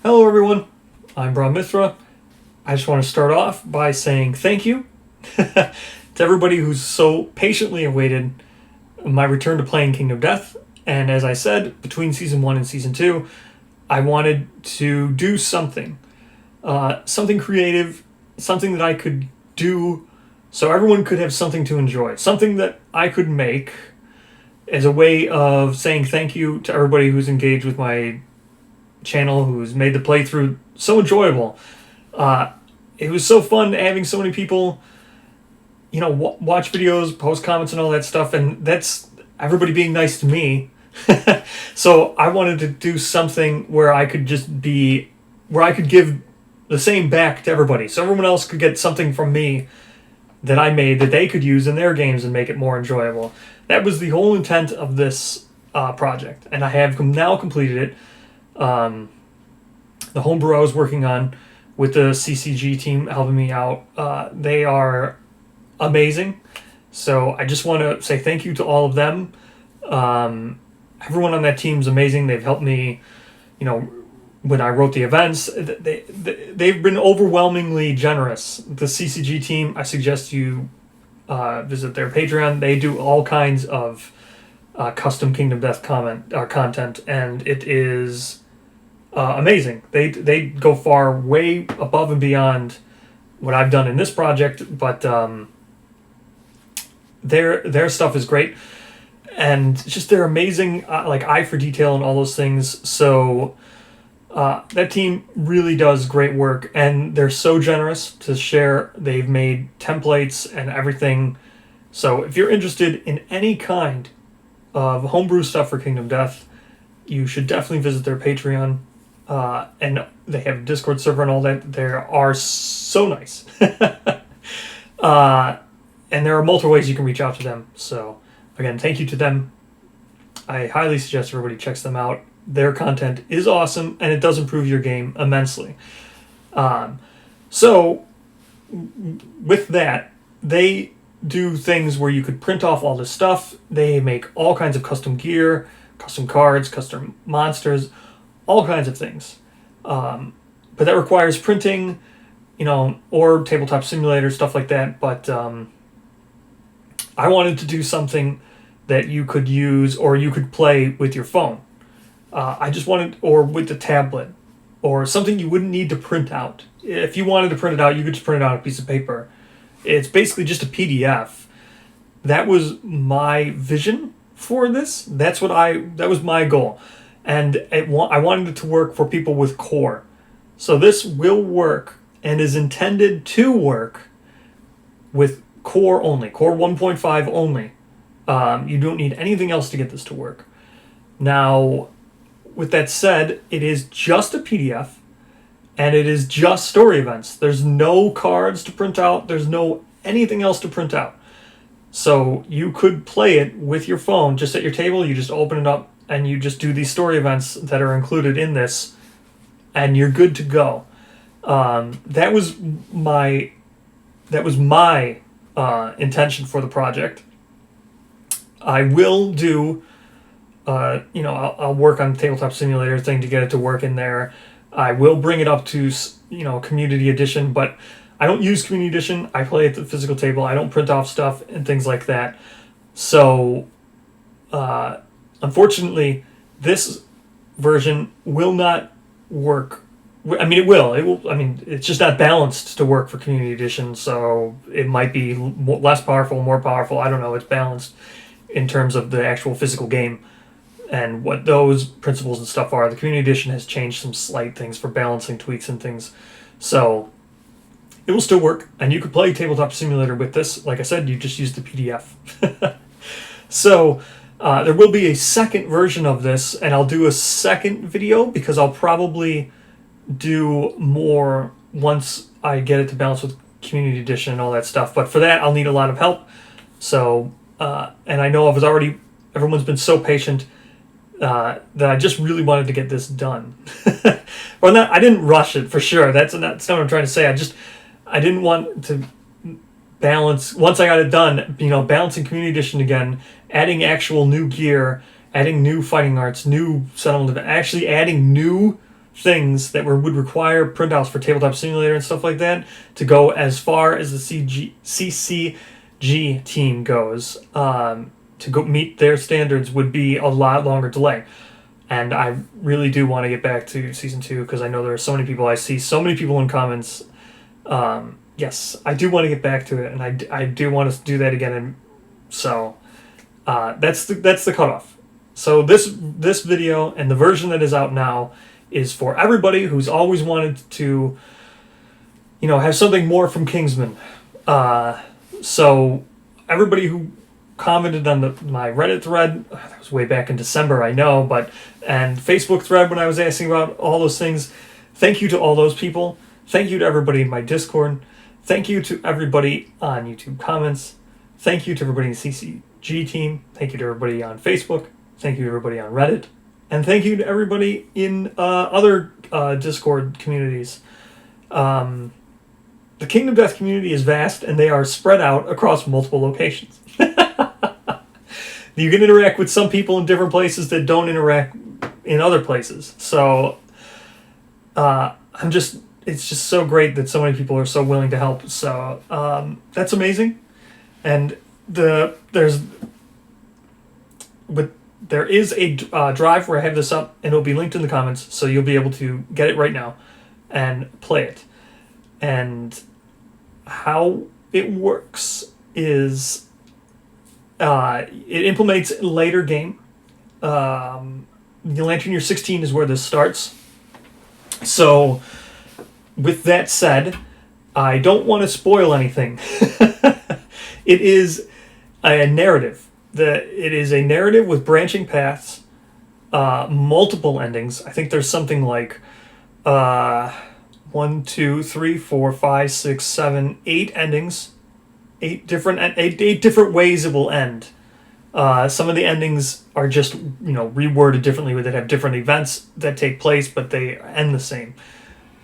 Hello everyone, I'm Brahm Mithra. I just want to start off by saying thank you to everybody who's so patiently awaited my return to playing Kingdom Death. And as I said, between Season 1 and Season 2, I wanted to do something. Something creative, something that I could do so everyone could have something to enjoy. Something that I could make as a way of saying thank you to everybody who's engaged with my channel, who's made the playthrough so enjoyable. It was so fun having so many people, watch videos, post comments, and all that stuff, and that's everybody being nice to me. So I wanted to do something where I could give the same back to everybody, so everyone else could get something from me that I made that they could use in their games and make it more enjoyable. That was the whole intent of this project, and I have now completed it. The homebrew I was working on with the CCG team helping me out, they are amazing. So I just want to say thank you to all of them. Everyone on that team is amazing. They've helped me, when I wrote the events. They've been overwhelmingly generous. The CCG team, I suggest you visit their Patreon. They do all kinds of custom Kingdom Death content, and it is amazing. They go far, way above and beyond what I've done in this project, but their stuff is great, and just they're amazing, like eye for detail and all those things. So that team really does great work, and they're so generous to share. They've made templates and everything. So if you're interested in any kind of homebrew stuff for Kingdom Death, you should definitely visit their Patreon. And they have a Discord server and all that. They are so nice. And there are multiple ways you can reach out to them. So, again, thank you to them. I highly suggest everybody checks them out. Their content is awesome, and it does improve your game immensely. So, with that, they do things where you could print off all this stuff. They make all kinds of custom gear, custom cards, custom monsters, all kinds of things. But that requires printing, or tabletop simulator, stuff like that. But I wanted to do something that you could use or you could play with your phone. I just wanted, or with the tablet, or something you wouldn't need to print out. If you wanted to print it out, you could just print it out on a piece of paper. It's basically just a PDF. That was my vision for this. That was my goal. And I wanted it to work for people with Core. So this will work and is intended to work with Core only, Core 1.5 only. You don't need anything else to get this to work. Now, with that said, it is just a PDF, and it is just story events. There's no cards to print out. There's no anything else to print out. So you could play it with your phone just at your table. You just open it up, and you just do these story events that are included in this, and you're good to go. That was my intention for the project. I will do, I'll work on the tabletop simulator thing to get it to work in there. I will bring it up to, community edition, but I don't use community edition. I play at the physical table. I don't print off stuff and things like that. So, unfortunately, this version will not work. I mean, it will. It's just not balanced to work for Community Edition, so it might be less powerful, more powerful. I don't know. It's balanced in terms of the actual physical game and what those principles and stuff are. The Community Edition has changed some slight things for balancing tweaks and things. So it will still work, and you could play Tabletop Simulator with this. Like I said, you just use the PDF. So there will be a second version of this, and I'll do a second video because I'll probably do more once I get it to balance with Community Edition and all that stuff. But for that, I'll need a lot of help. So, and I know everyone's been so patient that I just really wanted to get this done. Well, I didn't rush it for sure. That's not what I'm trying to say. I didn't want to balance, once I got it done, balancing Community Edition again, adding actual new gear, adding new fighting arts, new settlement, actually adding new things that would require printouts for Tabletop Simulator and stuff like that to go as far as the CCG team goes. To go meet their standards would be a lot longer delay. And I really do want to get back to Season 2 because I know there are so many people. I see so many people in comments. Yes, I do want to get back to it, and I do want to do that again. And so that's the cutoff. So this video and the version that is out now is for everybody who's always wanted to, have something more from Kingsman. So everybody who commented on my Reddit thread, that was way back in December, I know, and Facebook thread when I was asking about all those things, thank you to all those people. Thank you to everybody in my Discord. Thank you to everybody on YouTube comments. Thank you to everybody in the CCG team. Thank you to everybody on Facebook. Thank you to everybody on Reddit. And thank you to everybody in other Discord communities. The Kingdom Death community is vast, and they are spread out across multiple locations. You can interact with some people in different places that don't interact in other places. So it's just so great that so many people are so willing to help. So that's amazing. And there is a drive where I have this up, and it'll be linked in the comments, so you'll be able to get it right now and play it. And how it works is it implements later game. The Lantern Year 16 is where this starts. So with that said, I don't want to spoil anything. It is a narrative. It is a narrative with branching paths, multiple endings. I think there's something like 1, 2, 3, 4, 5, 6, 7, 8 endings. 8 different ways it will end. Some of the endings are just reworded differently, that have different events that take place, but they end the same.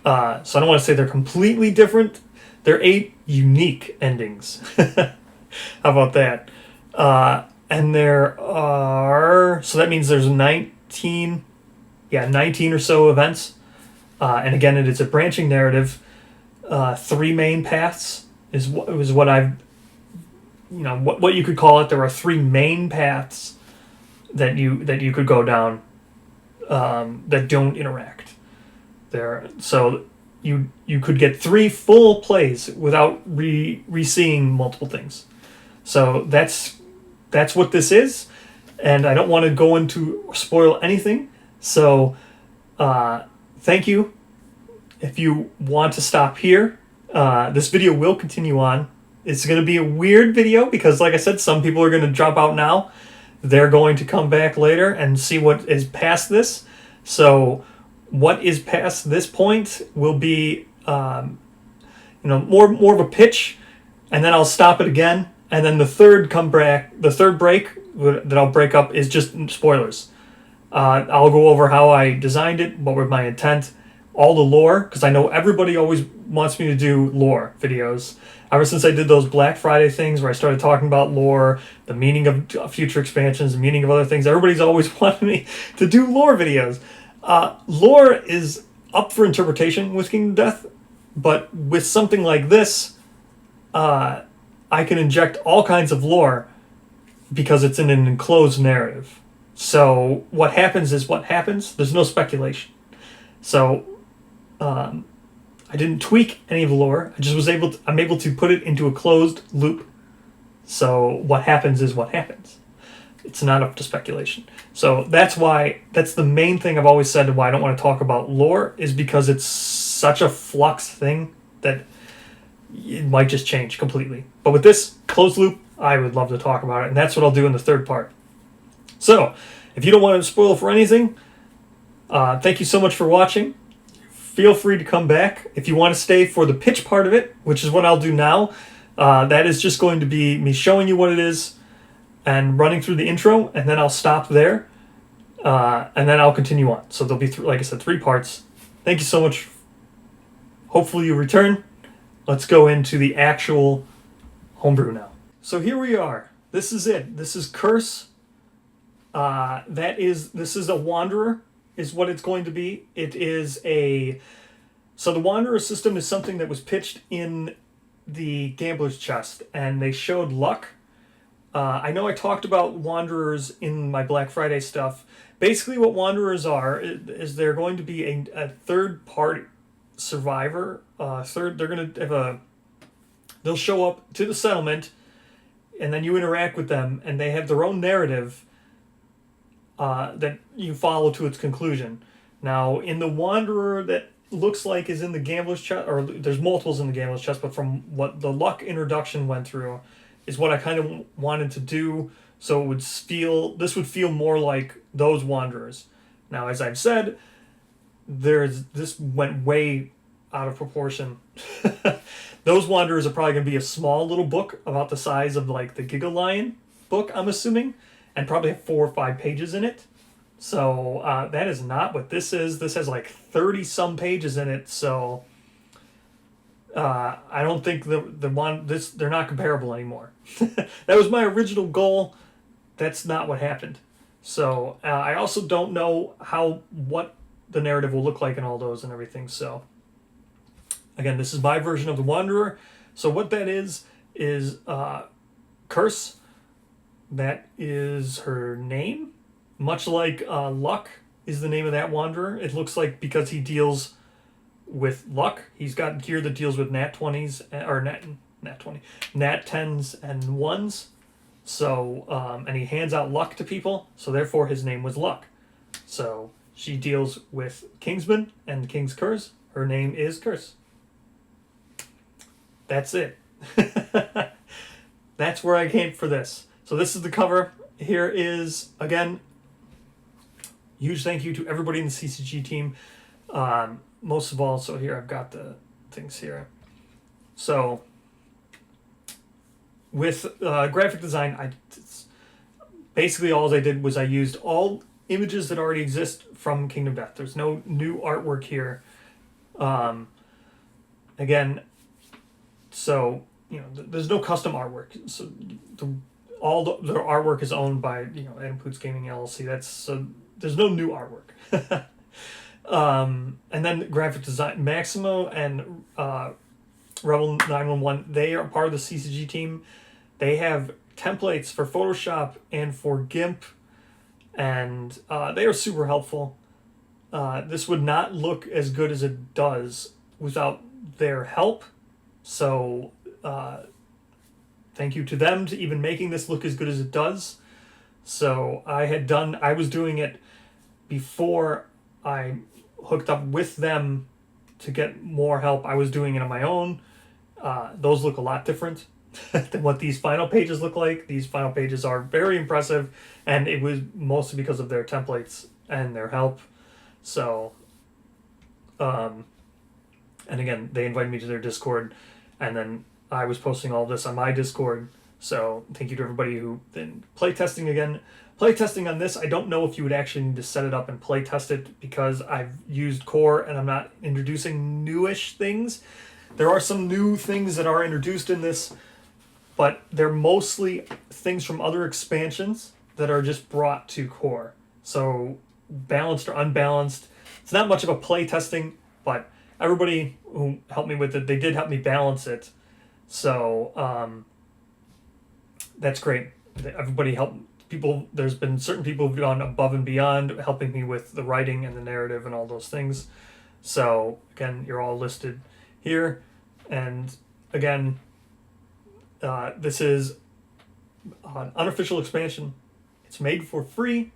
So I don't want to say they're completely different. They're 8 unique endings. How about that? And there are, so that means there's 19 or so events. And again, it is a branching narrative. 3 main paths is what I've, what you could call it. There are 3 main paths that you could go down that don't interact. So you could get 3 full plays without re-seeing multiple things. So that's what this is, and I don't want to go into spoil anything. So thank you. If you want to stop here, this video will continue on. It's going to be a weird video because, like I said, some people are going to drop out now. They're going to come back later and see what is past this. So what is past this point will be more of a pitch, and then I'll stop it again, and then the third break that I'll break up is just spoilers. I'll go over how I designed it, what was my intent, all the lore, because I know everybody always wants me to do lore videos. Ever since I did those Black Friday things where I started talking about lore, the meaning of future expansions, the meaning of other things, everybody's always wanted me to do lore videos. Lore is up for interpretation with Kingdom Death, but with something like this, I can inject all kinds of lore because it's in an enclosed narrative. So what happens is what happens. There's no speculation. So I didn't tweak any of the lore. I'm able to put it into a closed loop. So what happens is what happens. It's not up to speculation. So that's the main thing I've always said why I don't want to talk about lore, is because it's such a flux thing that it might just change completely. But with this closed loop, I would love to talk about it, and that's what I'll do in the third part. So if you don't want to spoil for anything, thank you so much for watching. Feel free to come back. If you want to stay for the pitch part of it, which is what I'll do now, that is just going to be me showing you what it is and running through the intro, and then I'll stop there, and then I'll continue on. So there'll be, like I said, 3 parts. Thank you so much. Hopefully you return. Let's go into the actual homebrew now. So here we are. This is it. This is Curse. This is a Wanderer. is what it's going to be. It is so the Wanderer system is something that was pitched in the Gambler's Chest, and they showed luck. I know I talked about Wanderers in my Black Friday stuff. Basically, what Wanderers are is they're going to be a third party survivor. They're going to have they'll show up to the settlement, and then you interact with them, and they have their own narrative that you follow to its conclusion. Now, in the Wanderer that looks like is in the Gambler's Chest, or there's multiples in the Gambler's Chest, but from what the luck introduction went through, is what I kind of wanted to do. So this would feel more like those Wanderers. Now, as I've said, this went way out of proportion. Those Wanderers are probably going to be a small little book about the size of like the Giga Lion book, I'm assuming, and probably have 4 or 5 pages in it. So that is not what this is. This has like 30 some pages in it. So I don't think they're not comparable anymore. That was my original goal. That's not what happened. So I also don't know what the narrative will look like in all those and everything. So again, this is my version of the Wanderer. So what that is Curse. That is her name. Much like Luck is the name of that Wanderer. It looks like because he deals with luck, he's got gear that deals with nat 20s, or nat 10s and 1s. So, and he hands out luck to people, so therefore his name was Luck. So she deals with Kingsman and the King's Curse. Her name is Curse. That's it. That's where I came for this. So this is the cover. Here is, again, huge thank you to everybody in the CCG team. Most of all, so here I've got the things here. So with graphic design, basically all I did was I used all images that already exist from Kingdom Death. There's no new artwork here. Again, so there's no custom artwork. So all the artwork is owned by Adam Poots Gaming LLC. There's no new artwork. And then graphic design, Maximo and Rebel 911, they are part of the CCG team. They have templates for Photoshop and for GIMP, and they are super helpful. This would not look as good as it does without their help. So thank you to them to even making this look as good as it does. So I was doing it before I hooked up with them to get more help. I was doing it on my own. Those look a lot different than what these final pages look like. These final pages are very impressive, and it was mostly because of their templates and their help. So, and again, they invited me to their Discord, and then I was posting all this on my Discord. So thank you to everybody who then playtesting again. Playtesting on this, I don't know if you would actually need to set it up and playtest it because I've used Core and I'm not introducing newish things. There are some new things that are introduced in this, but they're mostly things from other expansions that are just brought to Core. So balanced or unbalanced. It's not much of a playtesting, but everybody who helped me with it, they did help me balance it. So that's great. Everybody helped. There's been certain people who've gone above and beyond helping me with the writing and the narrative and all those things. So again, you're all listed here. And again, this is an unofficial expansion. It's made for free.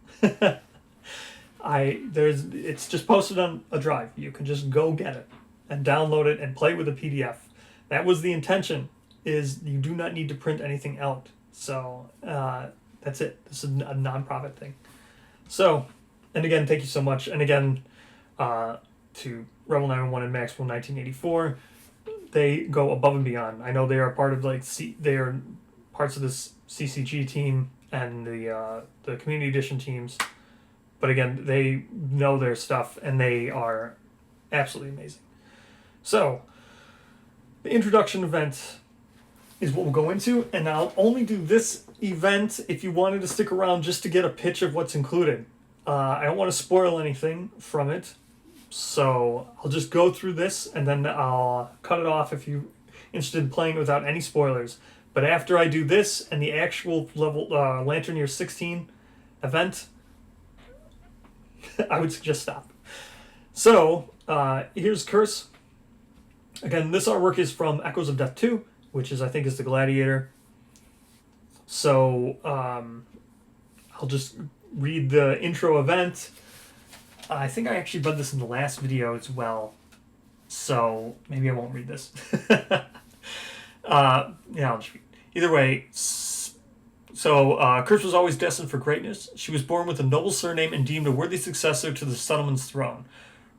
It's just posted on a drive. You can just go get it and download it and play with a PDF. That was the intention, is you do not need to print anything out. So that's it. This is a non-profit thing. So, and again, thank you so much. And again, to Rebel 911 and Maxwell 1984, they go above and beyond. I know they are part of they are parts of this CCG team and the community edition teams. But again, they know their stuff and they are absolutely amazing. So, the introduction event is what we'll go into, and I'll only do this event if you wanted to stick around just to get a pitch of what's included. I don't want to spoil anything from it, so I'll just go through this and then I'll cut it off if you're interested in playing it without any spoilers. But after I do this and the actual level Lantern Year 16 event, I would suggest stop. So, here's Curse. Again, this artwork is from Echoes of Death 2, which is, I think, is the Gladiator. So, I'll just read the intro event. I think I actually read this in the last video as well. So, maybe I won't read this. I'll just read. Either way, so Curse was always destined for greatness. She was born with a noble surname and deemed a worthy successor to the settlement's throne.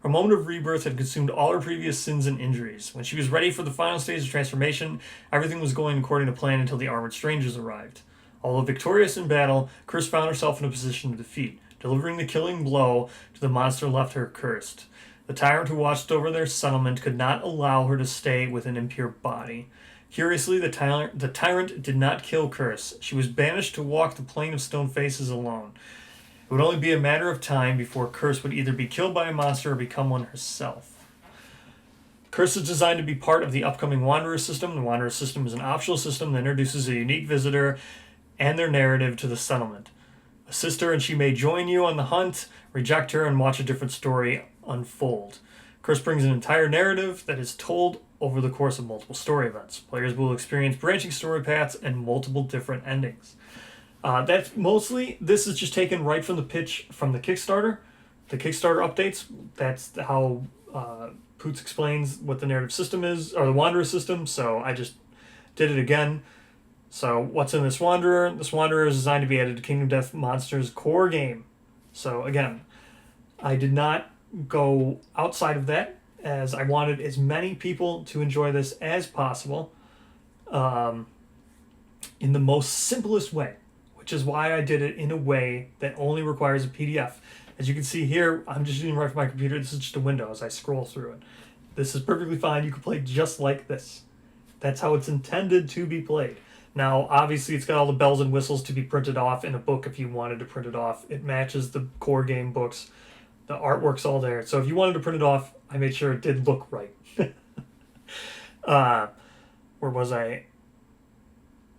Her moment of rebirth had consumed all her previous sins and injuries. When she was ready for the final stage of transformation, everything was going according to plan until the armored strangers arrived. Although victorious in battle, Curse found herself in a position to defeat, delivering the killing blow to the monster left her cursed. The tyrant who watched over their settlement could not allow her to stay with an impure body. Curiously, the tyrant did not kill Curse. She was banished to walk the plane of stone faces alone. It would only be a matter of time before Curse would either be killed by a monster or become one herself. Curse is designed to be part of the upcoming Wanderer system. The Wanderer system is an optional system that introduces a unique visitor and their narrative to the settlement. Assist her and she may join you on the hunt, reject her, and watch a different story unfold. Curse brings an entire narrative that is told over the course of multiple story events. Players will experience branching story paths and multiple different endings. That's mostly, this is just taken right from the pitch from the Kickstarter. The Kickstarter updates, that's how Poots explains what the narrative system is, or the Wanderer system, so I just did it again. So what's in this Wanderer? This Wanderer is designed to be added to Kingdom Death Monsters core game. So again, I did not go outside of that, as I wanted as many people to enjoy this as possible in the most simplest way, which is why I did it in a way that only requires a PDF. As you can see here, I'm just using it right from my computer. This is just a window as I scroll through it. This is perfectly fine. You can play just like this. That's how it's intended to be played. Now, obviously, it's got all the bells and whistles to be printed off in a book if you wanted to print it off. It matches the core game books. The artwork's all there. So if you wanted to print it off, I made sure it did look right. Where was I?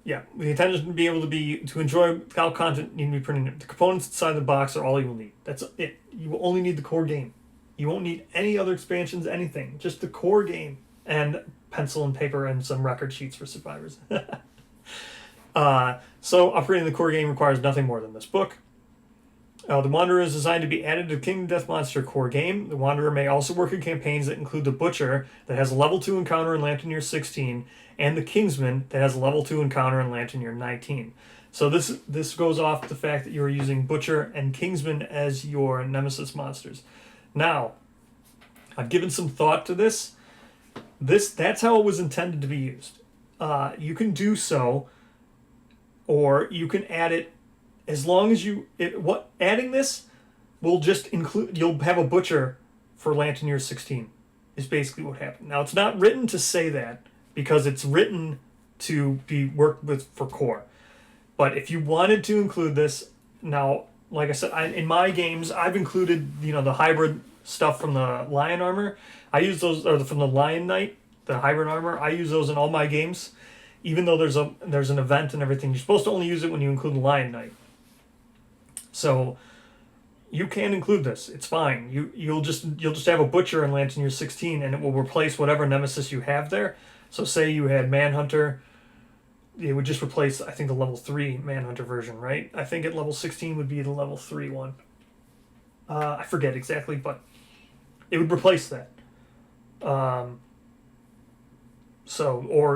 Yeah, the intention is to be able to enjoy how content need to be printed. The components inside the box are all you will need. That's it. You will only need the core game. You won't need any other expansions, anything. Just the core game and pencil and paper and some record sheets for survivors. So upgrading the core game requires nothing more than this book. The Wanderer is designed to be added to the Kingdom Death Monster core game. The Wanderer may also work in campaigns that include the Butcher, that has a level 2 encounter in Lantern Year 16, and the Kingsman, that has a level 2 encounter in Lantern Year 19. So this goes off the fact that you're using Butcher and Kingsman as your nemesis monsters. Now, I've given some thought to this. That's how it was intended to be used. You can do so, or you can add it. As long as adding this will just include, you'll have a Butcher for Lantern Year 16 is basically what happened. Now, it's not written to say that because it's written to be worked with for core. But if you wanted to include this, now, like I said, in my games, I've included, the hybrid stuff from the Lion armor. I use those, or from the Lion Knight, the hybrid armor. I use those in all my games. Even though there's an event and everything, you're supposed to only use it when you include the Lion Knight. So you can include this. It's fine. You'll just have a Butcher in Lantern Year 16, and it will replace whatever nemesis you have there. So say you had Manhunter, it would just replace, I think, the level 3 Manhunter version, right? I think at level 16 would be the level 3 one. I forget exactly, but it would replace that. Or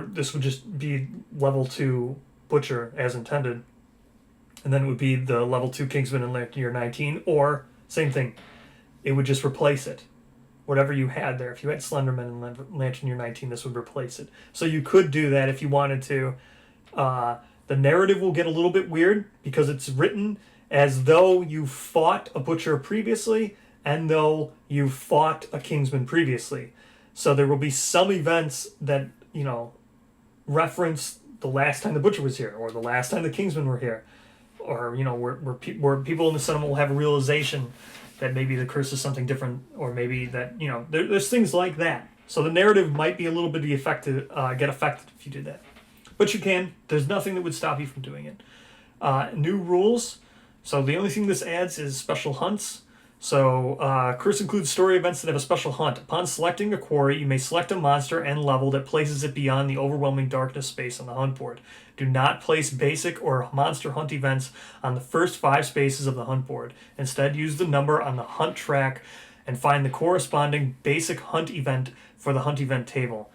this would just be level 2 Butcher as intended. And then it would be the level 2 Kingsman in Lantern Year 19, or, same thing, it would just replace it. Whatever you had there. If you had Slenderman in Lantern Year 19, this would replace it. So you could do that if you wanted to. The narrative will get a little bit weird, because it's written as though you fought a Butcher previously, and though you fought a Kingsman previously. So there will be some events that, reference the last time the Butcher was here, or the last time the Kingsmen were here. or where people in the settlement will have a realization that maybe the curse is something different, or maybe that there's things like that. So the narrative might be a little bit get affected if you did that, but you can. There's nothing that would stop you from doing it. New rules. So the only thing this adds is special hunts. So curse includes story events that have a special hunt. Upon selecting a quarry, you may select a monster and level that places it beyond the overwhelming darkness space on the hunt board. Do not place basic or monster hunt events on the first 5 spaces of the hunt board. Instead, use the number on the hunt track and find the corresponding basic hunt event for the hunt event table.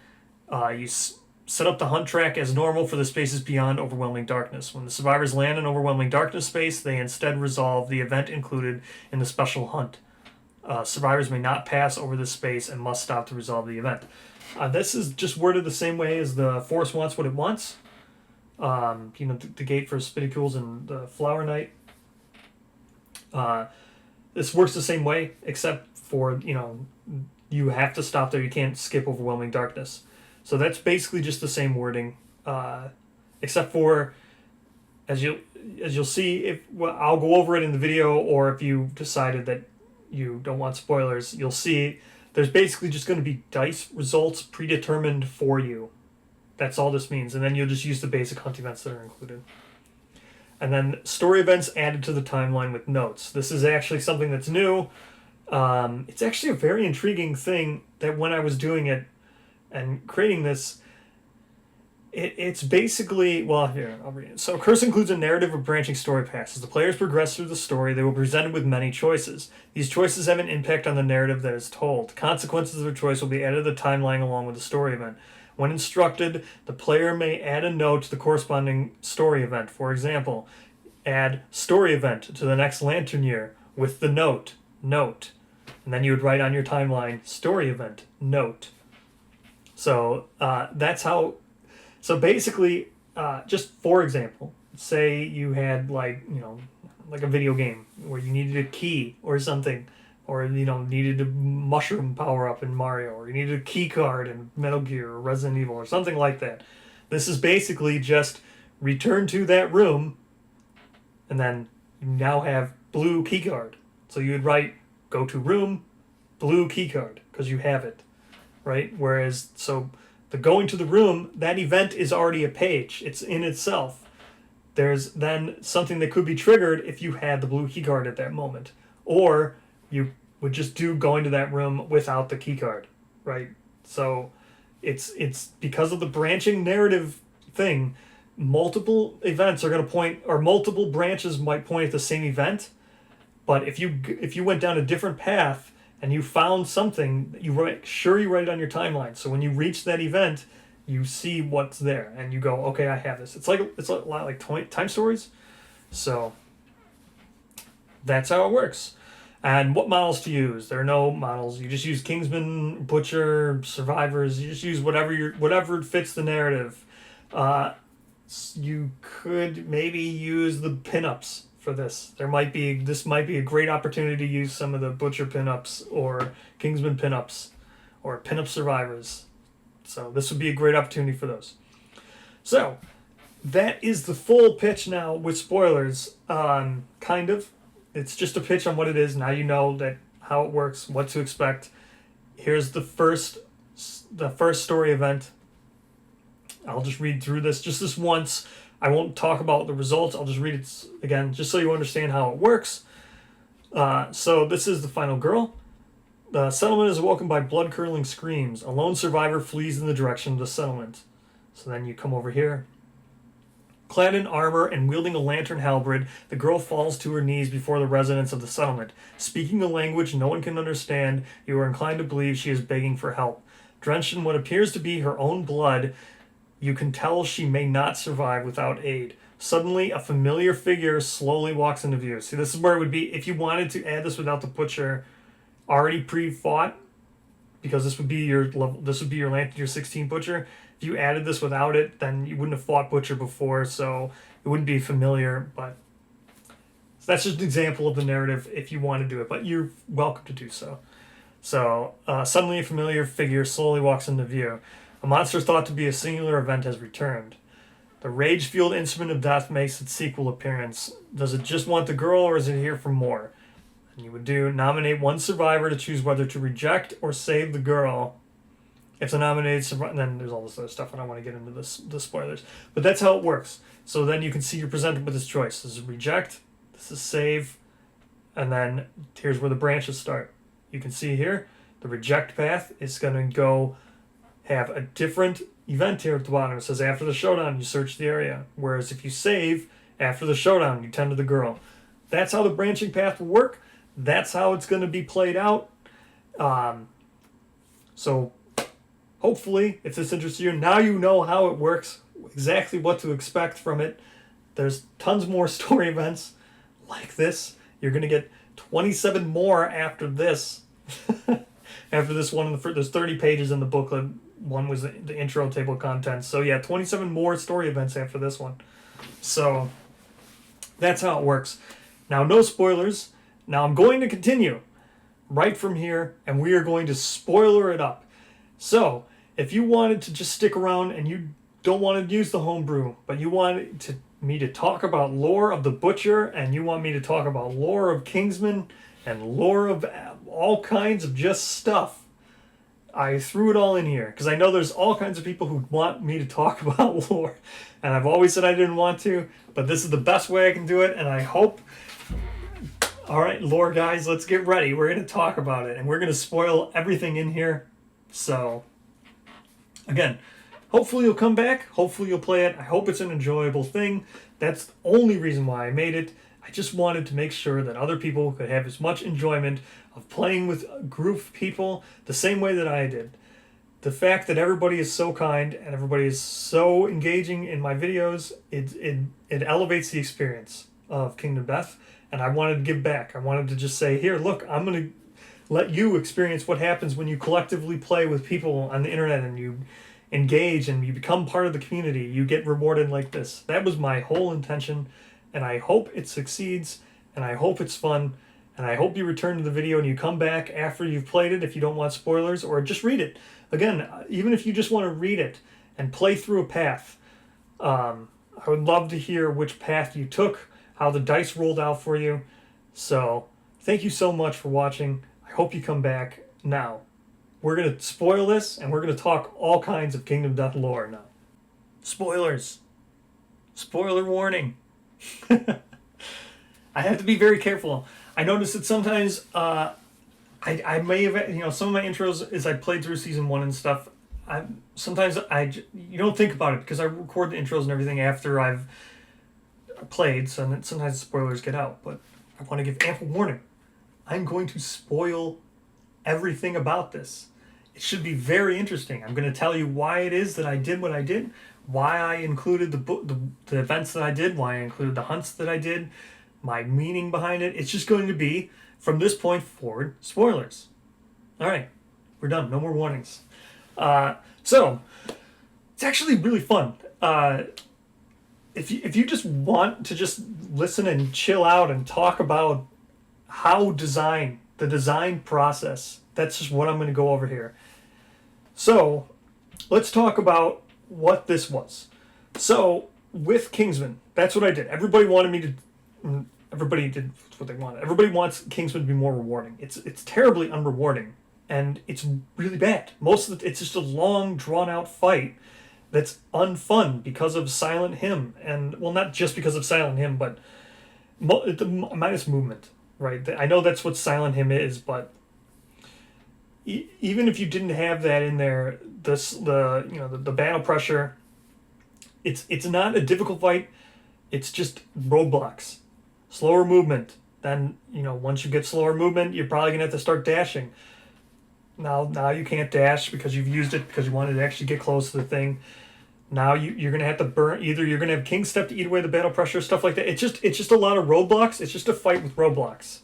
Set up the hunt track as normal for the spaces beyond overwhelming darkness. When the survivors land in overwhelming darkness space, they instead resolve the event included in the special hunt. Survivors may not pass over this space and must stop to resolve the event. This is just worded the same way as the Force Wants What It Wants. The gate for Spitticools and the Flower Knight. This works the same way, except for, you have to stop there. You can't skip overwhelming darkness. So that's basically just the same wording, except for, as you'll see, I'll go over it in the video, or if you decided that you don't want spoilers, you'll see there's basically just going to be dice results predetermined for you. That's all this means, and then you'll just use the basic hunt events that are included. And then story events added to the timeline with notes. This is actually something that's new. It's actually a very intriguing thing that when I was doing it and creating this, it's basically, well, here, I'll read it. So, Curse includes a narrative of branching story paths. As the players progress through the story, they will be presented with many choices. These choices have an impact on the narrative that is told. Consequences of their choice will be added to the timeline along with the story event. When instructed, the player may add a note to the corresponding story event. For example, add story event to the next lantern year with the note. And then you would write on your timeline, story event, note. So that's how. So basically, just for example, say you had like a video game where you needed a key or something, or needed a mushroom power up in Mario, or you needed a key card in Metal Gear or Resident Evil or something like that. This is basically just return to that room, and then you now have blue key card. So you would write go to room, blue key card, because you have it. Right? Whereas, so the going to the room, that event is already a page. It's in itself. There's then something that could be triggered if you had the blue key card at that moment. Or you would just do going to that room without the key card. Right? So it's because of the branching narrative thing, multiple events are going to point, or multiple branches might point at the same event. But if you went down a different path, and you found something, you write it on your timeline. So when you reach that event, you see what's there, and you go, okay, I have this. It's a lot like time stories. So that's how it works. And what models to use? There are no models. You just use Kingsman, Butcher, Survivors. You just use whatever fits the narrative. You could maybe use the pinups for this. This might be a great opportunity to use some of the Butcher pinups or Kingsman pinups or pinup Survivors. So this would be a great opportunity for those. So that is the full pitch now with spoilers. Kind of. It's just a pitch on what it is. Now you know how it works, what to expect. Here's the first story event. I'll just read through this once. I won't talk about the results. I'll just read it again, just so you understand how it works. So this is the final girl. The settlement is awoken by blood-curdling screams. A lone survivor flees in the direction of the settlement. So then you come over here. Clad in armor and wielding a lantern halberd, the girl falls to her knees before the residents of the settlement. Speaking a language no one can understand, you are inclined to believe she is begging for help. Drenched in what appears to be her own blood, you can tell she may not survive without aid. Suddenly, a familiar figure slowly walks into view. See, this is where it would be, if you wanted to add this without the Butcher already pre-fought, because this would be your level, this would be your Lantern Year 16 Butcher. If you added this without it, then you wouldn't have fought Butcher before, so it wouldn't be familiar, but so that's just an example of the narrative if you want to do it, but you're welcome to do so. So, suddenly a familiar figure slowly walks into view. A monster thought to be a singular event has returned. The rage-fueled instrument of death makes its sequel appearance. Does it just want the girl, or is it here for more? And you would do nominate one survivor to choose whether to reject or save the girl. If the nominated survivor, then there's all this other stuff. I don't want to get into the spoilers, but that's how it works. So then you can see you're presented with this choice. This is reject. This is save. And then here's where the branches start. You can see here the reject path is going to go have a different event here at the bottom. It says after the showdown, you search the area. Whereas if you save, after the showdown, you tend to the girl. That's how the branching path will work. That's how it's going to be played out. So hopefully, if this interests you, now you know how it works, exactly what to expect from it. There's tons more story events like this. You're going to get 27 more after this. After this one, there's 30 pages in the booklet. One was the intro table of contents. So yeah, 27 more story events after this one. So that's how it works. Now, no spoilers. Now I'm going to continue right from here, and we are going to spoiler it up. So if you wanted to just stick around and you don't want to use the homebrew, but you want me to talk about lore of the Butcher, and you want me to talk about lore of Kingsman and lore of all kinds of just stuff, I threw it all in here because I know there's all kinds of people who want me to talk about lore, and I've always said I didn't want to, but this is the best way I can do it, and I hope. All right, lore guys, let's get ready. We're going to talk about it, and we're going to spoil everything in here. So, again, hopefully you'll come back. Hopefully you'll play it. I hope it's an enjoyable thing. That's the only reason why I made it. I just wanted to make sure that other people could have as much enjoyment of playing with a group of people the same way that I did. The fact that everybody is so kind and everybody is so engaging in my videos, it elevates the experience of Kingdom Death, and I wanted to give back. I wanted to just say, here, look, I'm going to let you experience what happens when you collectively play with people on the internet and you engage and you become part of the community. You get rewarded like this. That was my whole intention, and I hope it succeeds, and I hope it's fun, and I hope you return to the video and you come back after you've played it if you don't want spoilers, or just read it. Again, even if you just want to read it and play through a path, I would love to hear which path you took, how the dice rolled out for you. So thank you so much for watching. I hope you come back. Now, we're going to spoil this, and we're going to talk all kinds of Kingdom Death lore now. Spoilers. Spoiler warning. I have to be very careful. I noticed that sometimes I may have, some of my intros as I played through season 1 and stuff, you don't think about it because I record the intros and everything after I've played, so that sometimes spoilers get out, but I want to give ample warning. I'm going to spoil everything about this. It should be very interesting. I'm going to tell you why it is that I did what I did, why I included the events that I did, why I included the hunts that I did, my meaning behind it. It's just going to be, from this point forward, spoilers. All right, we're done. No more warnings. So, it's actually really fun. If you just want to just listen and chill out and talk about how the design process, that's just what I'm going to go over here. So, let's talk about what this was. So, with Kingsman, that's what I did. Everybody did what they wanted. Everybody wants Kingsman to be more rewarding. It's terribly unrewarding, and it's really bad. It's just a long, drawn-out fight that's unfun because of Silent Hymn, and well, not just because of Silent Hymn, but minus movement, right? I know that's what Silent Hymn is, but even if you didn't have that in there, the battle pressure, it's not a difficult fight. It's just roadblocks, slower movement. Then once you get slower movement, you're probably gonna have to start dashing. Now you can't dash because you've used it because you wanted to actually get close to the thing. Now you're going to have to burn. Either you're going to have King Step to eat away the battle pressure, stuff like that. It's just a lot of roadblocks. It's just a fight with roadblocks,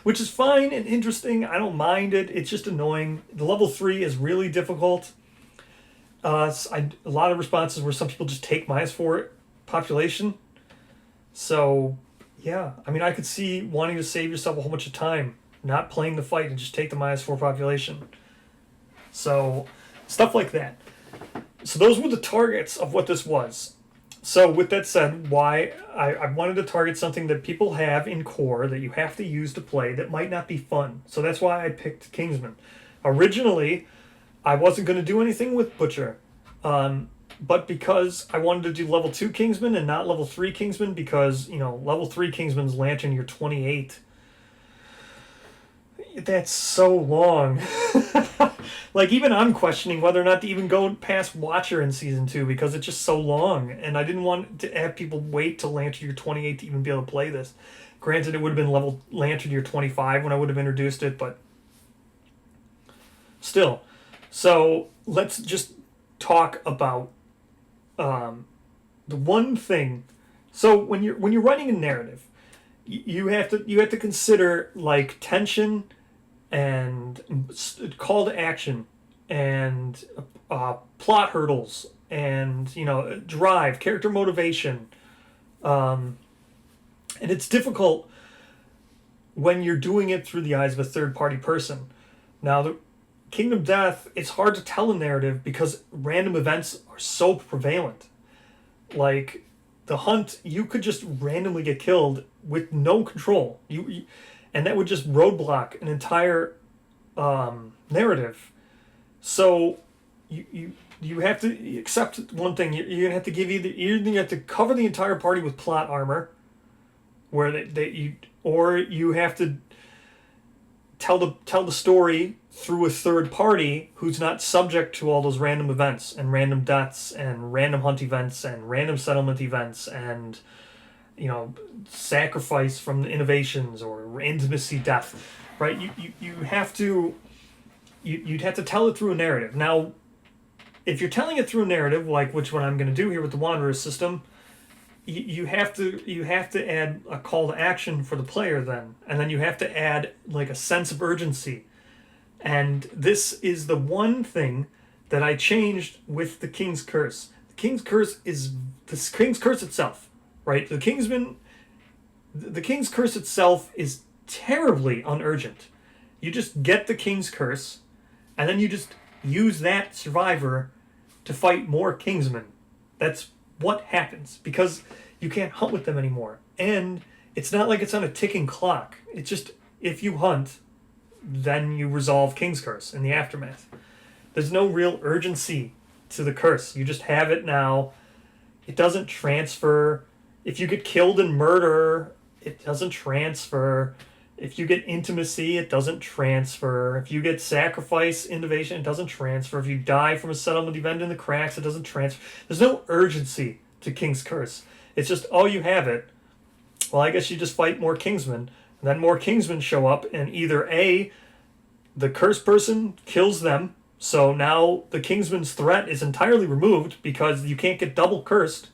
which is fine and interesting. I don't mind it. It's just annoying. The level 3 is really difficult. A lot of responses where some people just take -4 population. So yeah, I mean, I could see wanting to save yourself a whole bunch of time, not playing the fight and just take the -4 population. So stuff like that. So those were the targets of what this was. So with that said, why I wanted to target something that people have in core that you have to use to play that might not be fun. So that's why I picked Kingsman. Originally, I wasn't going to do anything with Butcher, but because I wanted to do level 2 Kingsman and not level 3 Kingsman, because level 3 Kingsman's Lantern Year 28. That's so long. Like, even I'm questioning whether or not to even go past Watcher in Season 2 because it's just so long. And I didn't want to have people wait till Lantern Year 28 to even be able to play this. Granted, it would have been level Lantern Year 25 when I would have introduced it, but still. So, let's just talk about the one thing. So, when you're writing a narrative, you have to consider, like, tension and call to action and plot hurdles and drive, character motivation, and it's difficult when you're doing it through the eyes of a third party person. Now, the Kingdom Death, it's hard to tell a narrative because random events are so prevalent. Like the hunt, you could just randomly get killed with no control. And that would just roadblock an entire narrative. So you have to accept one thing. You're gonna have to you have to cover the entire party with plot armor, where or you have to tell the story through a third party who's not subject to all those random events and random deaths and random hunt events and random settlement events and sacrifice from innovations or intimacy death, right? You have to you'd have to tell it through a narrative. Now, if you're telling it through a narrative, like which one I'm going to do here with the Wanderer system, you have to add a call to action for the player then, and then you have to add like a sense of urgency. And this is the one thing that I changed with the King's Curse. The King's Curse is the King's Curse itself, right? The King's Curse itself is terribly unurgent. You just get the King's Curse, and then you just use that survivor to fight more Kingsmen. That's what happens, because you can't hunt with them anymore. And it's not like it's on a ticking clock. It's just, if you hunt, then you resolve King's Curse in the aftermath. There's no real urgency to the curse. You just have it now. It doesn't transfer. If you get killed in murder, it doesn't transfer. If you get intimacy, it doesn't transfer. If you get sacrifice, innovation, it doesn't transfer. If you die from a settlement event in the cracks, it doesn't transfer. There's no urgency to King's Curse. It's just, oh, you have it. Well, I guess you just fight more Kingsmen. And then more Kingsmen show up, and either A, the cursed person kills them, so now the Kingsman's threat is entirely removed because you can't get double cursed.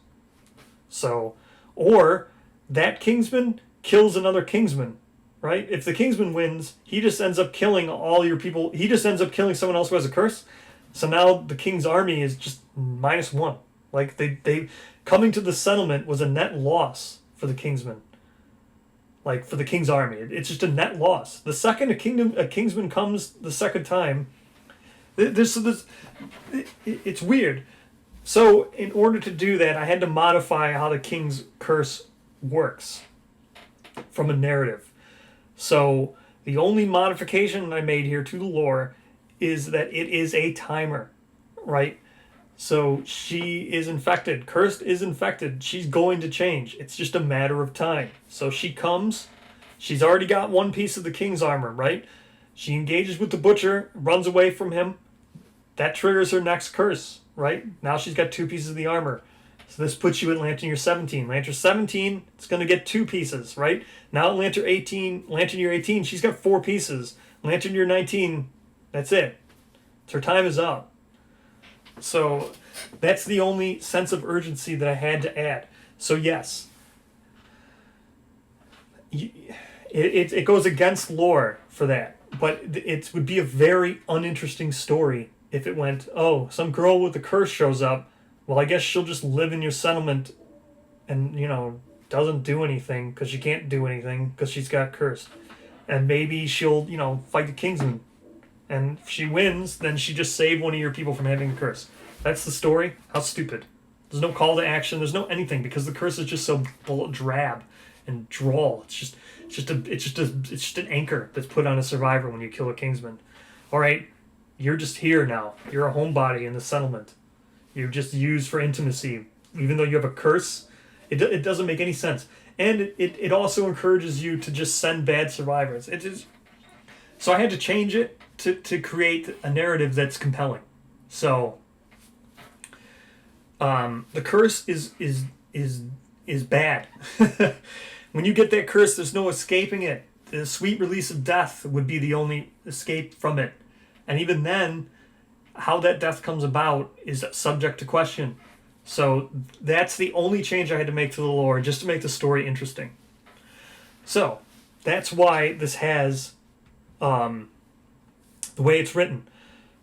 So, or that Kingsman kills another Kingsman, right? If the Kingsman wins, he just ends up killing all your people. He just ends up killing someone else who has a curse. So now the King's army is just -1. Like they coming to the settlement was a net loss for the Kingsman. Like for the King's army, it's just a net loss. The second a Kingsman comes the second time, it's weird. So in order to do that, I had to modify how the King's Curse works from a narrative. So the only modification I made here to the lore is that it is a timer, right? So she is infected. Cursed is infected. She's going to change. It's just a matter of time. So she comes. She's already got one piece of the King's armor, right? She engages with the Butcher, runs away from him. That triggers her next curse, right? Now she's got 2 pieces of the armor. So this puts you at Lantern Year 17. Lantern 17, it's going to get 2 pieces, right? Now at Lantern Year 18, she's got 4 pieces. Lantern Year 19, that's it. Her time is up. So that's the only sense of urgency that I had to add. So yes, it goes against lore for that. But it would be a very uninteresting story if it went, oh, some girl with a curse shows up. Well, I guess she'll just live in your settlement and, doesn't do anything because she can't do anything because she's got cursed. And maybe she'll, fight the Kingsman. And if she wins, then she just saved one of your people from having a curse. That's the story. How stupid. There's no call to action. There's no anything because the curse is just so drab and droll. It's just an anchor that's put on a survivor when you kill a Kingsman. All right, you're just here now. You're a homebody in the settlement. You're just used for intimacy, even though you have a curse. It doesn't make any sense, and it also encourages you to just send bad survivors. It is. So I had to change it to create a narrative that's compelling. So the curse is bad. When you get that curse, there's no escaping it. The sweet release of death would be the only escape from it, and even then, how that death comes about is subject to question. So that's the only change I had to make to the lore, just to make the story interesting. So that's why this has the way it's written.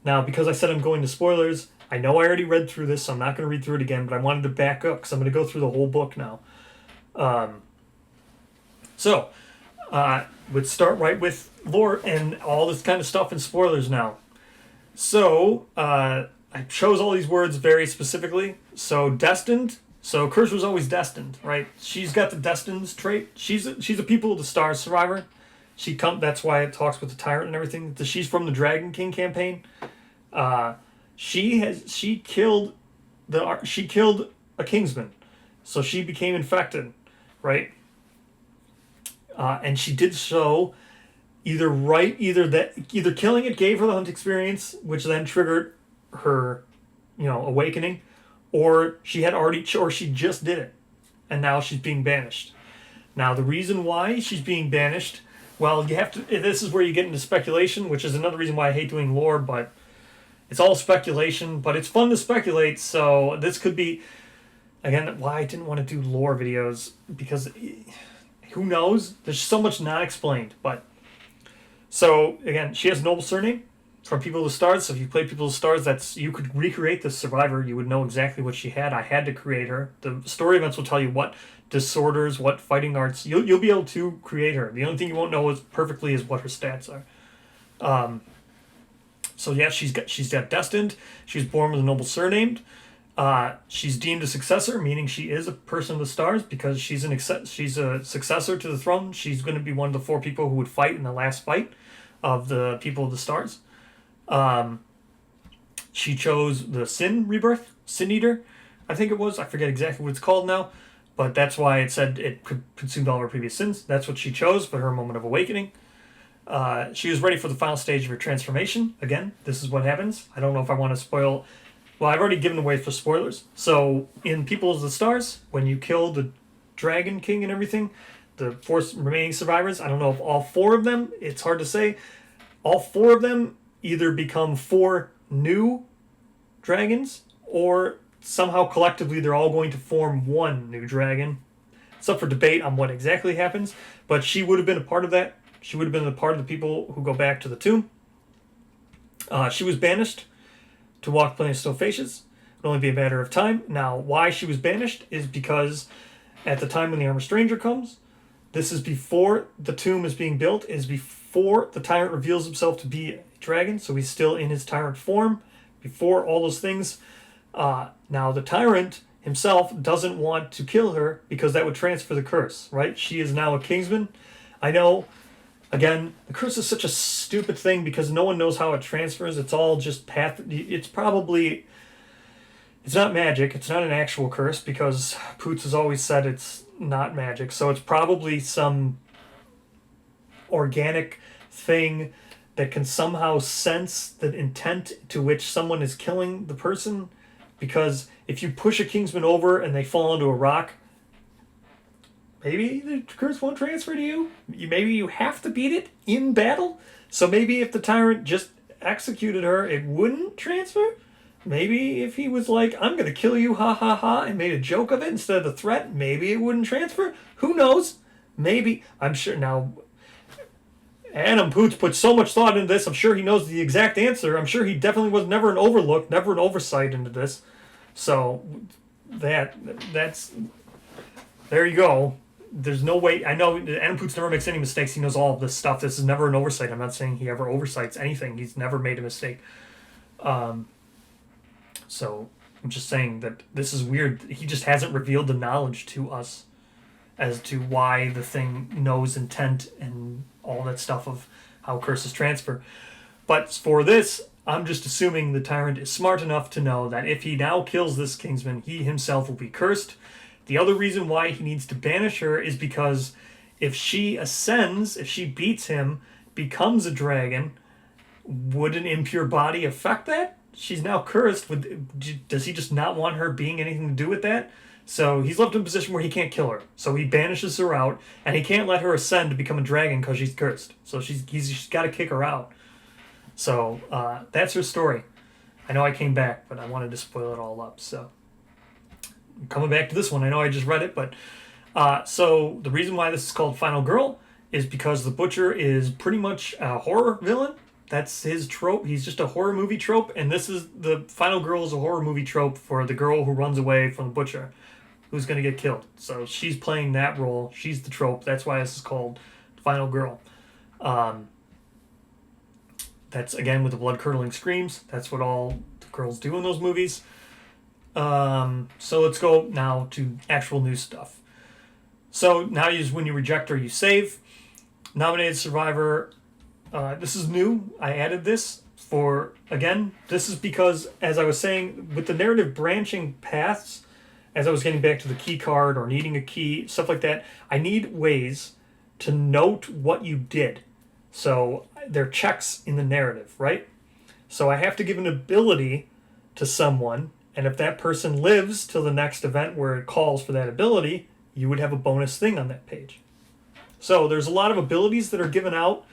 Now, because I said I'm going to spoilers, I know I already read through this, so I'm not going to read through it again, but I wanted to back up because I'm going to go through the whole book now. We'd start right with lore and all this kind of stuff and spoilers now. So, I chose all these words very specifically. So, destined. So, Curse was always destined, right? She's got the destined trait. She's a People of the Stars survivor. That's why it talks with the tyrant and everything. She's from the Dragon King campaign. She killed a Kingsman, so she became infected, right? And she did so either killing it gave her the hunt experience, which then triggered her, awakening, or she just did it, and now she's being banished. Now the reason why she's being banished, well, this is where you get into speculation, which is another reason why I hate doing lore, but it's all speculation, but it's fun to speculate. So this could be, again, why I didn't want to do lore videos, because who knows? There's so much not explained. But so again, she has a noble surname from People of the Stars. So if you play People of the Stars, you could recreate this survivor. You would know exactly what she had. I had to create her. The story events will tell you what disorders, what fighting arts. You'll be able to create her. The only thing you won't know is what her stats are. So yeah, she's got destined. She was born with a noble surname. She's deemed a successor, meaning she is a person of the stars because she's a successor to the throne. She's going to be one of the 4 people who would fight in the last fight of the People of the Stars. She chose the Sin Rebirth, Sin Eater, I think it was. I forget exactly what it's called now, but that's why it said it consumed all of her previous sins. That's what she chose for her moment of awakening. She was ready for the final stage of her transformation. Again, this is what happens. I don't know if I want to spoil. Well, I've already given away for spoilers. So, in People of the Stars, when you kill the Dragon King and everything, the 4 remaining survivors, I don't know if all 4 of them, it's hard to say, all 4 of them either become 4 new dragons, or somehow collectively they're all going to form 1 new dragon. It's up for debate on what exactly happens, but she would have been a part of that. She would have been a part of the people who go back to the tomb. She was banished to walk Plain of Snow Faces. It would only be a matter of time. Now, why she was banished is because at the time when the Armor Stranger comes, this is before the tomb is being built, is before the tyrant reveals himself to be a dragon, so he's still in his tyrant form, before all those things. Now, the tyrant himself doesn't want to kill her because that would transfer the curse, right? She is now a Kingsman. I know, again, the curse is such a stupid thing because no one knows how it transfers. It's all just it's not magic. It's not an actual curse because Poots has always said it's not magic. So it's probably some organic thing that can somehow sense the intent to which someone is killing the person. Because if you push a Kingsman over and they fall into a rock, maybe the curse won't transfer to you. Maybe you have to beat it in battle. So maybe if the tyrant just executed her, it wouldn't transfer. Maybe if he was like, I'm going to kill you, ha ha ha, and made a joke of it instead of the threat, maybe it wouldn't transfer. Who knows? Maybe. I'm sure now, Adam Poots put so much thought into this. I'm sure he knows the exact answer. I'm sure he definitely was never an overlook, never an oversight into this. So that's there you go. There's no way. I know Adam Poots never makes any mistakes. He knows all of this stuff. This is never an oversight. I'm not saying he ever oversights anything. He's never made a mistake. So I'm just saying that this is weird. He just hasn't revealed the knowledge to us as to why the thing knows intent and all that stuff of how curses transfer. But for this, I'm just assuming the tyrant is smart enough to know that if he now kills this Kingsman, he himself will be cursed. The other reason why he needs to banish her is because if she ascends, if she beats him, becomes a dragon, would an impure body affect that? She's now cursed. Does he just not want her being anything to do with that? So he's left in a position where he can't kill her. So he banishes her out, and he can't let her ascend to become a dragon because she's cursed. So he's got to kick her out. So that's her story. I know I came back, but I wanted to spoil it all up. So I'm coming back to this one. I know I just read it, but so the reason why this is called Final Girl is because the Butcher is pretty much a horror villain. That's his trope. He's just a horror movie trope, and this is the Final Girl is a horror movie trope for the girl who runs away from the Butcher, who's going to get killed. So she's playing that role. She's the trope. That's why this is called Final Girl. That's, again, with the blood-curdling screams. That's what all the girls do in those movies. So let's go now to actual new stuff. So now when you reject her, you save. Nominated survivor. This is new. I added this for, again, this is because, as I was saying, with the narrative branching paths, as I was getting back to the key card or needing a key, stuff like that, I need ways to note what you did. So they're checks in the narrative, right? So I have to give an ability to someone, and if that person lives till the next event where it calls for that ability, you would have a bonus thing on that page. So there's a lot of abilities that are given out,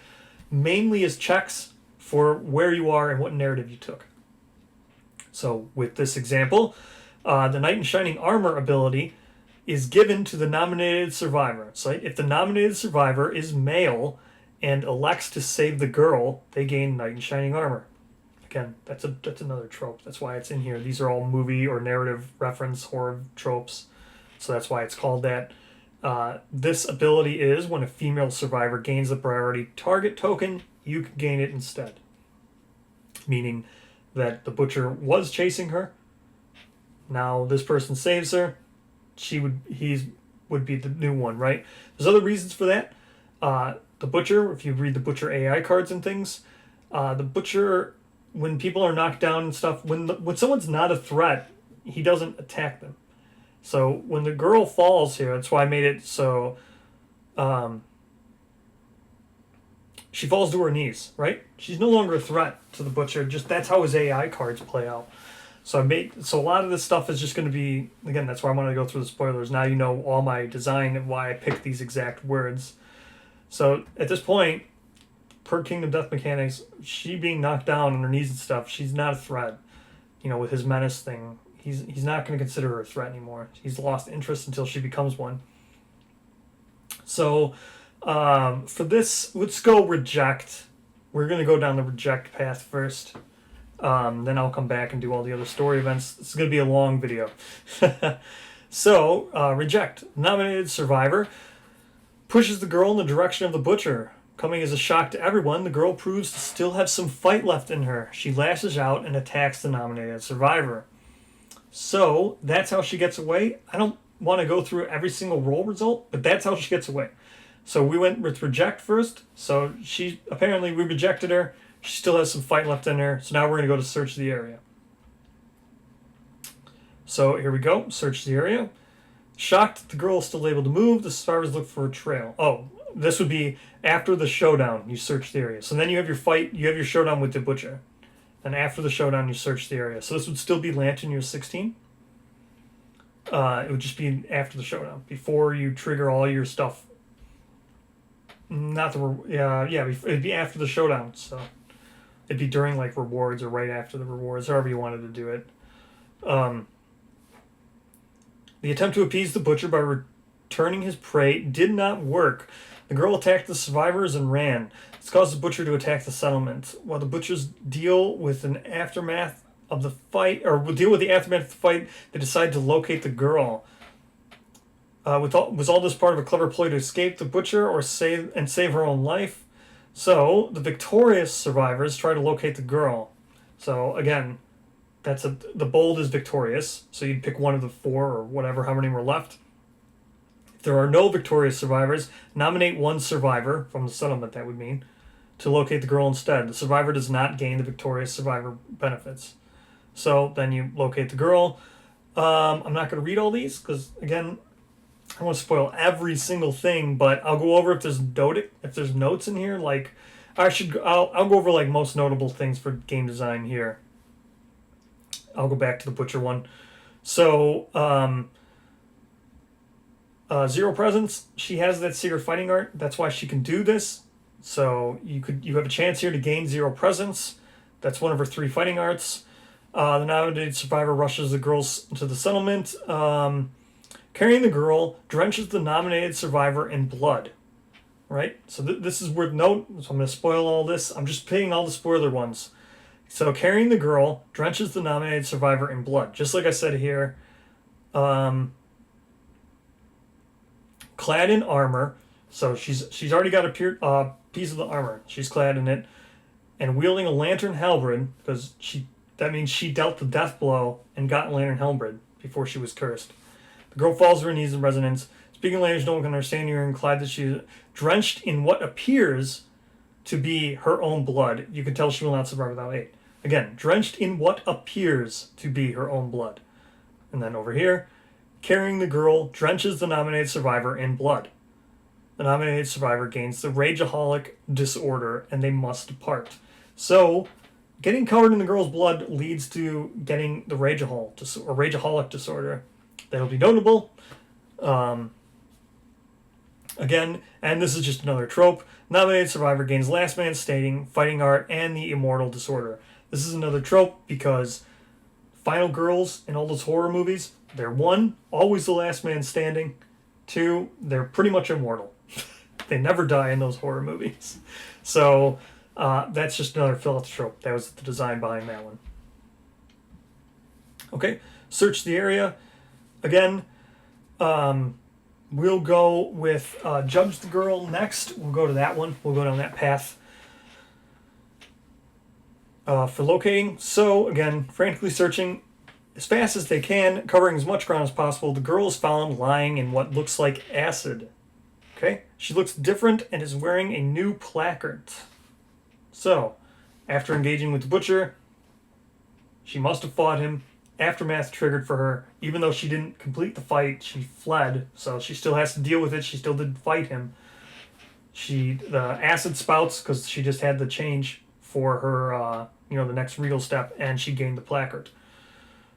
mainly as checks for where you are and what narrative you took. So with this example, the Knight in Shining Armor ability is given to the nominated survivor. So if the nominated survivor is male and elects to save the girl, they gain Knight in Shining Armor. Again, that's another trope. That's why it's in here. These are all movie or narrative reference horror tropes. So that's why it's called that. This ability is when a female survivor gains the priority target token, you can gain it instead. Meaning that the Butcher was chasing her. Now this person saves her. He would be the new one, right? There's other reasons for that. The Butcher, if you read the Butcher AI cards and things, the Butcher, when people are knocked down and stuff, when someone's not a threat, he doesn't attack them. So when the girl falls here, that's why I made it so she falls to her knees, right? She's no longer a threat to the Butcher. Just that's how his AI cards play out. So a lot of this stuff is just going to be, again, that's why I wanted to go through the spoilers. Now you know all my design and why I picked these exact words. So at this point, per Kingdom Death Mechanics, she being knocked down on her knees and stuff, she's not a threat. You know, with his menace thing, he's not going to consider her a threat anymore. He's lost interest until she becomes one. So for this, let's go reject. We're going to go down the reject path first. Then I'll come back and do all the other story events. This is going to be a long video. So, reject. Nominated survivor pushes the girl in the direction of the Butcher. Coming as a shock to everyone, the girl proves to still have some fight left in her. She lashes out and attacks the nominated survivor. So, that's how she gets away. I don't want to go through every single roll result, but that's how she gets away. So we went with reject first. So we rejected her. She still has some fight left in her. So now we're going to go to search the area. So here we go. Search the area. Shocked that the girl is still able to move, the survivors look for a trail. Oh, this would be after the showdown, you search the area. So then you have your fight, you have your showdown with the Butcher. And after the showdown, you search the area. So this would still be Lantern Year 16. It would just be after the showdown, before you trigger all your stuff. It'd be after the showdown. So it'd be during like rewards or right after the rewards, however you wanted to do it. The attempt to appease the Butcher by returning his prey did not work. The girl attacked the survivors and ran. This caused the Butcher to attack the settlement. While the Butchers deal with the aftermath of the fight, they decide to locate the girl. Was all this part of a clever ploy to escape the Butcher or save her own life? So the victorious survivors try to locate the girl. So again, the bold is victorious. So you'd pick one of the 4 or whatever, how many were left. If there are no victorious survivors, nominate one survivor from the settlement, that would mean, to locate the girl instead. The survivor does not gain the victorious survivor benefits. So then you locate the girl. I'm not going to read all these because, again, I don't want to spoil every single thing, but I'll go over if there's notes in here. Like, I'll go over like most notable things for game design here. I'll go back to the butcher one. So, Zero Presence, she has that secret fighting art. That's why she can do this. So you have a chance here to gain 0 presence. That's one of her 3 fighting arts. The nominated survivor rushes the girls to the settlement. Carrying the girl drenches the nominated survivor in blood. Right? So this is worth note. So I'm going to spoil all this. I'm just picking all the spoiler ones. So carrying the girl drenches the nominated survivor in blood. Just like I said here. Clad in armor. So she's already got a piece of the armor. She's clad in it. And wielding a lantern halberd, because that means she dealt the death blow and got lantern halberd before she was cursed. The girl falls to her knees in resonance. Speaking language no one can understand, you're inclined that she's drenched in what appears to be her own blood. You can tell she will not survive without aid. Again, drenched in what appears to be her own blood. And then over here, carrying the girl drenches the nominated survivor in blood. The nominated survivor gains the Rageaholic disorder, and they must depart. So, getting covered in the girl's blood leads to getting the Rageaholic disorder. That'll be notable. Again, and this is just another trope, nominated survivor gains last man standing, fighting art, and the immortal disorder. This is another trope because final girls in all those horror movies, they're 1, always the last man standing. 2, they're pretty much immortal. They never die in those horror movies. So that's just another fill out the trope. That was the design behind that one. Okay, search the area. Again, we'll go with Judge the Girl next. We'll go to that one. We'll go down that path. For locating. So, again, frantically searching as fast as they can, covering as much ground as possible. The girl is found lying in what looks like acid. Okay? She looks different and is wearing a new placard. So, after engaging with the butcher, she must have fought him. Aftermath triggered for her. Even though she didn't complete the fight, she fled. So she still has to deal with it. She still did fight him. The acid spouts because she just had the change for her, the next regal step, and she gained the placard.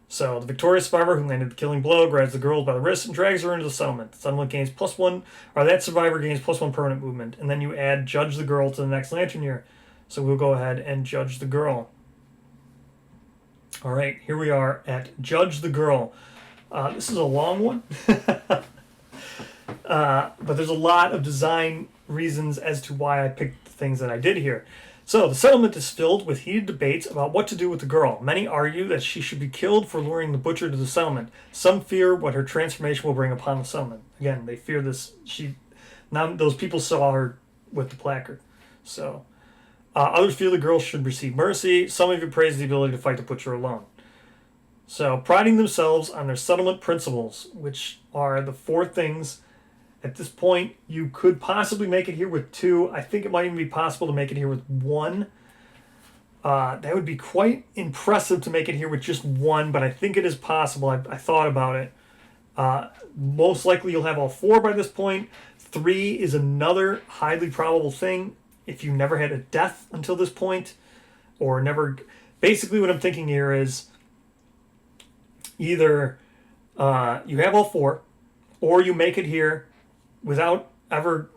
So the victorious survivor who landed the killing blow grabs the girl by the wrist and drags her into the settlement. The settlement gains +1, or that survivor gains +1 permanent movement, and then you add Judge the Girl to the next lantern year. So we'll go ahead and Judge the Girl. All right, here we are at Judge the Girl. This is a long one, but there's a lot of design reasons as to why I picked the things that I did here. So, the settlement is filled with heated debates about what to do with the girl. Many argue that she should be killed for luring the butcher to the settlement. Some fear what her transformation will bring upon the settlement. Again, they fear this. Those people saw her with the placard. So, others feel the girl should receive mercy. Some even praise the ability to fight the butcher alone. So, priding themselves on their settlement principles, which are the 4 things. At this point, you could possibly make it here with 2. I think it might even be possible to make it here with 1. That would be quite impressive to make it here with just 1, but I think it is possible. I thought about it. Most likely you'll have all 4 by this point. 3 is another highly probable thing if you never had a death until this point, or never... Basically what I'm thinking here is either you have all 4, or you make it here without ever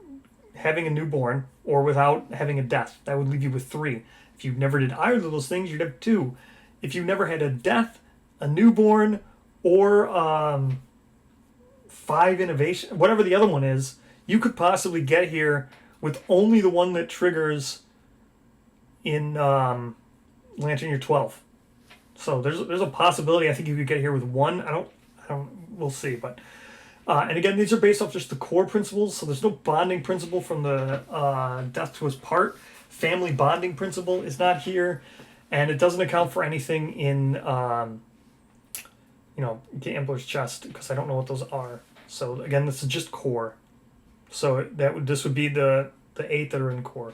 having a newborn or without having a death. That would leave you with 3. If you never did either of those things, you'd have 2. If you never had a death, a newborn, or 5 innovation, whatever the other one is, you could possibly get here with only the one that triggers in Lantern Year 12. So there's a possibility. I think you could get here with 1. I don't. We'll see, but. And again, these are based off just the core principles, so there's no bonding principle from the death to his part. Family bonding principle is not here. and it doesn't account for anything in gambler's chest, because I don't know what those are. So again, this is just core. So this would be the 8 that are in core.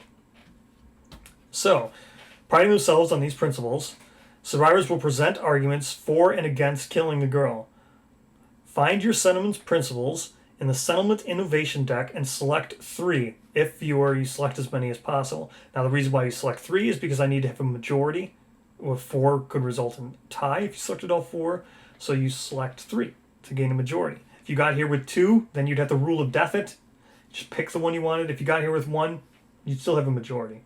So, priding themselves on these principles, survivors will present arguments for and against killing the girl. Find your settlement principles in the settlement innovation deck and select 3. If you select as many as possible. Now, the reason why you select 3 is because I need to have a majority. Or 4 could result in tie if you selected all 4. So you select 3 to gain a majority. If you got here with 2, then you'd have to rule of death it. Just pick the one you wanted. If you got here with 1, you'd still have a majority.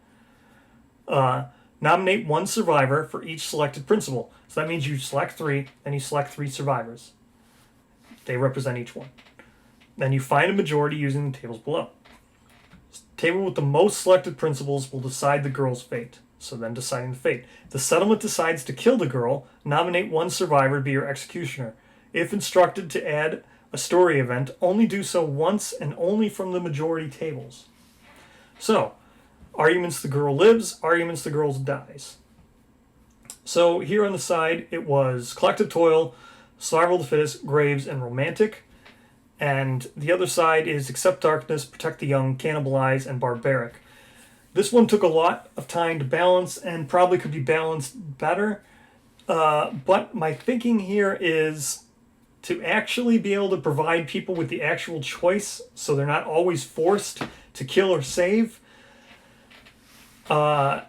Nominate 1 survivor for each selected principle. So that means you select 3, then you select 3 survivors. They represent each one. Then you find a majority using the tables below. The table with the most selected principles will decide the girl's fate. So then deciding the fate. If the settlement decides to kill the girl, nominate 1 survivor to be your executioner. If instructed to add a story event, only do so once and only from the majority tables. So, arguments the girl lives, arguments the girl dies. So here on the side, it was collective toil, survival of the fittest, graves, and romantic. And the other side is accept darkness, protect the young, cannibalize, and barbaric. This one took a lot of time to balance and probably could be balanced better. But my thinking here is to actually be able to provide people with the actual choice so they're not always forced to kill or save. I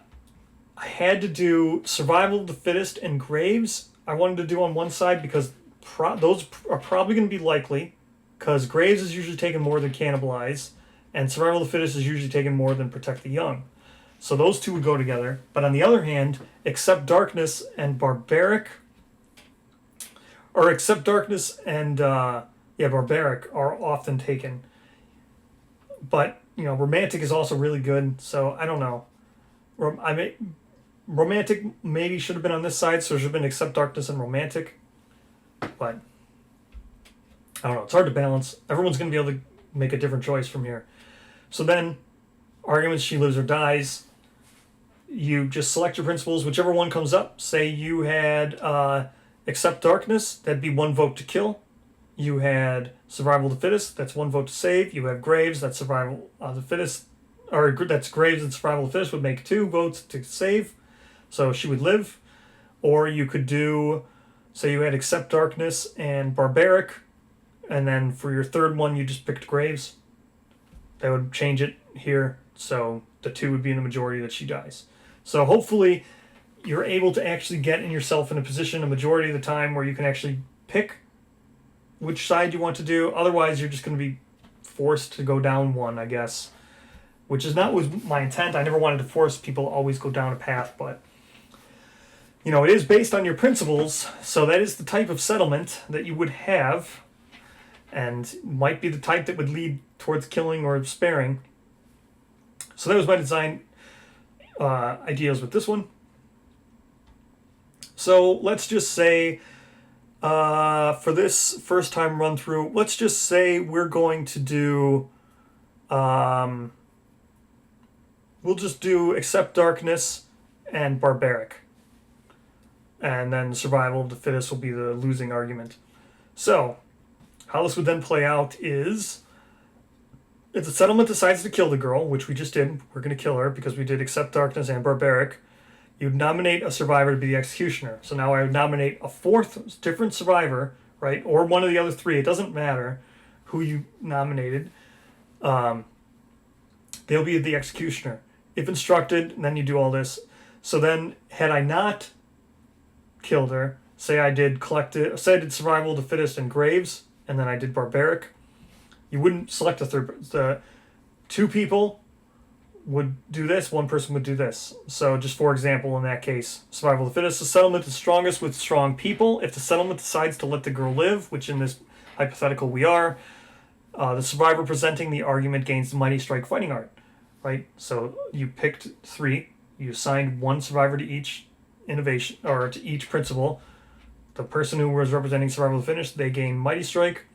had to do survival of the fittest and graves. I wanted to do on one side because those are probably going to be likely, because graves is usually taken more than cannibalize, and survival of the fittest is usually taken more than protect the young. So those 2 would go together. But on the other hand, accept darkness and barbaric, or accept darkness and barbaric are often taken. But romantic is also really good. So I don't know. Romantic maybe should have been on this side, so it should have been accept darkness and romantic. But I don't know. It's hard to balance. Everyone's going to be able to make a different choice from here. So then, arguments she lives or dies. You just select your principles, whichever one comes up. Say you had accept darkness, that'd be 1 vote to kill. You had survival of the fittest, that's 1 vote to save. You have graves, that's survival of the fittest, or that's graves and survival of the fittest would make 2 votes to save. So she would live. Or you could do, say you had accept darkness and barbaric, and then for your third one you just picked graves. That would change it here, so the 2 would be in the majority that she dies. So hopefully you're able to actually get yourself in a position a majority of the time where you can actually pick which side you want to do. Otherwise, you're just going to be forced to go down one, I guess, which is not was my intent. I never wanted to force people to always go down a path, but it is based on your principles, so that is the type of settlement that you would have, and might be the type that would lead towards killing or sparing. So that was my design ideas with this one. So let's just say, for this first time run through, let's just say we're going to do, we'll just do accept darkness and barbaric. And then survival of the fittest will be the losing argument. So, how this would then play out is, if the settlement decides to kill the girl, which we just did, we're going to kill her because we did accept darkness and barbaric, you'd nominate a survivor to be the executioner. So now I would nominate a 4th different survivor, right? Or one of the other 3. It doesn't matter who you nominated. They'll be the executioner. If instructed, then you do all this. So then, had I not killed her, say I did survival of the fittest and graves, and then I did barbaric, you wouldn't select a third. The 2 people would do this, 1 person would do this. So just for example, in that case, survival of the fittest, the settlement is strongest with strong people. If the settlement decides to let the girl live, which in this hypothetical we are, the survivor presenting the argument gains the mighty strike fighting art, right? So you picked 3, you assigned 1 survivor to each innovation, or to each principle. The person who was representing survival of the fittest, they gain mighty strike.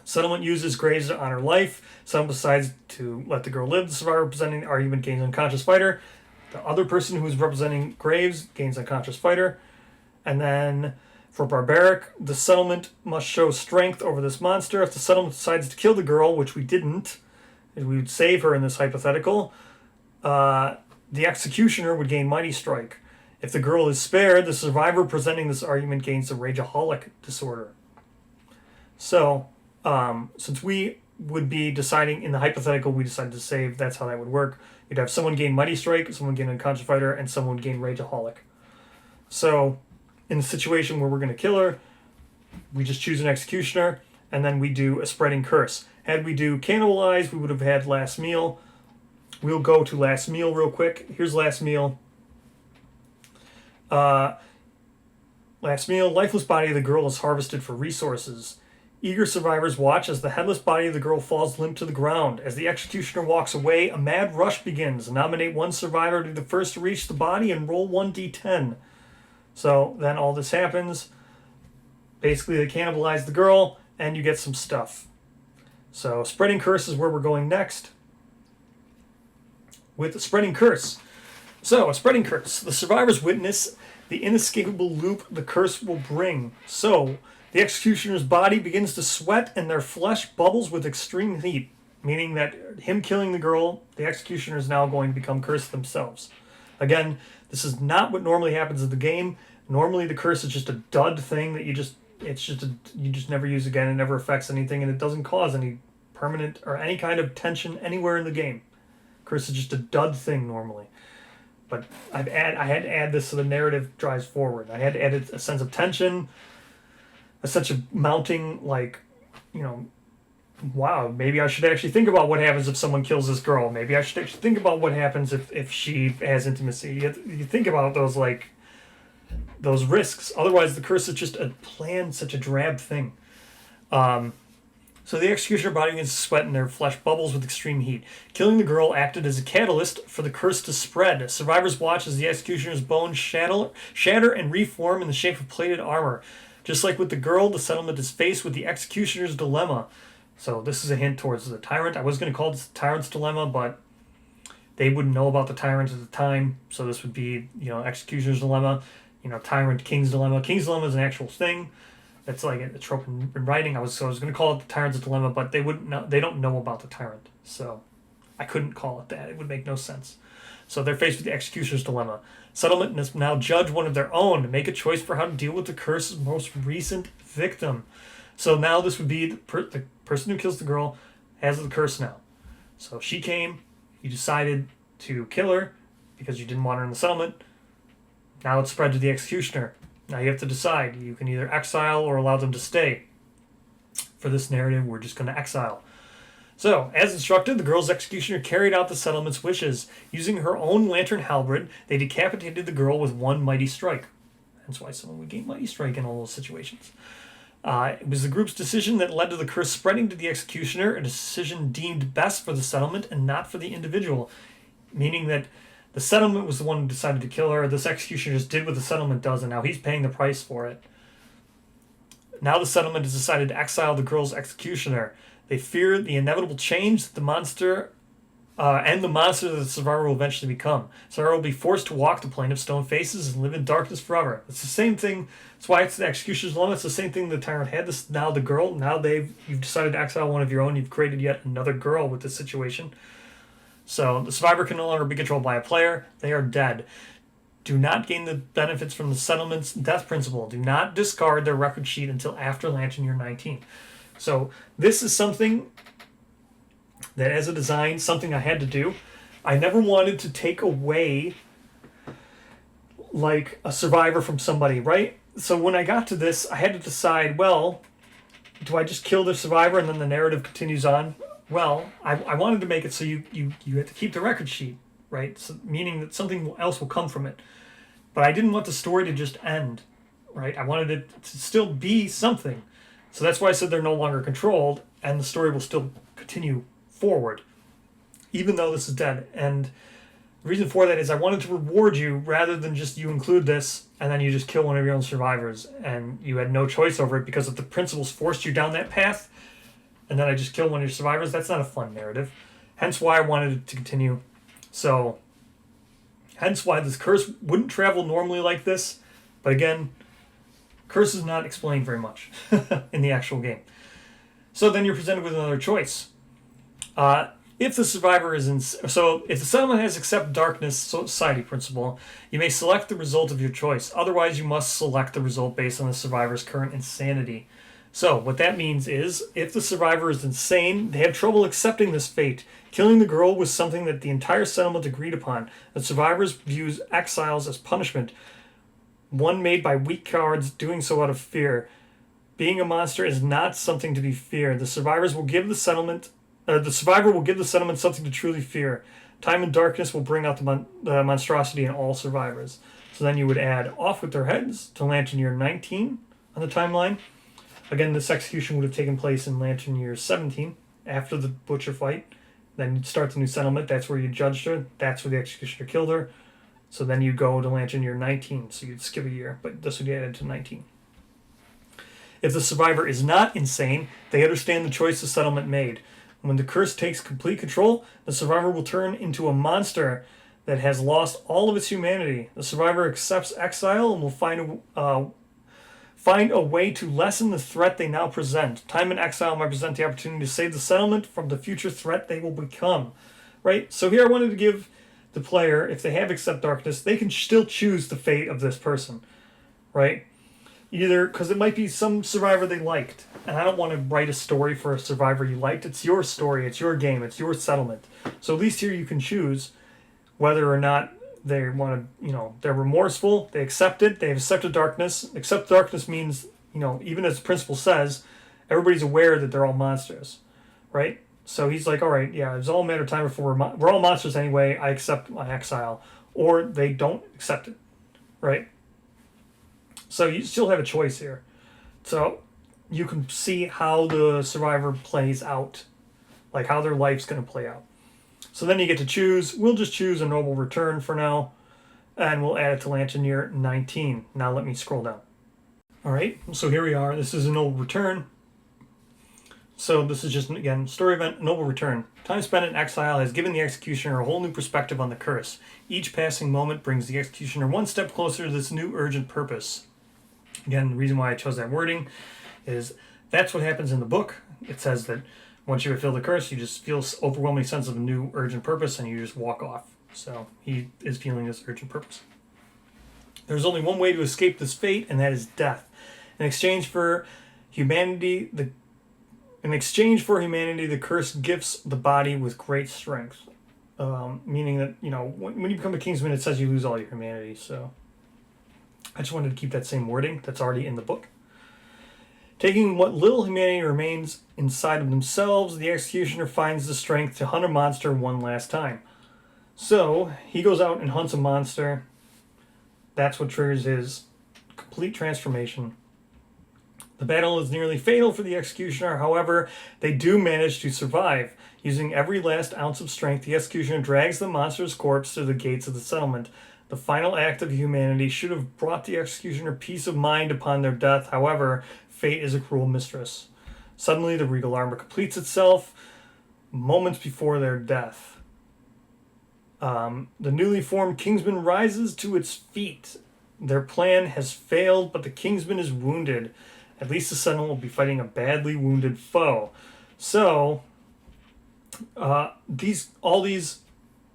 Settlement uses graves to honor life. Settlement decides to let the girl live. The survivor presenting the argument gains unconscious fighter. The other person who's representing Graves gains unconscious fighter. And then for Barbaric, the settlement must show strength over this monster. If the settlement decides to kill the girl, which we didn't, we would save her in this hypothetical, the executioner would gain Mighty Strike. If the girl is spared, the survivor presenting this argument gains the Rageaholic disorder. So, since we would be deciding in the hypothetical we decided to save, that's how that would work. You'd have someone gain Mighty Strike, someone gain Unconscious Fighter, and someone gain Rageaholic. So, in the situation where we're going to kill her, we just choose an executioner, and then we do a spreading curse. Had we do cannibalize, we would have had last meal. We'll go to last meal real quick. Here's last meal. Last meal, lifeless body of the girl is harvested for resources. Eager survivors watch as the headless body of the girl falls limp to the ground. As the executioner walks away, a mad rush begins. Nominate one survivor to be the first to reach the body and roll 1d10. So then all this happens. Basically, they cannibalize the girl, and you get some stuff. So spreading curse is where we're going next. With the spreading curse. So, a spreading curse. The survivors witness the inescapable loop the curse will bring. So, the executioner's body begins to sweat and their flesh bubbles with extreme heat, meaning that him killing the girl, the executioner is now going to become cursed themselves. Again, this is not what normally happens in the game. Normally the curse is just a dud thing that you just never use again. It never affects anything and it doesn't cause any permanent or any kind of tension anywhere in the game. Curse is just a dud thing normally. But I had to add this so the narrative drives forward. I had to add a sense of tension, a sense of mounting, wow, maybe I should actually think about what happens if someone kills this girl. Maybe I should actually think about what happens if she has intimacy. You think about those risks. Otherwise, the curse is just a plan, such a drab thing. So the executioner body begins to sweat and their flesh bubbles with extreme heat. Killing the girl acted as a catalyst for the curse to spread. Survivors watch as the executioner's bones shatter and reform in the shape of plated armor. Just like with the girl, the settlement is faced with the executioner's dilemma. So this is a hint towards the tyrant. I was going to call this the tyrant's dilemma, but they wouldn't know about the tyrant at the time. So this would be, executioner's dilemma, tyrant, king's dilemma. King's dilemma is an actual thing. That's like a trope in writing. I was going to call it the tyrant's dilemma, but they wouldn't know. They don't know about the tyrant, so I couldn't call it that. It would make no sense. So they're faced with the executioner's dilemma. Settlement must now judge one of their own to make a choice for how to deal with the curse's most recent victim. So now this would be the person who kills the girl has the curse now. So she came. You decided to kill her because you didn't want her in the settlement. Now it's spread to the executioner. Now you have to decide. You can either exile or allow them to stay. For this narrative, we're just going to exile. So, as instructed, the girl's executioner carried out the settlement's wishes. Using her own lantern halberd, they decapitated the girl with one mighty strike. That's why someone would gain mighty strike in all those situations. It was the group's decision that led to the curse spreading to the executioner, a decision deemed best for the settlement and not for the individual. Meaning that the settlement was the one who decided to kill her. This executioner just did what the settlement does, and now he's paying the price for it. Now the settlement has decided to exile the girl's executioner. They fear the inevitable change that the monster that the survivor will eventually become. Survivor will be forced to walk the plane of stone faces and live in darkness forever. It's the same thing. That's why it's the executioner's dilemma. It's the same thing the tyrant had. This now the girl. Now you've decided to exile one of your own. You've created yet another girl with this situation. So the survivor can no longer be controlled by a player. They are dead. Do not gain the benefits from the settlement's death principle. Do not discard their record sheet until after Lantern Year 19. So this is something that as a design, something I had to do. I never wanted to take away like a survivor from somebody, right? So when I got to this, I had to decide, well, do I just kill the survivor and then the narrative continues on? Well, I wanted to make it so you have to keep the record sheet, right? So, meaning that something else will come from it. But I didn't want the story to just end, right? I wanted it to still be something. So that's why I said they're no longer controlled, and the story will still continue forward, even though this is dead. And the reason for that is I wanted to reward you rather than just you include this and then you just kill one of your own survivors and you had no choice over it because if the principles forced you down that path, and then I just kill one of your survivors, that's not a fun narrative. Hence why I wanted it to continue. So, Hence why this curse wouldn't travel normally like this. But again, curse is not explained very much in the actual game. So then you're presented with another choice. If the survivor is if the settlement has accept darkness society principle, you may select the result of your choice. Otherwise, you must select the result based on the survivor's current insanity. So what that means is, if the survivor is insane, they have trouble accepting this fate. Killing the girl was something that the entire settlement agreed upon. The survivors views exiles as punishment, one made by weak cowards doing so out of fear. Being a monster is not something to be feared. The survivor will give the settlement something to truly fear. Time and darkness will bring out the monstrosity in all survivors. So then you would add off with their heads to Lantern Year 19 on the timeline. Again, this execution would have taken place in Lantern Year 17 after the butcher fight. Then you'd start the new settlement. That's where you judged her. That's where the executioner killed her. So then you go to Lantern Year 19. So you'd skip a year, but this would be added to 19. If the survivor is not insane, they understand the choice the settlement made. When the curse takes complete control, the survivor will turn into a monster that has lost all of its humanity. The survivor accepts exile and will find a way to lessen the threat they now present. Time in exile might present the opportunity to save the settlement from the future threat they will become. Right? So here I wanted to give the player, if they have accept darkness, they can still choose the fate of this person. Right? Either because it might be some survivor they liked, and I don't want to write a story for a survivor you liked. It's your story, it's your game, it's your settlement. So at least here you can choose whether or not they want to, they're remorseful, they accept it, they've accepted darkness. Accept darkness means, even as the principle says, everybody's aware that they're all monsters, right? So he's like, all right, yeah, it's all a matter of time before we're all monsters anyway, I accept my exile. Or they don't accept it, right? So you still have a choice here. So you can see how the survivor plays out, like how their life's going to play out. So then you get to choose. We'll just choose a noble return for now, and we'll add it to Lantern Year 19. Now let me scroll down. All right, so here we are. This is a noble return. So this is just, again, story event, noble return. Time spent in exile has given the executioner a whole new perspective on the curse. Each passing moment brings the executioner one step closer to this new urgent purpose. Again, the reason why I chose that wording is that's what happens in the book. It says that once you fulfill the curse, you just feel overwhelming sense of a new urgent purpose and you just walk off. So he is feeling this urgent purpose. There's only one way to escape this fate, and that is death. In exchange for humanity, the curse gifts the body with great strength. Meaning that, when you become a Kingsman, it says you lose all your humanity. So I just wanted to keep that same wording that's already in the book. Taking what little humanity remains inside of themselves, the executioner finds the strength to hunt a monster one last time. So he goes out and hunts a monster. That's what triggers his complete transformation. The battle is nearly fatal for the executioner. However, they do manage to survive. Using every last ounce of strength, the executioner drags the monster's corpse to the gates of the settlement. The final act of humanity should have brought the executioner peace of mind upon their death. However, fate is a cruel mistress. Suddenly, the regal armor completes itself moments before their death. The newly formed Kingsman rises to its feet. Their plan has failed, but the Kingsman is wounded. At least the Sentinel will be fighting a badly wounded foe. So, all these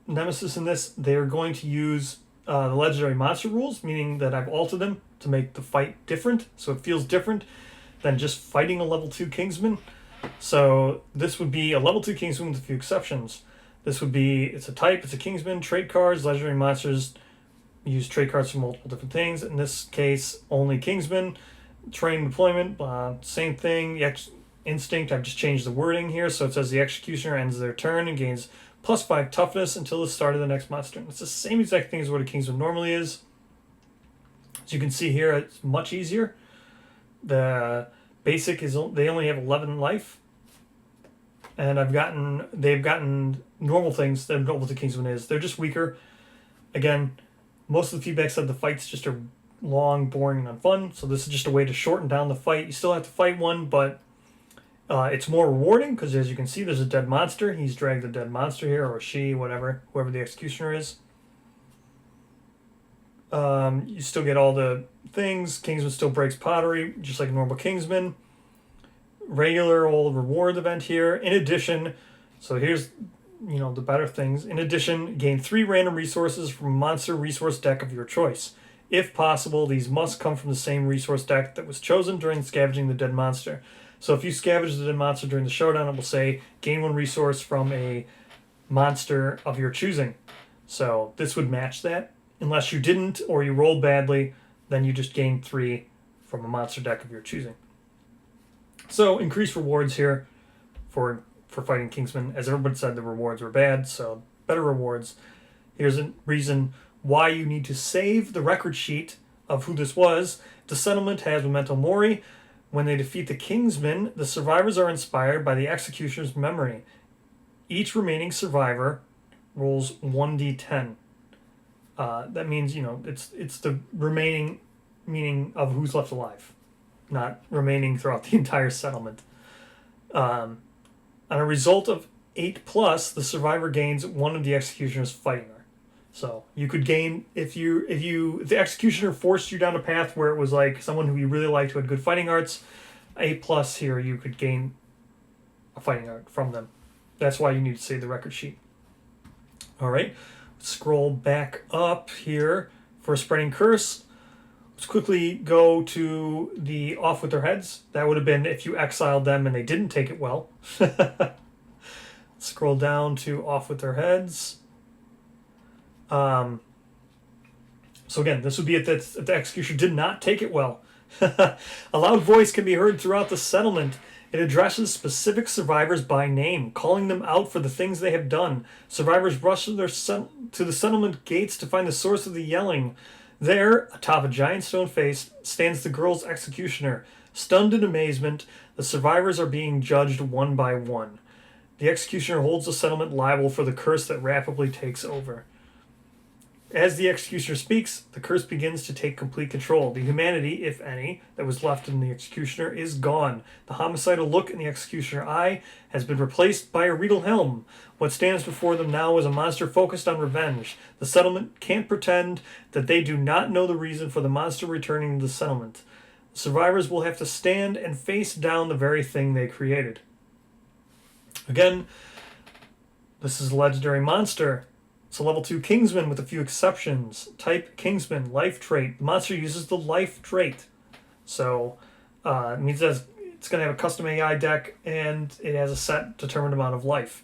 nemesis in this, they're going to use the legendary monster rules, meaning that I've altered them to make the fight different, so it feels different than just fighting a level 2 Kingsman. So this would be a level 2 Kingsman with a few exceptions. This would be, it's a type, it's a Kingsman, trait cards, legendary monsters use trait cards for multiple different things. In this case, only Kingsman. Train deployment, same thing. Instinct, I've just changed the wording here, so it says the executioner ends their turn and gains +5 toughness until the start of the next monster. It's the same exact thing as what a Kingsman normally is. As you can see here, it's much easier. The basic is they only have 11 life, and they've gotten normal things that what the Kingsman is. They're just weaker. Again, most of the feedback said the fights just are long, boring, and unfun. So this is just a way to shorten down the fight. You still have to fight one, but it's more rewarding because, as you can see, there's a dead monster. He's dragged a dead monster here, or she, whoever the executioner is. You still get all the things. Kingsman still breaks pottery, just like a normal Kingsman. Regular old reward event here. In addition, so here's the better things. In addition, gain 3 random resources from a monster resource deck of your choice. If possible, these must come from the same resource deck that was chosen during scavenging the dead monster. So if you scavenge the dead monster during the showdown, it will say gain 1 resource from a monster of your choosing. So this would match that. Unless you didn't or you rolled badly, then you just gain 3 from a monster deck of your choosing. So increased rewards here for fighting Kingsman. As everyone said, the rewards were bad, so better rewards. Here's a reason why you need to save the record sheet of who this was. The settlement has Memento Mori. When they defeat the Kingsman, the survivors are inspired by the executioner's memory. Each remaining survivor rolls 1d10. That means, it's the remaining meaning of who's left alive, not remaining throughout the entire settlement. On a result of 8+, the survivor gains 1 of the executioner's fighting art. So you could gain, if the executioner forced you down a path where it was like someone who you really liked who had good fighting arts, 8+ here, you could gain a fighting art from them. That's why you need to save the record sheet. All right, scroll back up here for Spreading Curse. Let's quickly go to the Off With Their Heads. That would have been if you exiled them and they didn't take it well. Scroll down to Off With Their Heads. So again, this would be if the executioner did not take it well. A loud voice can be heard throughout the settlement. It addresses specific survivors by name, calling them out for the things they have done. Survivors rush to the settlement gates to find the source of the yelling. There, atop a giant stone face, stands the girl's executioner. Stunned in amazement, the survivors are being judged one by one. The executioner holds the settlement liable for the curse that rapidly takes over. As the executioner speaks, the curse begins to take complete control. The humanity, if any, that was left in the executioner is gone. The homicidal look in the executioner eye has been replaced by a regal helm. What stands before them now is a monster focused on revenge. The settlement can't pretend that they do not know the reason for the monster returning to the settlement. The survivors will have to stand and face down the very thing they created. Again, this is a legendary monster. It's a level 2 Kingsman with a few exceptions. Type Kingsman, life trait. The monster uses the life trait. So it means that it's going to have a custom AI deck and it has a set determined amount of life.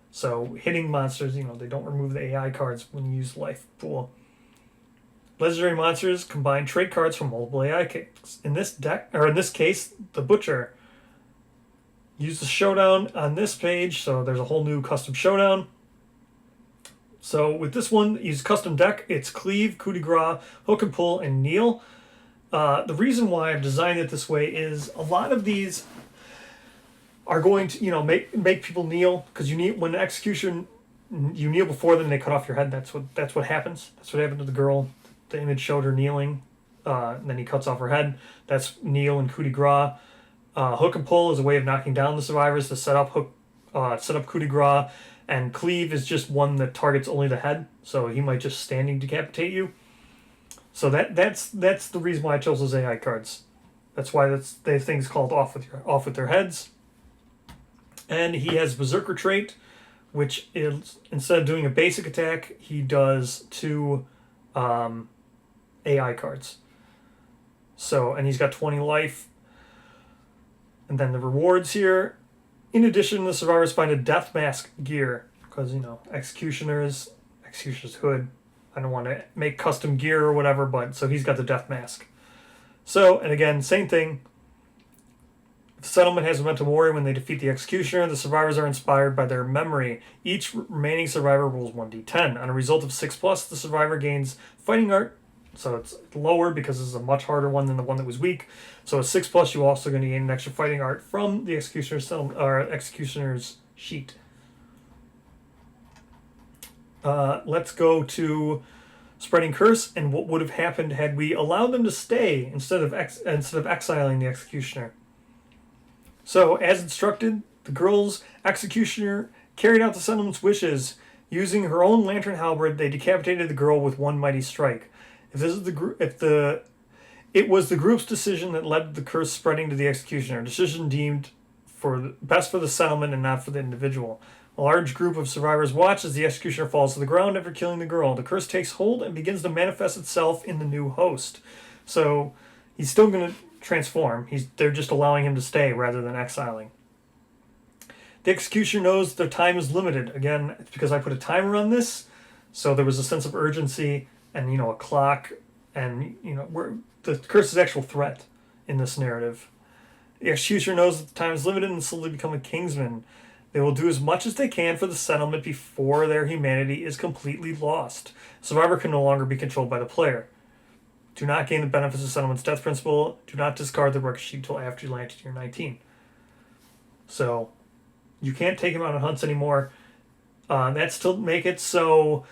So hitting monsters, they don't remove the AI cards when you use life pool. Legendary monsters combine trait cards from multiple AI kits. In this case, the Butcher. Use the showdown on this page, so there's a whole new custom showdown. So with this one, use custom deck. It's Cleave, Coup de Grace, Hook and Pull, and Kneel. The reason why I've designed it this way is a lot of these are going to, make people kneel because when the execution, you kneel before them and they cut off your head. That's what happens. That's what happened to the girl. The image showed her kneeling, and then he cuts off her head. That's Kneel and Coup de Grace. Hook and Pull is a way of knocking down the survivors to set up Coup de Grace. And Cleave is just one that targets only the head, so he might just standing decapitate you. So that's the reason why I chose those AI cards. That's why the thing's called Off With Their Heads. And he has Berserker trait, which is instead of doing a basic attack, he does 2 AI cards. So and he's got 20 life. And then the rewards here. In addition, the survivors find a death mask gear because, executioner's hood. I don't want to make custom gear or whatever, but so he's got the death mask. So, and again, same thing. The settlement has Memento Mori when they defeat the executioner. The survivors are inspired by their memory. Each remaining survivor rolls 1d10. On a result of 6+, the survivor gains fighting art. So it's lower because this is a much harder one than the one that was weak. So a 6+, you're also going to gain an extra fighting art from the executioner's sheet. Let's go to Spreading Curse and what would have happened had we allowed them to stay instead of exiling the executioner. So as instructed, the girl's executioner carried out the settlement's wishes. Using her own lantern halberd, they decapitated the girl with one mighty strike. If this is the group, if the it was the group's decision that led to the curse spreading to the executioner, a decision deemed best for the settlement and not for the individual. A large group of survivors watch as the executioner falls to the ground after killing the girl. The curse takes hold and begins to manifest itself in the new host. So he's still going to transform. They're just allowing him to stay rather than exiling. The executioner knows their time is limited. Again, it's because I put a timer on this, so there was a sense of urgency and a clock, and the curse is actual threat in this narrative. The executioner knows that the time is limited and slowly become a kingsman. They will do as much as they can for the settlement before their humanity is completely lost. The survivor can no longer be controlled by the player. Do not gain the benefits of settlement's death principle. Do not discard the record sheet until after you land to year 19. So, you can't take him out on hunts anymore. That still make it so,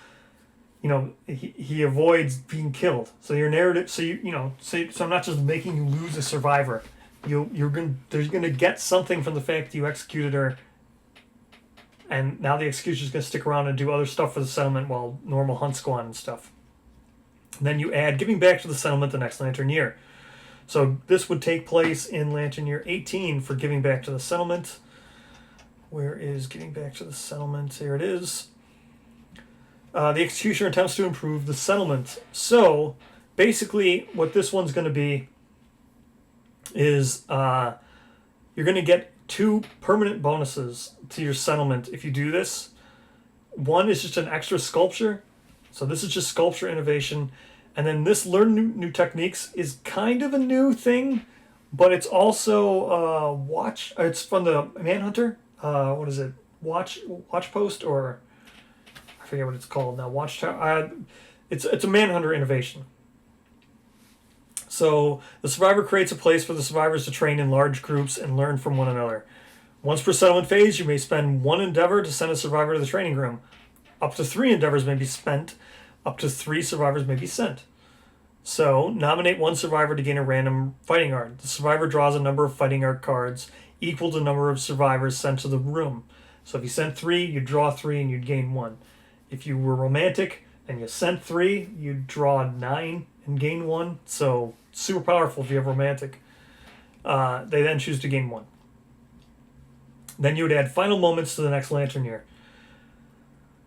he avoids being killed. So your narrative, so I'm not just making you lose a survivor. There's gonna get something from the fact that you executed her, and now the executioner's gonna stick around and do other stuff for the settlement while normal hunts go on and stuff. And then you add giving back to the settlement the next lantern year. So this would take place in lantern year 18 for giving back to the settlement. Where is giving back to the settlement? Here it is. The executioner attempts to improve the settlement. So basically, what this one's going to be is you're going to get 2 permanent bonuses to your settlement if you do this. One is just an extra sculpture. So this is just sculpture innovation. And then this learn new techniques is kind of a new thing, but it's also watch. It's from the Manhunter. What is it? Watch post, or I forget what it's called now. Watchtower. It's a Manhunter innovation. So the survivor creates a place for the survivors to train in large groups and learn from one another. Once per settlement phase, you may spend 1 endeavor to send a survivor to the training room. Up to 3 endeavors may be spent. Up to 3 survivors may be sent. So, nominate 1 survivor to gain a random fighting art. The survivor draws a number of fighting art cards equal to the number of survivors sent to the room. So if you sent 3, you'd draw 3 and you'd gain 1. If you were romantic and you sent 3, you'd draw 9 and gain 1. So, super powerful if you have romantic. They then choose to gain 1. Then you would add final moments to the next lantern year.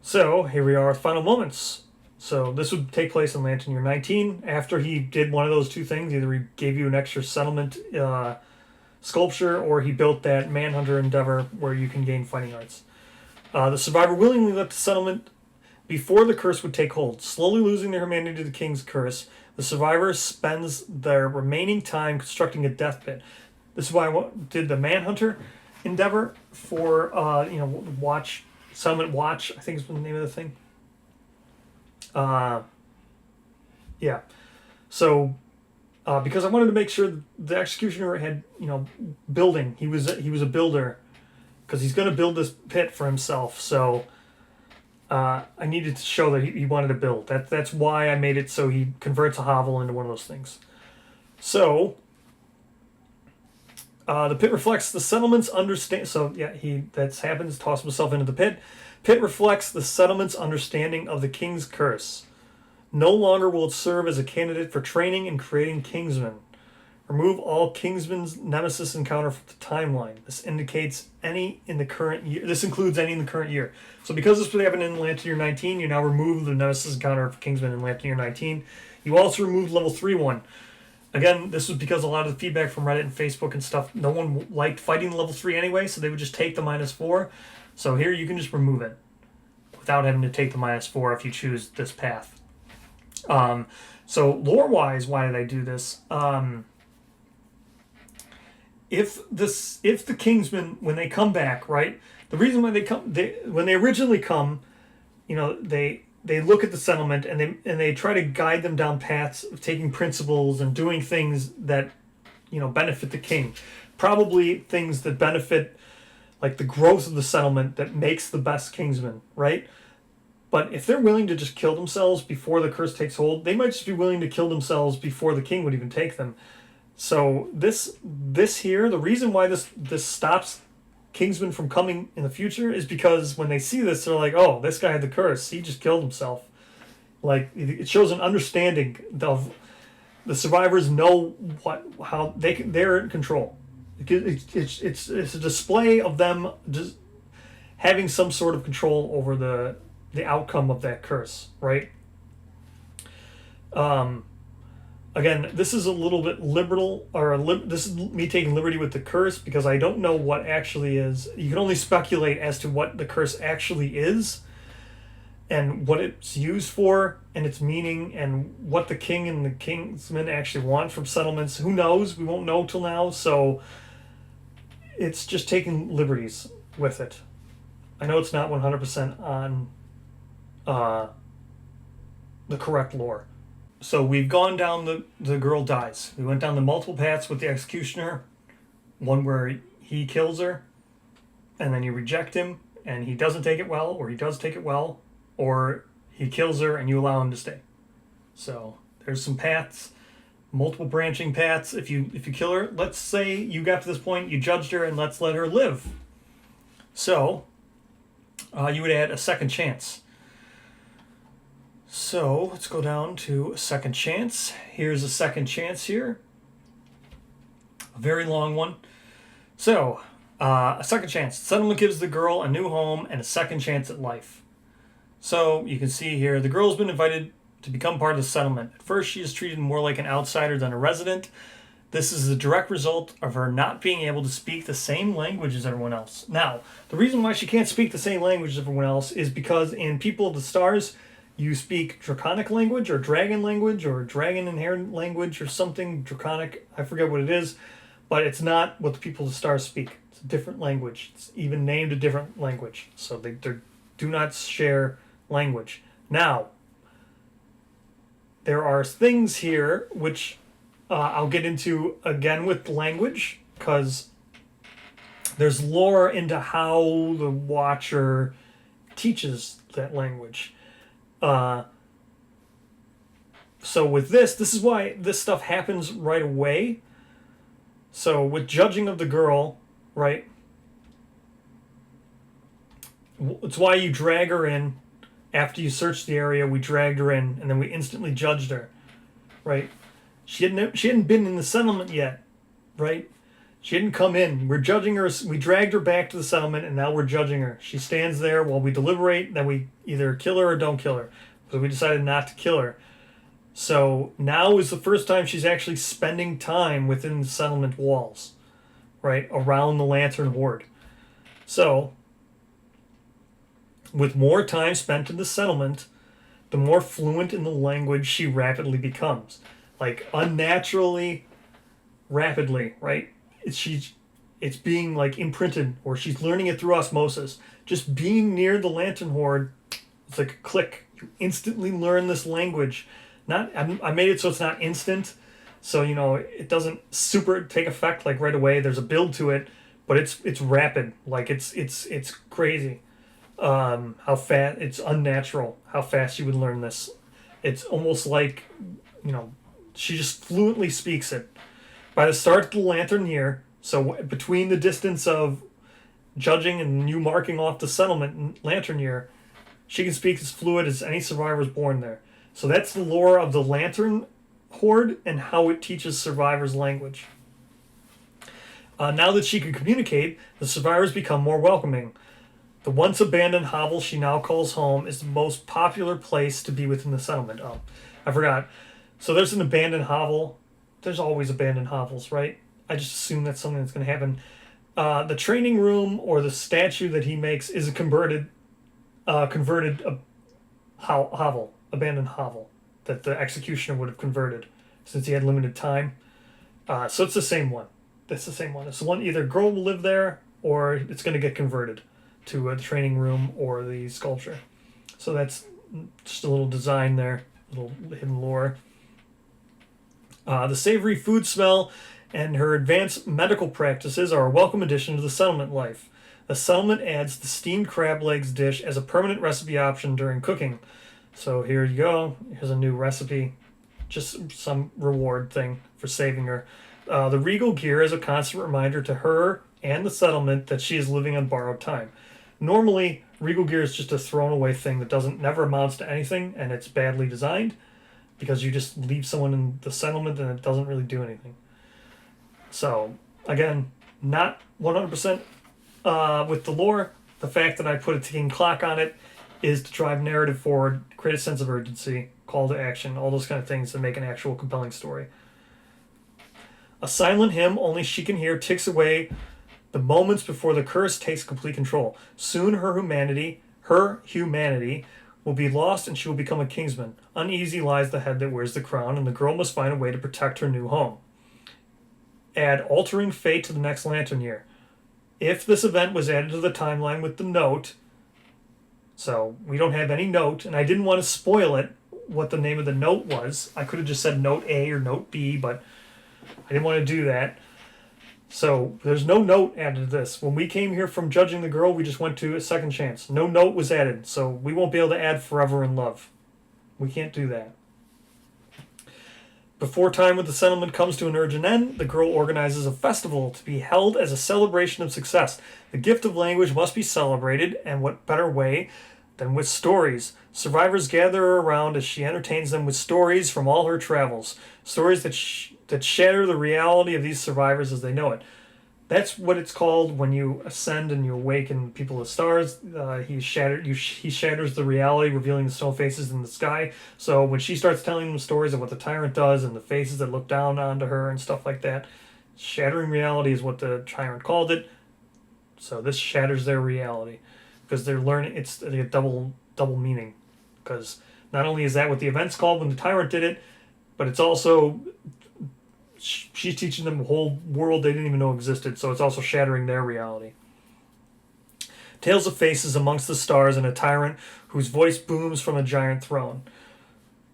So, here we are with final moments. So this would take place in lantern year 19. After he did one of those 2 things, either he gave you an extra settlement sculpture, or he built that Manhunter endeavor where you can gain fighting arts. The survivor willingly left the settlement before the curse would take hold. Slowly losing their humanity to the king's curse, the survivor spends their remaining time constructing a death pit. This is why I did the Manhunter endeavor for Settlement Watch, I think is the name of the thing. Yeah. So, because I wanted to make sure the executioner had, building. He was a builder, because he's going to build this pit for himself. So, I needed to show that he wanted to build. That's why I made it so he converts a hovel into one of those things. So, the pit reflects the settlement's understanding. So, yeah, that happens. Toss himself into the pit. Pit reflects the settlement's understanding of the king's curse. No longer will it serve as a candidate for training and creating kingsmen. Remove all kingsman's nemesis encounter from the timeline. This indicates any in the current year. This includes any in the current year. So because this would happen in lantern year 19, you now remove the nemesis encounter of kingsman in lantern year 19. You also removed level 3 one. Again, this was because a lot of the feedback from Reddit and Facebook and stuff, no one liked fighting level 3 anyway, so they would just take the -4. So here you can just remove it without having to take the -4 if you choose this path. So lore-wise, why did I do this? If the Kingsmen, when they come back, right? The reason why when they originally come, they look at the settlement and they try to guide them down paths of taking principles and doing things that benefit the king. Probably things that benefit like the growth of the settlement that makes the best Kingsman, right? But if they're willing to just kill themselves before the curse takes hold, they might just be willing to kill themselves before the king would even take them. So this here, the reason why this stops Kingsmen from coming in the future is because when they see this, they're like, oh, this guy had the curse. He just killed himself. Like, it shows an understanding of the survivors know how they're in control. It's a display of them just having some sort of control over the outcome of that curse, right? Again, this is a little bit liberal, this is me taking liberty with the curse because I don't know what actually is. You can only speculate as to what the curse actually is, and what it's used for, and its meaning, and what the king and the kingsmen actually want from settlements. Who knows? We won't know till now, so it's just taking liberties with it. I know it's not 100% on the correct lore. So we've gone down the girl dies. We went down the multiple paths with the executioner. One where he kills her, and then you reject him, and he doesn't take it well, or he does take it well, or he kills her and you allow him to stay. So there's some paths, multiple branching paths. If you kill her, let's say you got to this point, you judged her, and let's let her live. So you would add a second chance. So let's go down to a second chance. Here's a second chance here. A very long one. So, a second chance. Settlement gives the girl a new home and a second chance at life. So you can see here, the girl's been invited to become part of the settlement. At first, she is treated more like an outsider than a resident. This is the direct result of her not being able to speak the same language as everyone else. Now, the reason why she can't speak the same language as everyone else is because in People of the Stars, you speak Draconic language or Dragon language or Dragon inherent language or something Draconic. I forget what it is, but it's not what the People of the Stars speak. It's a different language. It's even named a different language. So they do not share language. Now, there are things here which I'll get into again with language, because there's lore into how the Watcher teaches that language. So with this is why this stuff happens right away. So with judging of the girl, right, it's why you drag her in. After you searched the area, we dragged her in, and then we instantly judged her, right? She hadn't been in the settlement yet, right? She didn't come in. We're judging her. We dragged her back to the settlement, and now we're judging her. She stands there while we deliberate. Then we either kill her or don't kill her. So we decided not to kill her. So now is the first time she's actually spending time within the settlement walls, right, around the Lantern Horde. So, with more time spent in the settlement, the more fluent in the language she rapidly becomes. Like, unnaturally rapidly, right? It's being like imprinted, or she's learning it through osmosis. Just being near the Lantern Horde, it's like a click. You instantly learn this language. I made it so it's not instant, so it doesn't super take effect like right away. There's a build to it, but it's rapid. Like it's crazy. How fast, it's unnatural how fast you would learn this. It's almost like she just fluently speaks it. By the start of the Lantern year, so between the distance of judging and you marking off the settlement in Lantern year, she can speak as fluid as any survivors born there. So that's the lore of the Lantern Horde and how it teaches survivors language. Now that she can communicate, the survivors become more welcoming. The once abandoned hovel she now calls home is the most popular place to be within the settlement. Oh, I forgot. So there's an abandoned hovel. There's always abandoned hovels, right? I just assume that's something that's going to happen. The training room or the statue that he makes is a converted hovel, abandoned hovel that the executioner would have converted since he had limited time. So it's the same one. That's the same one. It's the one, either girl will live there or it's going to get converted to the training room or the sculpture. So that's just a little design there, a little hidden lore. The savory food smell and her advanced medical practices are a welcome addition to the settlement life. The settlement adds the steamed crab legs dish as a permanent recipe option during cooking. So here you go. Here's a new recipe. Just some reward thing for saving her. The regal gear is a constant reminder to her and the settlement that she is living on borrowed time. Normally, Regal gear is just a thrown away thing that never amounts to anything, and it's badly designed because you just leave someone in the settlement and it doesn't really do anything. So again, not 100% with the lore. The fact that I put a ticking clock on it is to drive narrative forward, create a sense of urgency, call to action, all those kind of things to make an actual compelling story. A silent hymn only she can hear ticks away the moments before the curse takes complete control. Soon her humanity will be lost and she will become a kingsman. Uneasy lies the head that wears the crown, and the girl must find a way to protect her new home. Add altering fate to the next lantern year. If this event was added to the timeline with the note, so we don't have any note, and I didn't want to spoil it, what the name of the note was. I could have just said note A or note B, but I didn't want to do that. So there's no note added to this. When we came here from judging the girl, we just went to a second chance. No note was added, so we won't be able to add forever in love. We can't do that. Before time with the settlement comes to an urgent end, the girl organizes a festival to be held as a celebration of success. The gift of language must be celebrated, and what better way than with stories? Survivors gather around as she entertains them with stories from all her travels. Stories that shatter the reality of these survivors as they know it. That's what it's called when you ascend and you awaken people as stars. He shatters the reality, revealing the snow faces in the sky. So when she starts telling them stories of what the tyrant does and the faces that look down onto her and stuff like that, shattering reality is what the tyrant called it. So this shatters their reality because they're learning. It's a double meaning, because not only is that what the event's called when the tyrant did it, but it's also she's teaching them a whole world they didn't even know existed, so it's also shattering their reality. Tales of faces amongst the stars and a tyrant whose voice booms from a giant throne.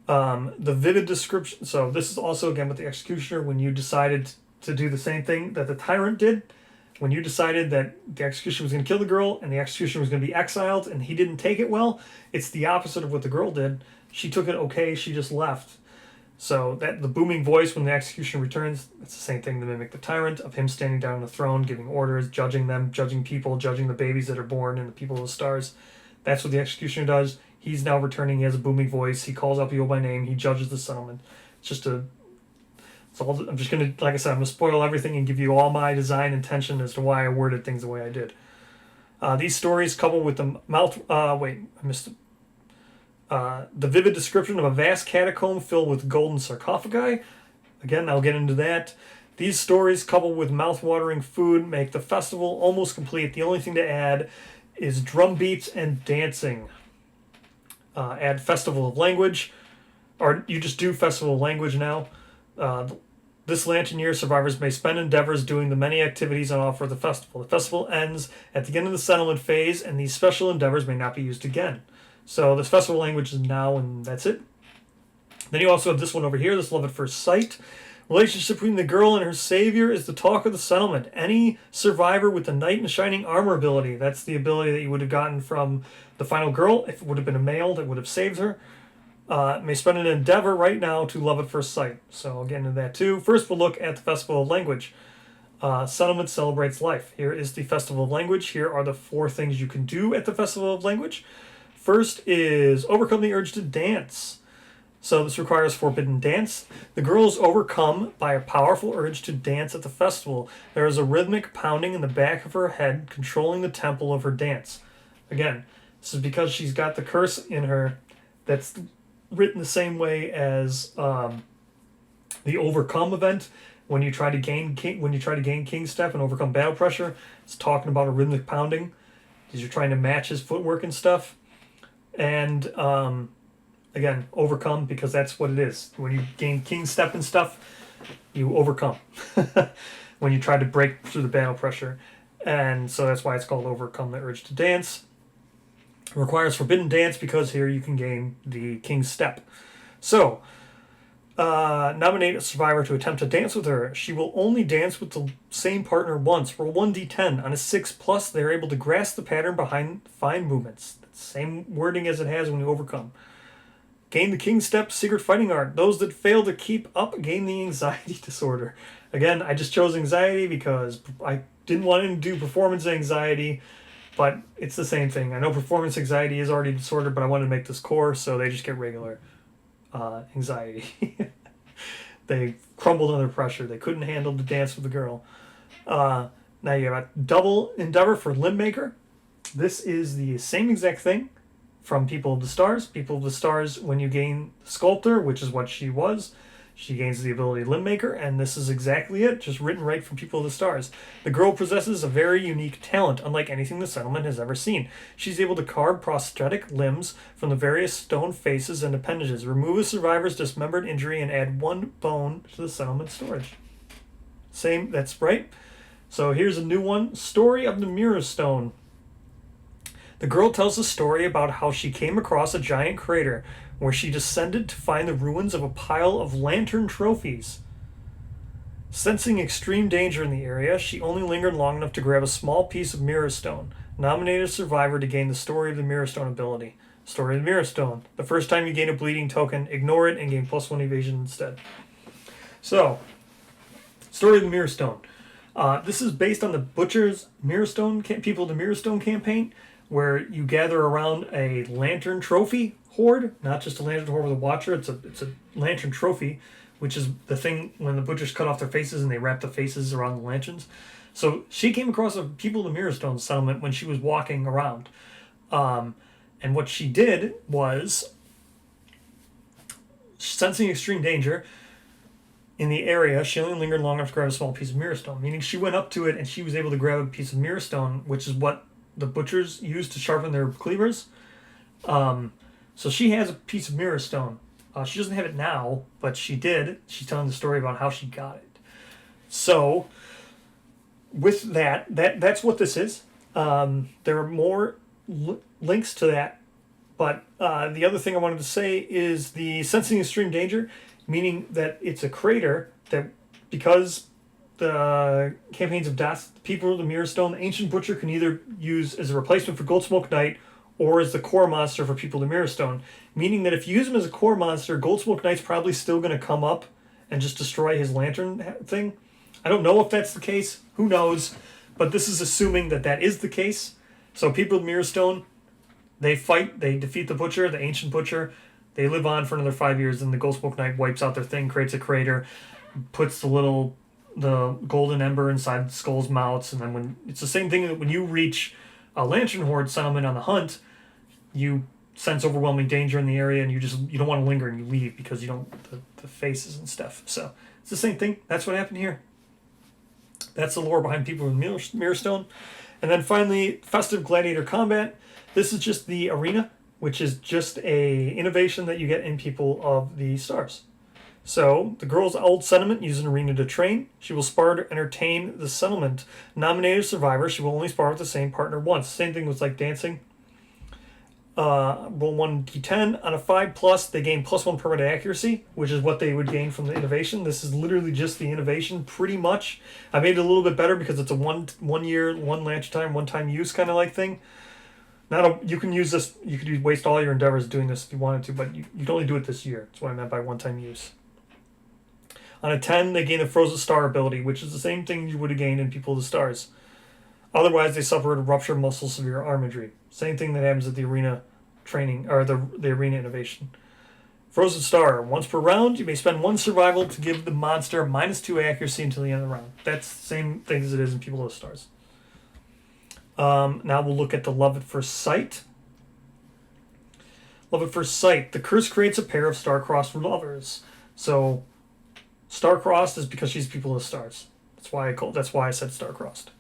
The vivid description. So this is also again with the executioner, when you decided to do the same thing that the tyrant did. When you decided that the executioner was going to kill the girl and the executioner was going to be exiled and he didn't take it well, it's the opposite of what the girl did. She took it okay, she just left. So that the booming voice when the executioner returns, it's the same thing to mimic the tyrant, of him standing down on the throne, giving orders, judging them, judging people, judging the babies that are born and the people of the stars. That's what the executioner does. He's now returning, he has a booming voice, he calls out people by name, he judges the settlement. It's just a... I'm just going to, like I said, I'm going to spoil everything and give you all my design intention as to why I worded things the way I did. These stories, coupled with the the vivid description of a vast catacomb filled with golden sarcophagi. Again, I'll get into that. These stories, coupled with mouth-watering food, make the festival almost complete. The only thing to add is drum beats and dancing. Add Festival of Language, or you just do Festival of Language now. This lantern year, survivors may spend endeavors doing the many activities on offer of the festival. The festival ends at the end of the settlement phase, and these special endeavors may not be used again. So this festival language is now, and that's it. Then you also have this one over here, this love at first sight. Relationship between the girl and her savior is the talk of the settlement. Any survivor with the knight in shining armor ability, that's the ability that you would have gotten from the final girl. If it would have been a male that would have saved her, may spend an endeavor right now to love at first sight. So I'll get into that too. First, we'll look at the Festival of Language. Settlement celebrates life. Here is the Festival of Language. Here are the 4 things you can do at the Festival of Language. First is overcome the urge to dance. So this requires forbidden dance. The girl is overcome by a powerful urge to dance at the festival. There is a rhythmic pounding in the back of her head, controlling the tempo of her dance. Again, this is because she's got the curse in her that's written the same way as the overcome event. When you try to gain king step and overcome battle pressure, it's talking about a rhythmic pounding because you're trying to match his footwork and stuff. And again, overcome, because that's what it is. When you gain king step and stuff, you overcome when you try to break through the battle pressure. And so that's why it's called overcome the urge to dance. It requires forbidden dance because here you can gain the king's step. So nominate a survivor to attempt to dance with her. She will only dance with the same partner once. Roll 1d10. On a 6+, they are able to grasp the pattern behind fine movements. Same wording as it has when you overcome. Gain the King's Step, Secret Fighting Art. Those that fail to keep up gain the anxiety disorder. Again, I just chose anxiety because I didn't want to do performance anxiety. But it's the same thing. I know performance anxiety is already disordered, but I wanted to make this core, so they just get regular anxiety. They crumbled under pressure. They couldn't handle the dance with the girl. Now you have a double endeavor for Limb Maker. This is the same exact thing from People of the Stars. People of the Stars, when you gain Sculptor, which is what she was, she gains the ability Limb Maker, and this is exactly it, just written right from People of the Stars. The girl possesses a very unique talent, unlike anything the settlement has ever seen. She's able to carve prosthetic limbs from the various stone faces and appendages, remove a survivor's dismembered injury, and add one bone to the settlement storage. Same, that's right. So here's a new one, Story of the Mirror Stone. The girl tells a story about how she came across a giant crater where she descended to find the ruins of a pile of lantern trophies. Sensing extreme danger in the area, she only lingered long enough to grab a small piece of Mirror Stone. Nominate a survivor to gain the Story of the Mirror Stone ability. Story of the Mirror Stone. The first time you gain a bleeding token, ignore it and gain +1 evasion instead. So, Story of the Mirror Stone. This is based on the Butcher's Mirror Stone, People of the Mirror Stone campaign, where you gather around a lantern trophy hoard, not just a lantern hoard with a watcher. It's a lantern trophy, which is the thing when the butchers cut off their faces and they wrap the faces around the lanterns. So she came across a People of the Mirror Stone settlement when she was walking around, and what she did was, sensing extreme danger in the area, she only lingered long enough to grab a small piece of Mirror Stone, meaning she went up to it and she was able to grab a piece of Mirror Stone, which is what the butchers use to sharpen their cleavers. So she has a piece of Mirror Stone. She doesn't have it now, but she did. She's telling the story about how she got it. So, with that's what this is. There are more links to that, but the other thing I wanted to say is the sensing extreme danger, meaning that it's a crater that, because the campaigns of death, People of the Mirror Stone, the Ancient Butcher can either use as a replacement for Goldsmoke Knight or as the core monster for People of the Mirror Stone. Meaning that if you use him as a core monster, Goldsmoke Knight's probably still going to come up and just destroy his lantern thing. I don't know if that's the case. Who knows? But this is assuming that that is the case. So People of the Mirror Stone, they fight, they defeat the Butcher, the Ancient Butcher. They live on for another 5 years, and the Goldsmoke Knight wipes out their thing, creates a crater, puts the golden ember inside the skull's mouths, and then when it's the same thing that when you reach a lantern horde settlement on the hunt, you sense overwhelming danger in the area, and you don't want to linger and you leave because you don't the faces and stuff. So it's the same thing. That's what happened here. That's the lore behind People with Mirror Stone. And then finally, Festive Gladiator Combat. This is just the arena, which is just a innovation that you get in People of the Stars. So, the girl's old settlement uses an arena to train. She will spar to entertain the settlement. Nominated survivor, she will only spar with the same partner once. Same thing with like dancing. Roll 1d10. On a 5+, they gain +1 permanent accuracy, which is what they would gain from the innovation. This is literally just the innovation, pretty much. I made it a little bit better because it's a one year, one lantern time, one-time use kind of like thing. You can use this, you could waste all your endeavors doing this if you wanted to, but you can only do it this year. That's what I meant by one-time use. On a 10, they gain the Frozen Star ability, which is the same thing you would have gained in People of the Stars. Otherwise, they suffer a ruptured muscle, severe arm injury. Same thing that happens at the arena training, or the arena innovation. Frozen Star. Once per round, you may spend 1 survival to give the monster -2 accuracy until the end of the round. That's the same thing as it is in People of the Stars. Now we'll look at the Love at First Sight. Love at First Sight. The curse creates a pair of star-crossed lovers. So, star-crossed is because she's People of the Stars. That's why I said star-crossed.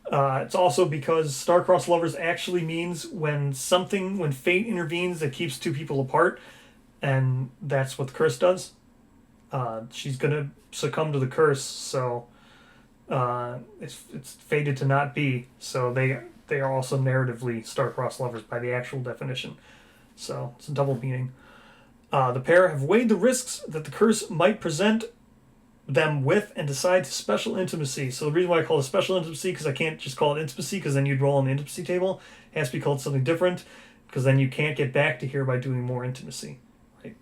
It's also because star-crossed lovers actually means when fate intervenes that keeps two people apart, and that's what the curse does. She's gonna succumb to the curse, so it's fated to not be. So they are also narratively star-crossed lovers by the actual definition. So it's a double meaning. The pair have weighed the risks that the curse might present them with and decide to special intimacy. So the reason why I call it special intimacy, because I can't just call it intimacy, because then you'd roll on the intimacy table. It has to be called something different, because then you can't get back to here by doing more intimacy. Right?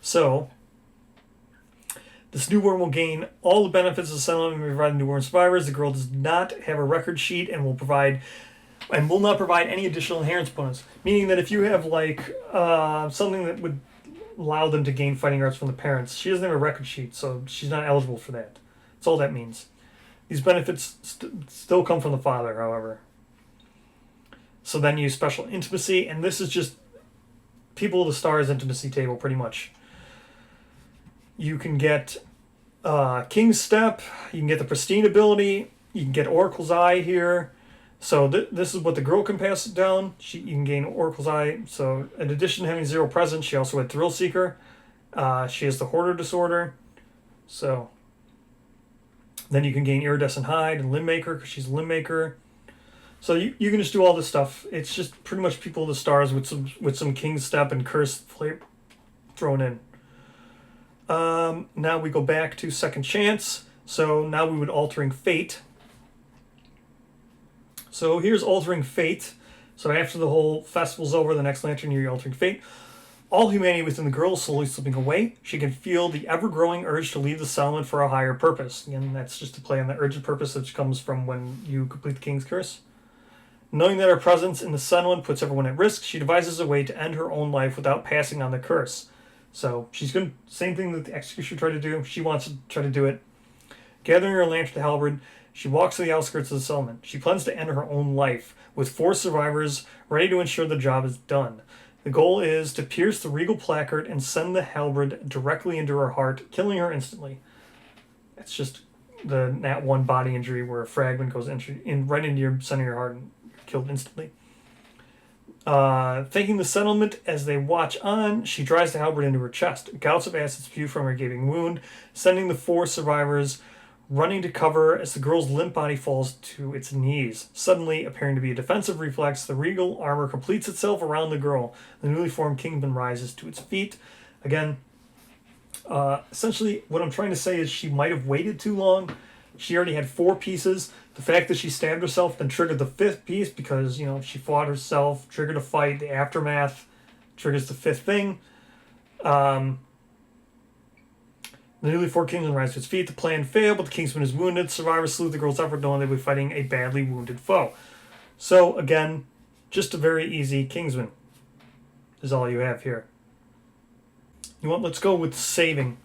So, this newborn will gain all the benefits of the settlement and provide newborn survivors. The girl does not have a record sheet and will provide and will not provide any additional inheritance bonus. Meaning that if you have like something that would allow them to gain fighting arts from the parents, she doesn't have a record sheet, so she's not eligible for that. That's all that means. These benefits still come from the father, however. So then you special intimacy, and this is just people of the stars intimacy table, pretty much. You can get King's Step, you can get the Pristine ability, you can get Oracle's Eye here. So this is what the girl can pass down. You can gain Oracle's Eye. So in addition to having 0 presence, she also had Thrill Seeker. She has the Hoarder Disorder. So then you can gain Iridescent Hide and Limb Maker because she's a Limb Maker. So you can just do all this stuff. It's just pretty much people of the stars with some King's Step and Curse thrown in. Now we go back to Second Chance. So now we would Altering Fate. So here's Altering Fate. So after the whole festival's over, the next lantern year, you're Altering Fate. All humanity within the girl is slowly slipping away. She can feel the ever-growing urge to leave the settlement for a higher purpose. And that's just to play on the urgent purpose which comes from when you complete the King's Curse. Knowing that her presence in the settlement puts everyone at risk, she devises a way to end her own life without passing on the curse. So she's going to, same thing that the Executioner tried to do, she wants to try to do it. Gathering her lantern to halberd, she walks to the outskirts of the settlement. She plans to end her own life, with 4 survivors ready to ensure the job is done. The goal is to pierce the regal placard and send the halberd directly into her heart, killing her instantly. That's just the Nat 1 body injury where a fragment goes right into your center of your heart and you're killed instantly. Thanking the settlement as they watch on, she drives the halberd into her chest. Gouts of acid spew from her gaping wound, sending the 4 survivors running to cover as the girl's limp body falls to its knees. Suddenly, appearing to be a defensive reflex, the regal armor completes itself around the girl. The newly formed kingdom rises to its feet. Again, essentially, what I'm trying to say is she might have waited too long. She already had 4 pieces. The fact that she stabbed herself then triggered the 5th piece because, she fought herself, triggered a fight, the aftermath triggers the 5th thing. The newly formed Kingsman rise to its feet. The plan failed, but the Kingsman is wounded. Survivors salute the girl's effort, knowing they will be fighting a badly wounded foe. So, again, just a very easy Kingsman is all you have here. Let's go with saving.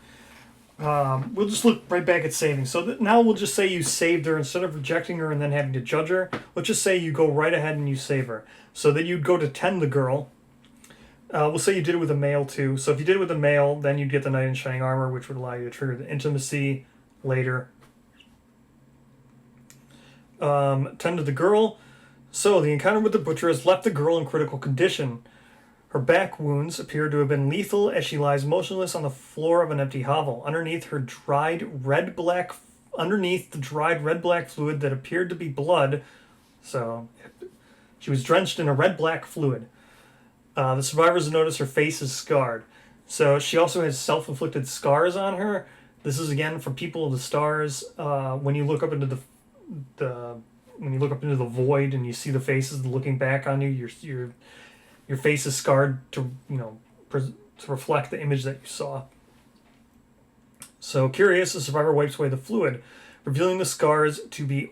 We'll just look right back at saving. So now we'll just say you saved her instead of rejecting her and then having to judge her. Let's just say you go right ahead and you save her. So that you'd go to tend the girl. We'll say you did it with a male too. So if you did it with a male, then you'd get the Knight in Shining Armor, which would allow you to trigger the intimacy later. Tend to the girl. So the encounter with the butcher has left the girl in critical condition. Her back wounds appear to have been lethal as she lies motionless on the floor of an empty hovel. Underneath the dried red-black fluid that appeared to be blood. So she was drenched in a red-black fluid. The survivors notice her face is scarred. So she also has self-inflicted scars on her. This is again for people of the stars. When you look up into the void and you see the faces looking back on you, your face is scarred to reflect the image that you saw. So curious, the survivor wipes away the fluid, revealing the scars to be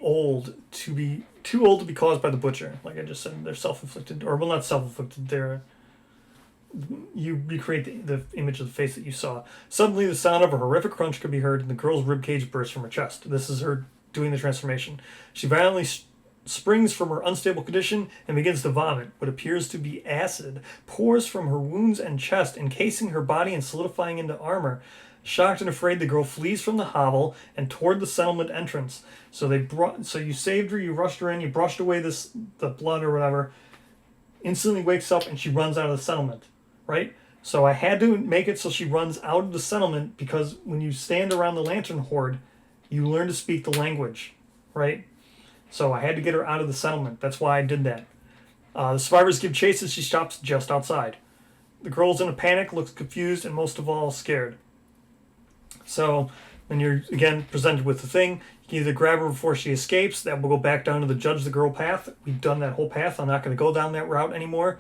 too old to be caused by the butcher. Like I just said, they're self-inflicted, or well, not self-inflicted. You recreate the image of the face that you saw. Suddenly, the sound of a horrific crunch could be heard, and the girl's ribcage bursts from her chest. This is her doing the transformation. She violently springs from her unstable condition and begins to vomit. What appears to be acid pours from her wounds and chest, encasing her body and solidifying into armor. Shocked and afraid, the girl flees from the hovel and toward the settlement entrance. So you saved her, you rushed her in, you brushed away the blood or whatever. Instantly wakes up and she runs out of the settlement, right? So I had to make it so she runs out of the settlement because when you stand around the lantern horde, you learn to speak the language, right? So I had to get her out of the settlement. That's why I did that. The survivors give chase as she stops just outside. The girl's in a panic, looks confused, and most of all, scared. So then you're, again, presented with the thing. You can either grab her before she escapes. That will go back down to the judge the girl path. We've done that whole path. I'm not going to go down that route anymore.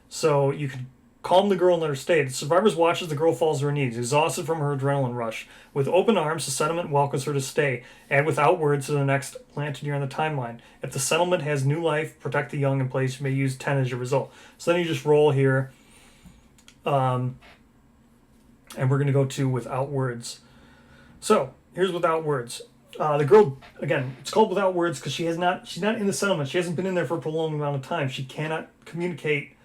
So you could calm the girl and let her stay. The survivors watch as the girl falls to her knees, exhausted from her adrenaline rush. With open arms, the settlement welcomes her to stay. Add without words to the next planted year on the timeline. If the settlement has new life, protect the young in place. You may use 10 as your result. So then you just roll here. And we're going to go to without words. So here's without words. The girl, again, it's called without words because she's not in the settlement. She hasn't been in there for a prolonged amount of time. She cannot communicate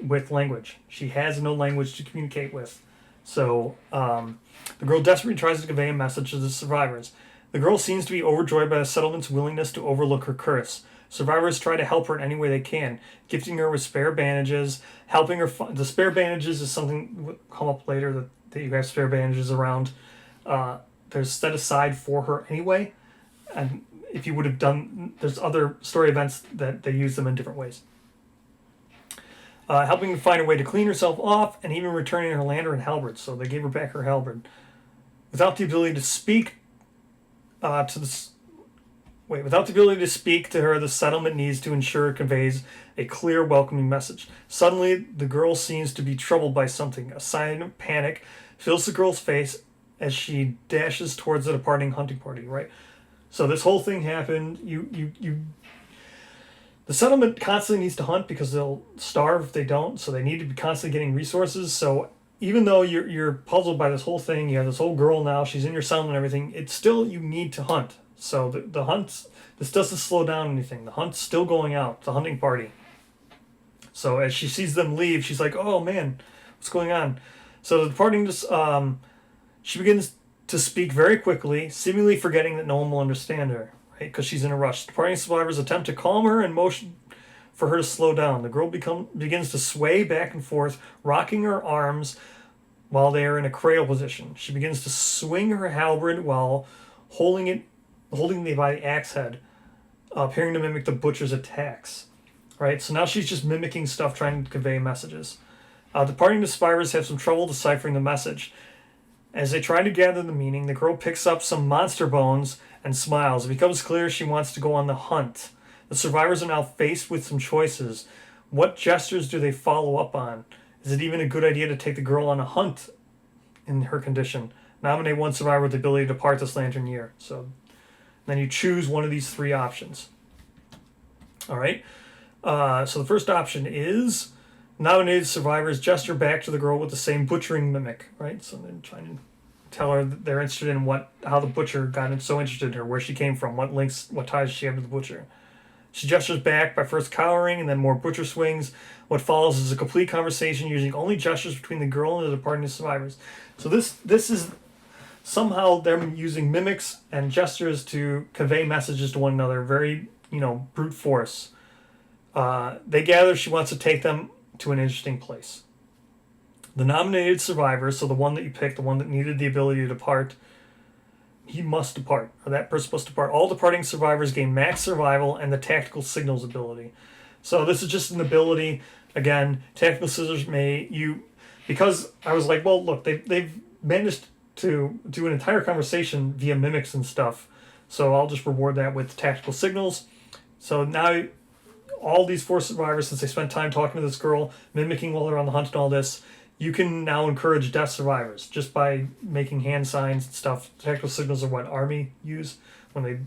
with language. She has no language to communicate with. So the girl desperately tries to convey a message to the survivors. The girl seems to be overjoyed by the settlement's willingness to overlook her curse. Survivors try to help her in any way they can, gifting her with spare bandages, helping her. The spare bandages is something that will come up later that you have spare bandages around. They're set aside for her anyway, and if you would have done, there's other story events that they use them in different ways. Helping her find a way to clean herself off, and even returning her lantern and halberd. So they gave her back her halberd. Without the ability to speak without the ability to speak to her, the settlement needs to ensure it conveys a clear, welcoming message. Suddenly, the girl seems to be troubled by something. A sign of panic fills the girl's face as she dashes towards the departing hunting party. Right. So this whole thing happened. The settlement constantly needs to hunt because they'll starve if they don't. So they need to be constantly getting resources. So even though you're puzzled by this whole thing, you have this whole girl now. She's in your settlement and everything. It's still you need to hunt. So the hunt, this doesn't slow down anything. The hunt's still going out, the hunting party. So as she sees them leave, she's like, oh man, what's going on? So the departing, she begins to speak very quickly, seemingly forgetting that no one will understand her, right? Because she's in a rush. Departing survivors attempt to calm her and motion for her to slow down. The girl begins to sway back and forth, rocking her arms while they are in a cradle position. She begins to swing her halberd while holding it by the axe head, appearing to mimic the butcher's attacks. Right, so now she's just mimicking stuff, trying to convey messages. Departing survivors have some trouble deciphering the message. As they try to gather the meaning, the girl picks up some monster bones and smiles. It becomes clear she wants to go on the hunt. The survivors are now faced with some choices. What gestures do they follow up on? Is it even a good idea to take the girl on a hunt in her condition? Nominate one survivor with the ability to depart this lantern year. So then you choose one of these three options. All right. So the first option is nominated survivors gesture back to the girl with the same butchering mimic. Right. So they're trying to tell her that they're interested in how the butcher got so interested in her, where she came from, what ties she had to the butcher. She gestures back by first cowering and then more butcher swings. What follows is a complete conversation using only gestures between the girl and the departing survivors. So this is somehow them using mimics and gestures to convey messages to one another. Very, brute force. They gather she wants to take them to an interesting place. The nominated survivor, so the one that you picked, the one that needed the ability to depart, he must depart, or that person must depart. All departing survivors gain max survival and the tactical signals ability. So this is just an ability. Again, tactical scissors because I was like, well, look, they've managed to do an entire conversation via mimics and stuff. So I'll just reward that with tactical signals. So now all these 4 survivors, since they spent time talking to this girl, mimicking while they're on the hunt and all this, you can now encourage death survivors just by making hand signs and stuff. Tactical signals are what army use when they,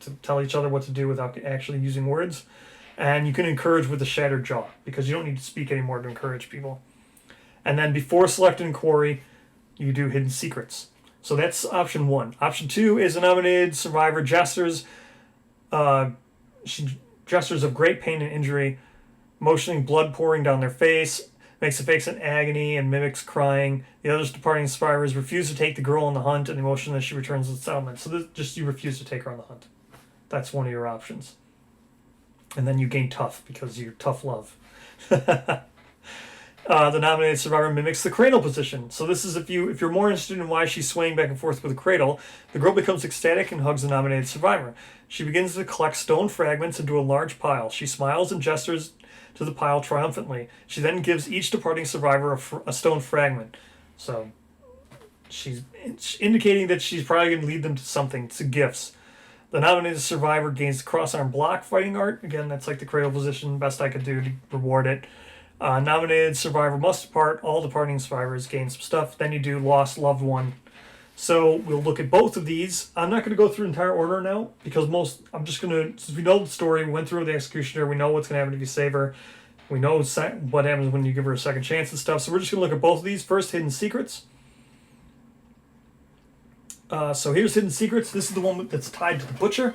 to tell each other what to do without actually using words. And you can encourage with the shattered jaw because you don't need to speak anymore to encourage people. And then before selecting quarry, you do hidden secrets. So that's option 1. Option 2 is a nominated survivor gestures. She gestures of great pain and injury, motioning blood pouring down their face, makes the face in agony and mimics crying. The others departing survivors refuse to take the girl on the hunt and the emotion that she returns to the settlement. So you refuse to take her on the hunt. That's one of your options. And then you gain tough because you're tough love. The nominated survivor mimics the cradle position. So this is if you're more interested in why she's swaying back and forth with the cradle, the girl becomes ecstatic and hugs the nominated survivor. She begins to collect stone fragments into a large pile. She smiles and gestures to the pile triumphantly. She then gives each departing survivor a stone fragment. So she's indicating that she's probably going to lead them to something, to gifts. The nominated survivor gains the cross-arm block fighting art. Again, that's like the cradle position, best I could do to reward it. Nominated survivor must depart. All departing survivors gain some stuff. Then you do lost loved one. So we'll look at both of these. I'm not going to go through entire order now because I'm just going to, since we know the story, we went through the executioner, we know what's going to happen if you save her, we know what happens when you give her a second chance and stuff. So we're just going to look at both of these. First, Hidden Secrets. So here's Hidden Secrets. This is the one that's tied to the butcher.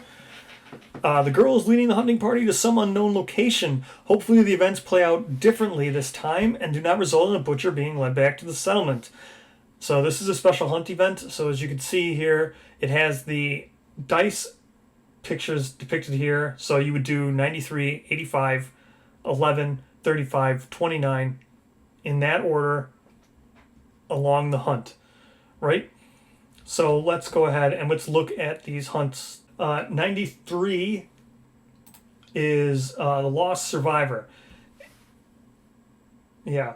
The girl is leading the hunting party to some unknown location. Hopefully the events play out differently this time and do not result in a butcher being led back to the settlement. So this is a special hunt event. So as you can see here, it has the dice pictures depicted here. So you would do 93, 85, 11, 35, 29 in that order along the hunt, right? So let's go ahead and let's look at these hunts. 93 is the Lost Survivor. Yeah.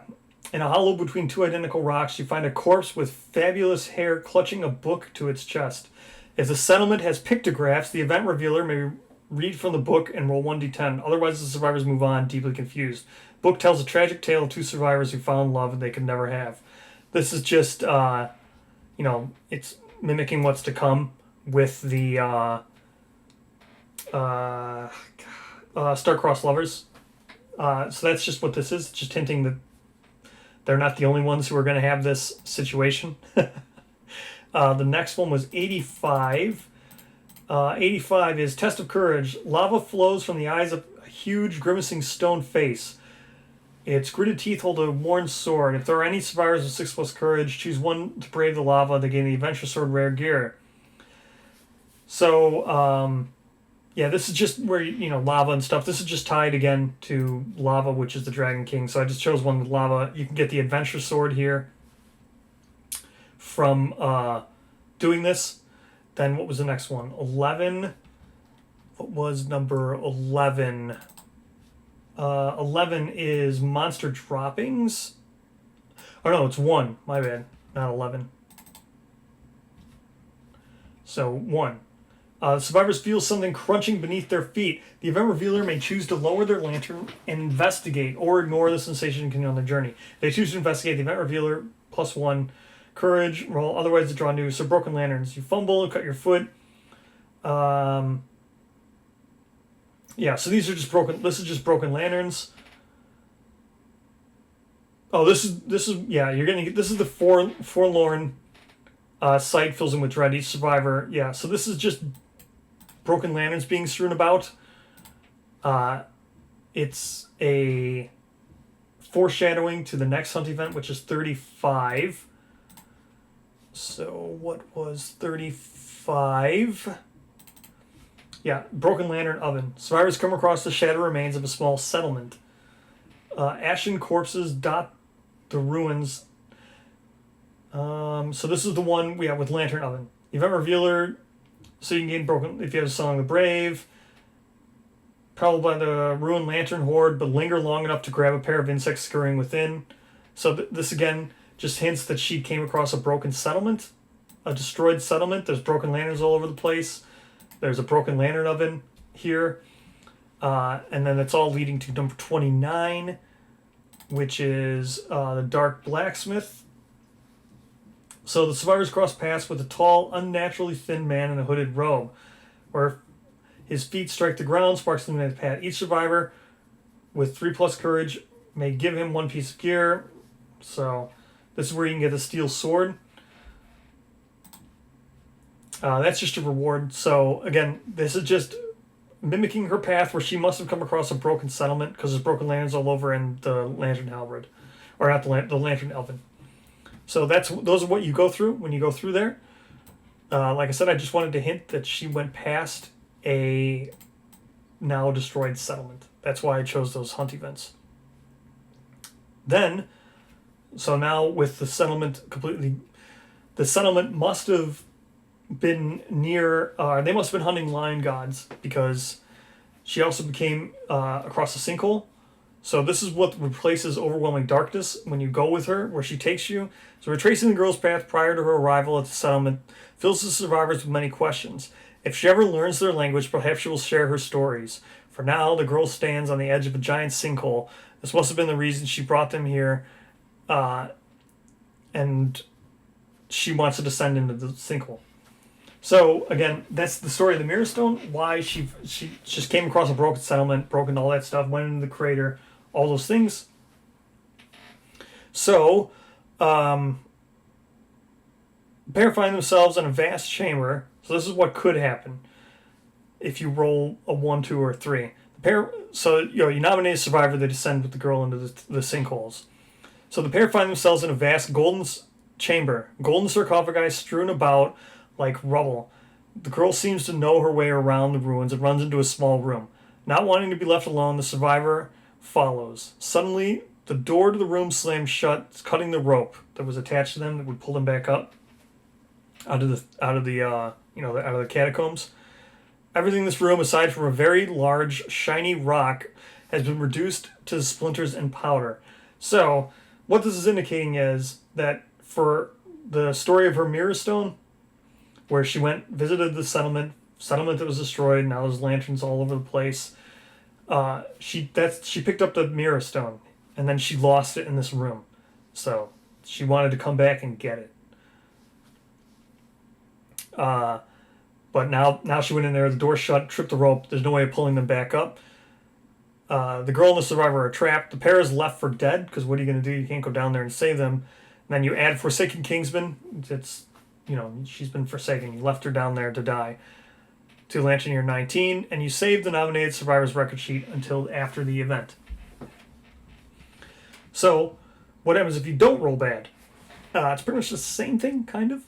In a hollow between two identical rocks, you find a corpse with fabulous hair clutching a book to its chest. If the settlement has pictographs, the event revealer may read from the book and roll 1d10. Otherwise, the survivors move on, deeply confused. Book tells a tragic tale of two survivors who found love and they could never have. This is just, it's mimicking what's to come with the star-crossed lovers. So that's just what this is. It's just hinting that they're not the only ones who are going to have this situation. The next one was 85. 85 is Test of Courage. Lava flows from the eyes of a huge, grimacing stone face. Its gritted teeth hold a worn sword. If there are any survivors with 6+ courage, choose one to brave the lava. They gain the Adventure Sword rare gear. So, this is just where, lava and stuff. This is just tied again to lava, which is the Dragon King. So I just chose one with lava. You can get the Adventure Sword here from doing this. Then what was the next one? 11. What was number 11? 11 is Monster Droppings. Oh, no, it's 1. My bad. Not 11. So, 1. Survivors feel something crunching beneath their feet. The event revealer may choose to lower their lantern and investigate, or ignore the sensation and continue on their journey. They choose to investigate. The event revealer +1 courage roll, otherwise to draw new. So broken lanterns. You fumble and cut your foot. So these are just broken. This is just broken lanterns. Oh, this is you're gonna get, this is the forlorn sight fills in with dread. Each survivor. Yeah, so this is just broken lanterns being strewn about. It's a foreshadowing to the next hunt event, which is 35. So what was 35? Yeah, Broken Lantern Oven. Survivors come across the shattered remains of a small settlement. Ashen corpses dot the ruins. So this is the one we have with Lantern Oven. Event Revealer, so you can gain broken if you have a Song of the Brave. Probably by the ruined lantern horde, but linger long enough to grab a pair of insects scurrying within. So this again just hints that she came across a broken settlement, a destroyed settlement. There's broken lanterns all over the place. There's a broken lantern oven here. And then it's all leading to number 29, which is the Dark Blacksmith. So the survivors cross paths with a tall, unnaturally thin man in a hooded robe, where his feet strike the ground, sparks illuminate the path. Each survivor with 3+ courage may give him one piece of gear. So this is where you can get the steel sword. That's just a reward. So again, this is just mimicking her path, where she must have come across a broken settlement because there's broken lanterns all over and the lantern halberd, or not the lantern elven. So those are what you go through when you go through there. Like I said, I just wanted to hint that she went past a now destroyed settlement. That's why I chose those hunt events. Then, so now with the settlement completely, the settlement must have been near, they must have been hunting lion gods, because she also became across a sinkhole. So this is what replaces overwhelming darkness when you go with her, where she takes you. So retracing the girl's path prior to her arrival at the settlement fills the survivors with many questions. If she ever learns their language, perhaps she will share her stories. For now, the girl stands on the edge of a giant sinkhole, This must have been the reason she brought them here, and she wants to descend into the sinkhole. So again, that's the story of the Mirror Stone. Why she just came across a broken settlement, broken all that stuff, went into the crater, all those things. So, the pair find themselves in a vast chamber. So this is what could happen if you roll a 1, 2, or 3. The pair, so you nominate a survivor. They descend with the girl into the sinkholes. So the pair find themselves in a vast golden chamber, golden sarcophagi strewn about like rubble. The girl seems to know her way around the ruins and runs into a small room. Not wanting to be left alone, the survivor follows. Suddenly, the door to the room slams shut, cutting the rope that was attached to them that would pull them back up out of the catacombs. Everything in this room, aside from a very large, shiny rock, has been reduced to splinters and powder. So, what this is indicating is that for the story of her Mirror Stone, where she visited the settlement that was destroyed, now there's lanterns all over the place. She picked up the Mirror Stone, and then she lost it in this room. So, she wanted to come back and get it. But now she went in there, the door shut, tripped the rope, there's no way of pulling them back up. The girl and the survivor are trapped. The pair is left for dead, because what are you going to do? You can't go down there and save them. And then you add Forsaken Kingsman. She's been forsaken. You left her down there to die. To Lantern Year 19, and you save the nominated survivor's record sheet until after the event. So, what happens if you don't roll bad? It's pretty much the same thing, kind of.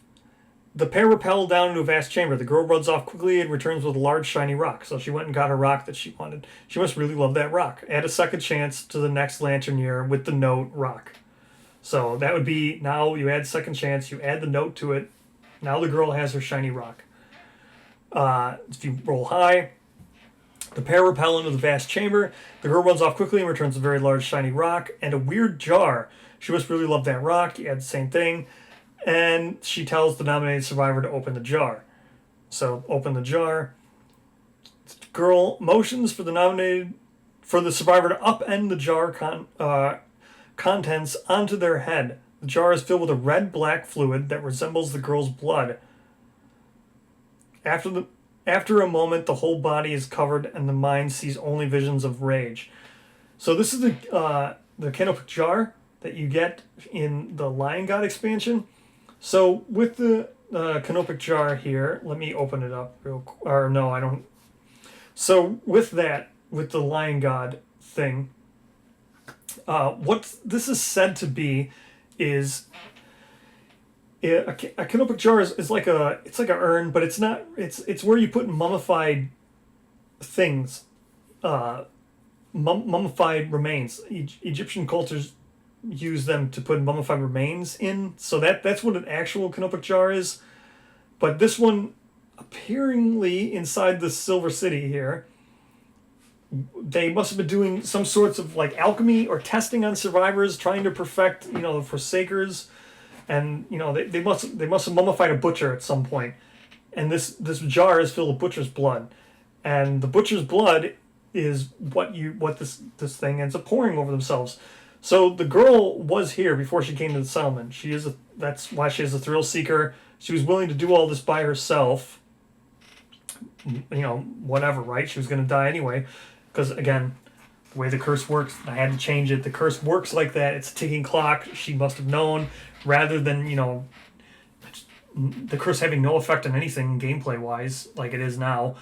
The pair rappel down into a vast chamber. The girl runs off quickly and returns with a large shiny rock. So she went and got her rock that she wanted. She must really love that rock. Add a second chance to the next Lantern Year with the note rock. So that would be, now you add second chance, you add the note to it. Now the girl has her shiny rock. If you roll high, the pair rappel into the vast chamber. The girl runs off quickly and returns a very large shiny rock and a weird jar. She must really love that rock. You add the same thing. And she tells the nominated survivor to open the jar. So open the jar. The girl motions for the survivor to upend the jar contents onto their head. The jar is filled with a red-black fluid that resembles the girl's blood. After a moment, the whole body is covered and the mind sees only visions of rage. So this is the canopic jar that you get in the Lion God expansion. So with the canopic jar here, let me open it up real quick. Or no, I don't. So with the Lion God thing, what this is said to be is a canopic jar is like an urn, but it's not. It's where you put mummified things, mummified remains. Egyptian cultures use them to put mummified remains in. So that's what an actual canopic jar is. But this one, apparently inside the Silver City here, they must have been doing some sorts of like alchemy or testing on survivors, trying to perfect, the Forsakers. And they must have mummified a butcher at some point, and this jar is filled with butcher's blood, and the butcher's blood is what this thing ends up pouring over themselves. So the girl was here before she came to the settlement. That's why she is a thrill seeker. She was willing to do all this by herself. Whatever, right? She was going to die anyway, because again, the way the curse works, I had to change it. The curse works like that. It's a ticking clock. She must have known, rather than, the curse having no effect on anything gameplay-wise, like it is now.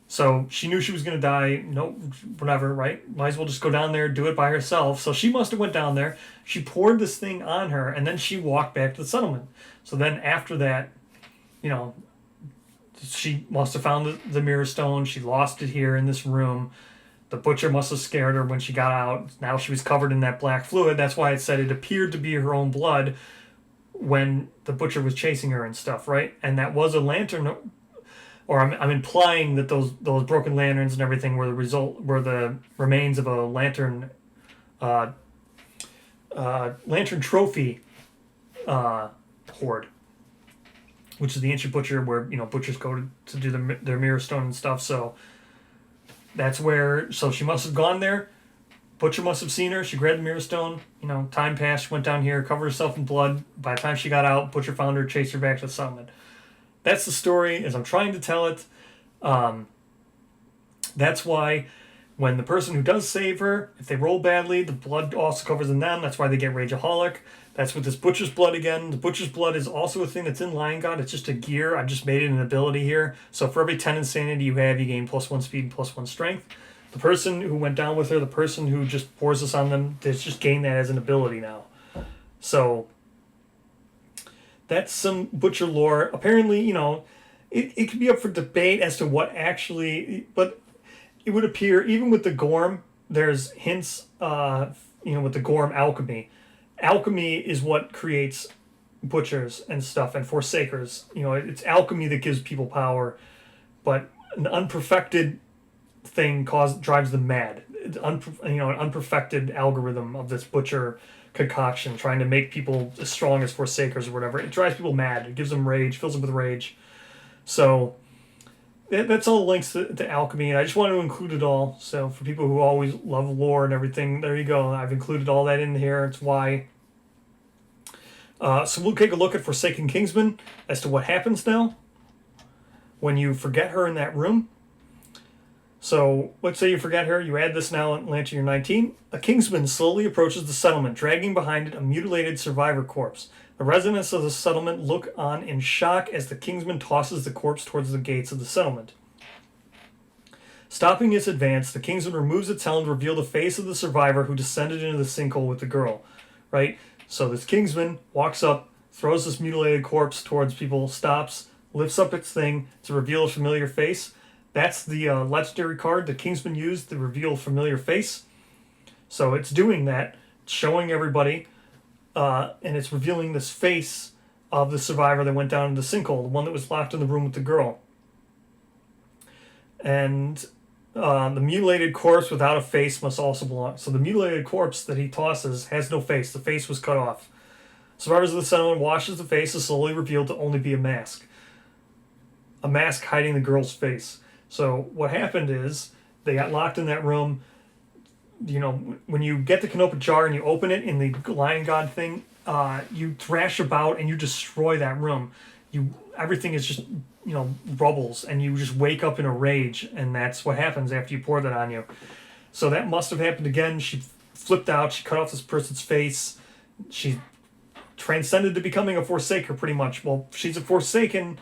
So she knew she was going to die. No, whatever, right? Might as well just go down there, do it by herself. So she must have went down there. She poured this thing on her, and then she walked back to the settlement. So then after that, she must have found the Mirror Stone. She lost it here in this room. The butcher must have scared her when she got out. Now she was covered in that black fluid. That's why it said it appeared to be her own blood when the butcher was chasing her and stuff, right? And that was a lantern, or I'm implying that those broken lanterns and everything were the remains of a lantern trophy hoard, which is the ancient butcher where butchers go to do their Mirror Stone and stuff. So that's where. So she must have gone there, Butcher must have seen her. She grabbed the mirror stone. Time passed. She went down here, covered herself in blood. By the time she got out, Butcher found her, chased her back to the settlement. That's the story as I'm trying to tell it. That's why when the person who does save her, if they roll badly, the blood also covers in them. That's why they get Rageaholic. That's with this Butcher's Blood again. The Butcher's Blood is also a thing that's in Lion God. It's just a gear. I've just made it an ability here. So for every 10 insanity you have, you gain +1 speed and +1 strength. The person who went down with her, the person who just pours this on them, they just gain that as an ability now. So that's some Butcher lore. Apparently, it could be up for debate as to what actually, but it would appear, even with the Gorm, there's hints, with the Gorm alchemy. Alchemy is what creates Butchers and stuff, and Forsakers. It's alchemy that gives people power, but an unperfected thing drives them mad. An unperfected algorithm of this Butcher concoction, trying to make people as strong as Forsakers or whatever. It drives people mad. It gives them rage, fills them with rage. So that's all links to alchemy, and I just wanted to include it all. So for people who always love lore and everything, there you go. I've included all that in here. It's why. So we'll take a look at Forsaken Kingsman as to what happens now when you forget her in that room. So let's say you forget her. You add this now and land to your 19. A Kingsman slowly approaches the settlement, dragging behind it a mutilated survivor corpse. The residents of the settlement look on in shock as the Kingsman tosses the corpse towards the gates of the settlement. Stopping its advance, the Kingsman removes its helm to reveal the face of the survivor who descended into the sinkhole with the girl. Right? So this Kingsman walks up, throws this mutilated corpse towards people, stops, lifts up its thing to reveal a familiar face. That's the legendary card that Kingsman used to reveal familiar face. So it's doing that, showing everybody, and it's revealing this face of the survivor that went down in the sinkhole, the one that was locked in the room with the girl. And the mutilated corpse without a face must also belong. So the mutilated corpse that he tosses has no face. The face was cut off. Survivors of the settlement washes the face is slowly revealed to only be a mask. A mask hiding the girl's face. So what happened is they got locked in that room. When you get the Canopa jar and you open it in the Lion God thing, you thrash about and you destroy that room. Everything is just, rubbles, and you just wake up in a rage, and that's what happens after you pour that on you. So that must have happened again. She flipped out. She cut off this person's face. She transcended to becoming a Forsaker, pretty much. Well, she's a Forsaken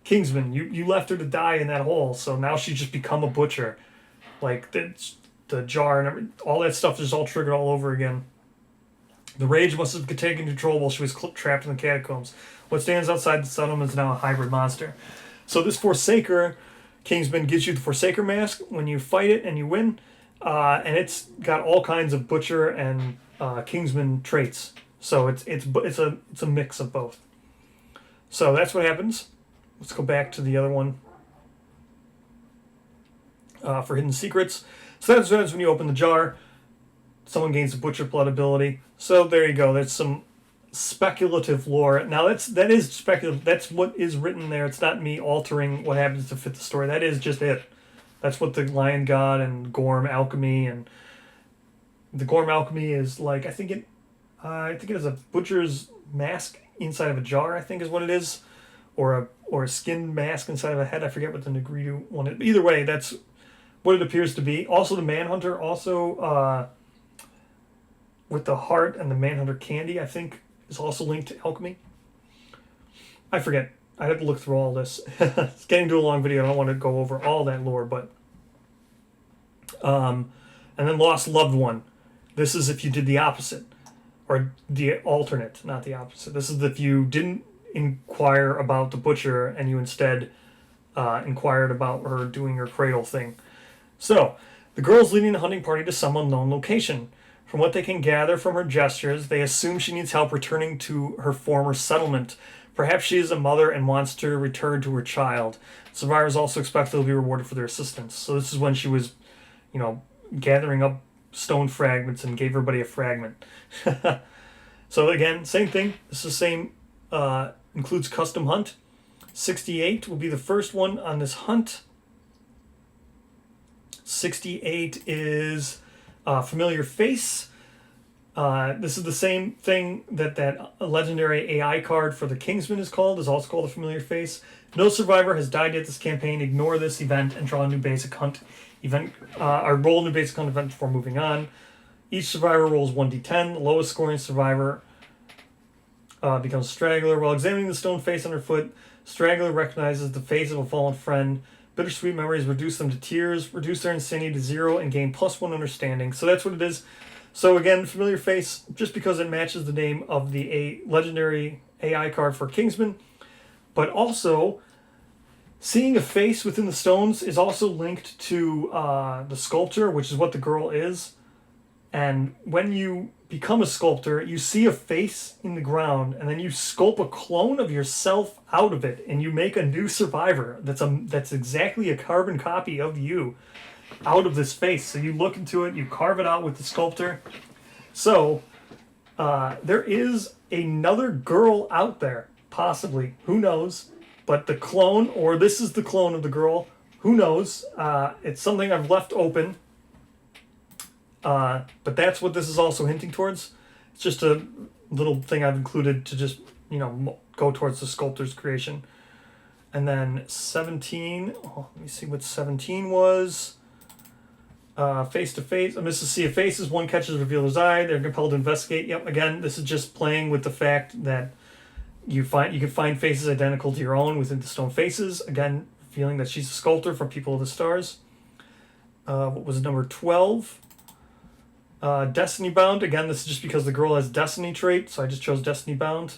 Kingsman. You left her to die in that hole, so now she's just become a Butcher. Like, the jar and all that stuff is all triggered all over again. The rage must have taken control while she was trapped in the catacombs. What stands outside the settlement is now a hybrid monster. So this Forsaker Kingsman gives you the Forsaker mask when you fight it and you win, and it's got all kinds of Butcher and Kingsman traits. So it's a mix of both. So that's what happens. Let's go back to the other one for hidden secrets. So that's what happens when you open the jar. Someone gains the Butcher Blood ability. So there you go. There's some speculative lore. Now that is speculative. That's what is written there. It's not me altering what happens to fit the story. That is just it. That's what the Lion God and Gorm alchemy, and the Gorm alchemy is like. I think it is a butcher's mask inside of a jar. I think is what it is, or a skin mask inside of a head. I forget what the Negridu one is. But either way, that's what it appears to be. Also, the Manhunter also. With the heart and the Manhunter candy, I think, is also linked to alchemy. I forget. I'd have to look through all this. It's getting to a long video. I don't want to go over all that lore, but... and then Lost Loved One. This is if you did the opposite. Or the alternate, not the opposite. This is if you didn't inquire about the Butcher and you instead inquired about her doing her cradle thing. So, the girl's leading a hunting party to some unknown location. From what they can gather from her gestures, they assume she needs help returning to her former settlement. Perhaps she is a mother and wants to return to her child. Survivors also expect they'll be rewarded for their assistance. So this is when she was, gathering up stone fragments and gave everybody a fragment. So again, same thing. This is the same, includes custom hunt. 68 will be the first one on this hunt. 68 is... Familiar face. This is the same thing that legendary AI card for the Kingsman is called. Is also called a familiar face. No survivor has died yet this campaign. Ignore this event and draw a new basic hunt event. Or roll a new basic hunt event before moving on. Each survivor rolls 1d10. The lowest scoring survivor becomes Straggler. While examining the stone face underfoot, Straggler recognizes the face of a fallen friend. Bittersweet memories reduce them to tears, reduce their insanity to 0, and gain +1 understanding. So that's what it is. So again, familiar face, just because it matches the name of the legendary AI card for Kingsman. But also, seeing a face within the stones is also linked to the sculptor, which is what the girl is. And when you become a sculptor, you see a face in the ground, and then you sculpt a clone of yourself out of it, and you make a new survivor that's exactly a carbon copy of you out of this face. So you look into it, you carve it out with the sculptor. So there is another girl out there, possibly. Who knows? But the clone, or this is the clone of the girl, who knows? It's something I've left open. But that's what this is also hinting towards. It's just a little thing I've included to just, go towards the sculptor's creation. And then 17, let me see what 17 was. Face to face. I'm just to see if faces, one catches revealer's eye. They're compelled to investigate. Yep. Again, this is just playing with the fact that you can find faces identical to your own within the stone faces. Again, feeling that she's a sculptor from People of the Stars. What was number 12? Destiny Bound. Again, this is just because the girl has Destiny trait, so I just chose Destiny Bound.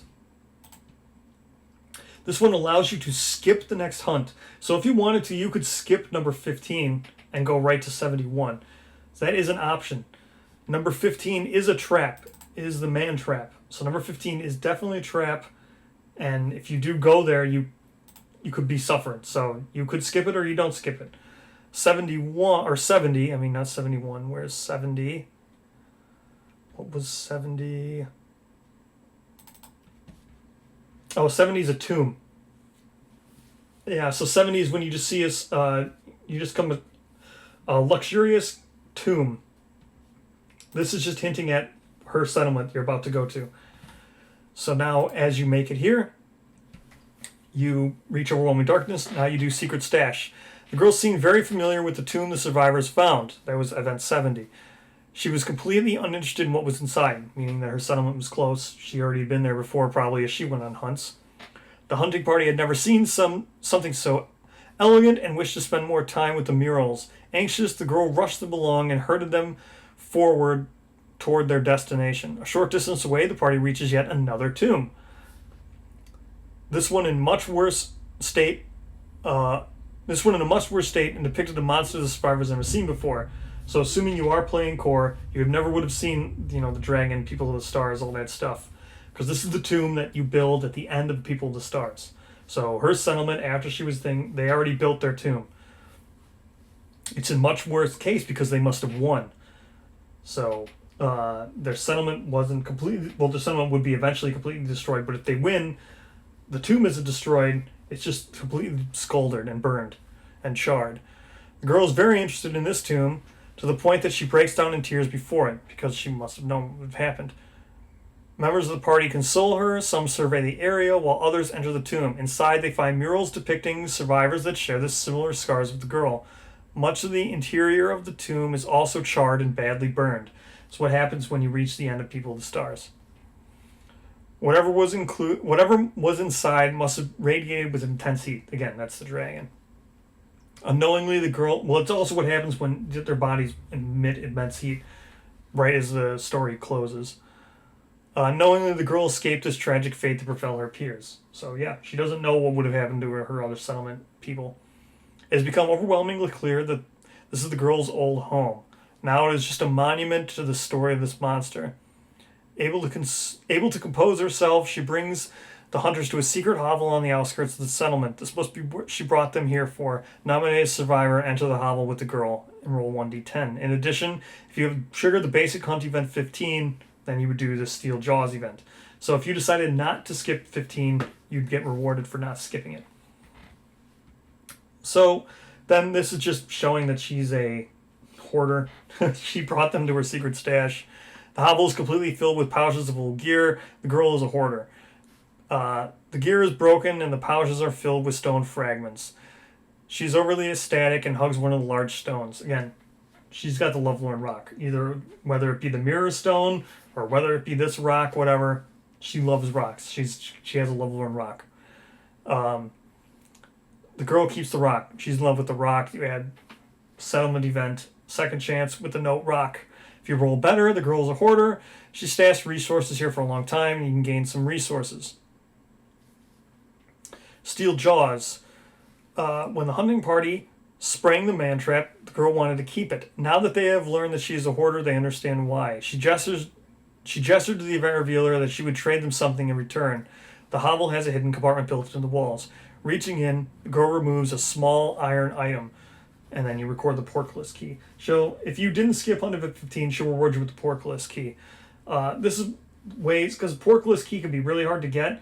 This one allows you to skip the next hunt. So if you wanted to, you could skip number 15 and go right to 71. So that is an option. Number 15 is a trap. It is the man trap. So number 15 is definitely a trap. And if you do go there, you could be suffering. So you could skip it or you don't skip it. 71, or 70, I mean not 71, where's 70? What was 70? Oh, 70 is a tomb. Yeah, so 70 is when you just see us, you just come with a luxurious tomb. This is just hinting at her settlement you're about to go to. So now, as you make it here, you reach overwhelming darkness. Now you do secret stash. The girl seemed very familiar with the tomb the survivors found. That was event 70. She was completely uninterested in what was inside, meaning that her settlement was close. She already had been there before, probably, as she went on hunts. The hunting party had never seen something so elegant and wished to spend more time with the murals. Anxious, the girl rushed them along and herded them forward toward their destination. A short distance away, the party reaches yet another tomb. This one in a much worse state and depicted the monster the survivors never seen before. So assuming you are playing core, you never would have seen, the dragon, People of the Stars, all that stuff. Because this is the tomb that you build at the end of People of the Stars. So her settlement, after she was they already built their tomb. It's in much worse case because they must have won. So their settlement wasn't completely, their settlement would be eventually completely destroyed, but if they win, the tomb isn't destroyed, it's just completely scalded and burned and charred. The girl is very interested in this tomb, to the point that she breaks down in tears before it, because she must have known what had happened. Members of the party console her, some survey the area, while others enter the tomb. Inside, they find murals depicting survivors that share the similar scars with the girl. Much of the interior of the tomb is also charred and badly burned. It's what happens when you reach the end of People of the Stars. Whatever was inside must have radiated with intense heat. Again, that's the dragon. Unknowingly, the girl... Well, it's also what happens when their bodies emit immense heat, right as the story closes. Knowingly, the girl escaped this tragic fate to befell her peers. So, yeah, she doesn't know what would have happened to her other settlement people. It has become overwhelmingly clear that this is the girl's old home. Now it is just a monument to the story of this monster. Able to compose herself, she brings the hunters to a secret hovel on the outskirts of the settlement. This must be what she brought them here for. Nominated survivor, enter the hovel with the girl and roll 1d10. In addition, if you have triggered the basic hunt event 15, then you would do the Steel Jaws event. So if you decided not to skip 15, you'd get rewarded for not skipping it. So then this is just showing that she's a hoarder. She brought them to her secret stash. The hovel is completely filled with pouches of old gear. The girl is a hoarder. The gear is broken and the pouches are filled with stone fragments. She's overly ecstatic and hugs one of the large stones. Again, she's got the Lovelorn rock. Either whether it be the mirror stone or whether it be this rock, whatever. She loves rocks. She has a Lovelorn rock. The girl keeps the rock. She's in love with the rock. You add settlement event, second chance with the note rock. If you roll better, the girl's a hoarder. She stashed resources here for a long time, and you can gain some resources. Steel Jaws. When the hunting party sprang the man trap, the girl wanted to keep it. Now that they have learned that she is a hoarder, they understand why. She gestured to the event revealer that she would trade them something in return. The hovel has a hidden compartment built into the walls. Reaching in, the girl removes a small iron item, and then you record the portcullis key. If you didn't skip under 15, she'll reward you with the portcullis key. This is ways, because the portcullis key can be really hard to get,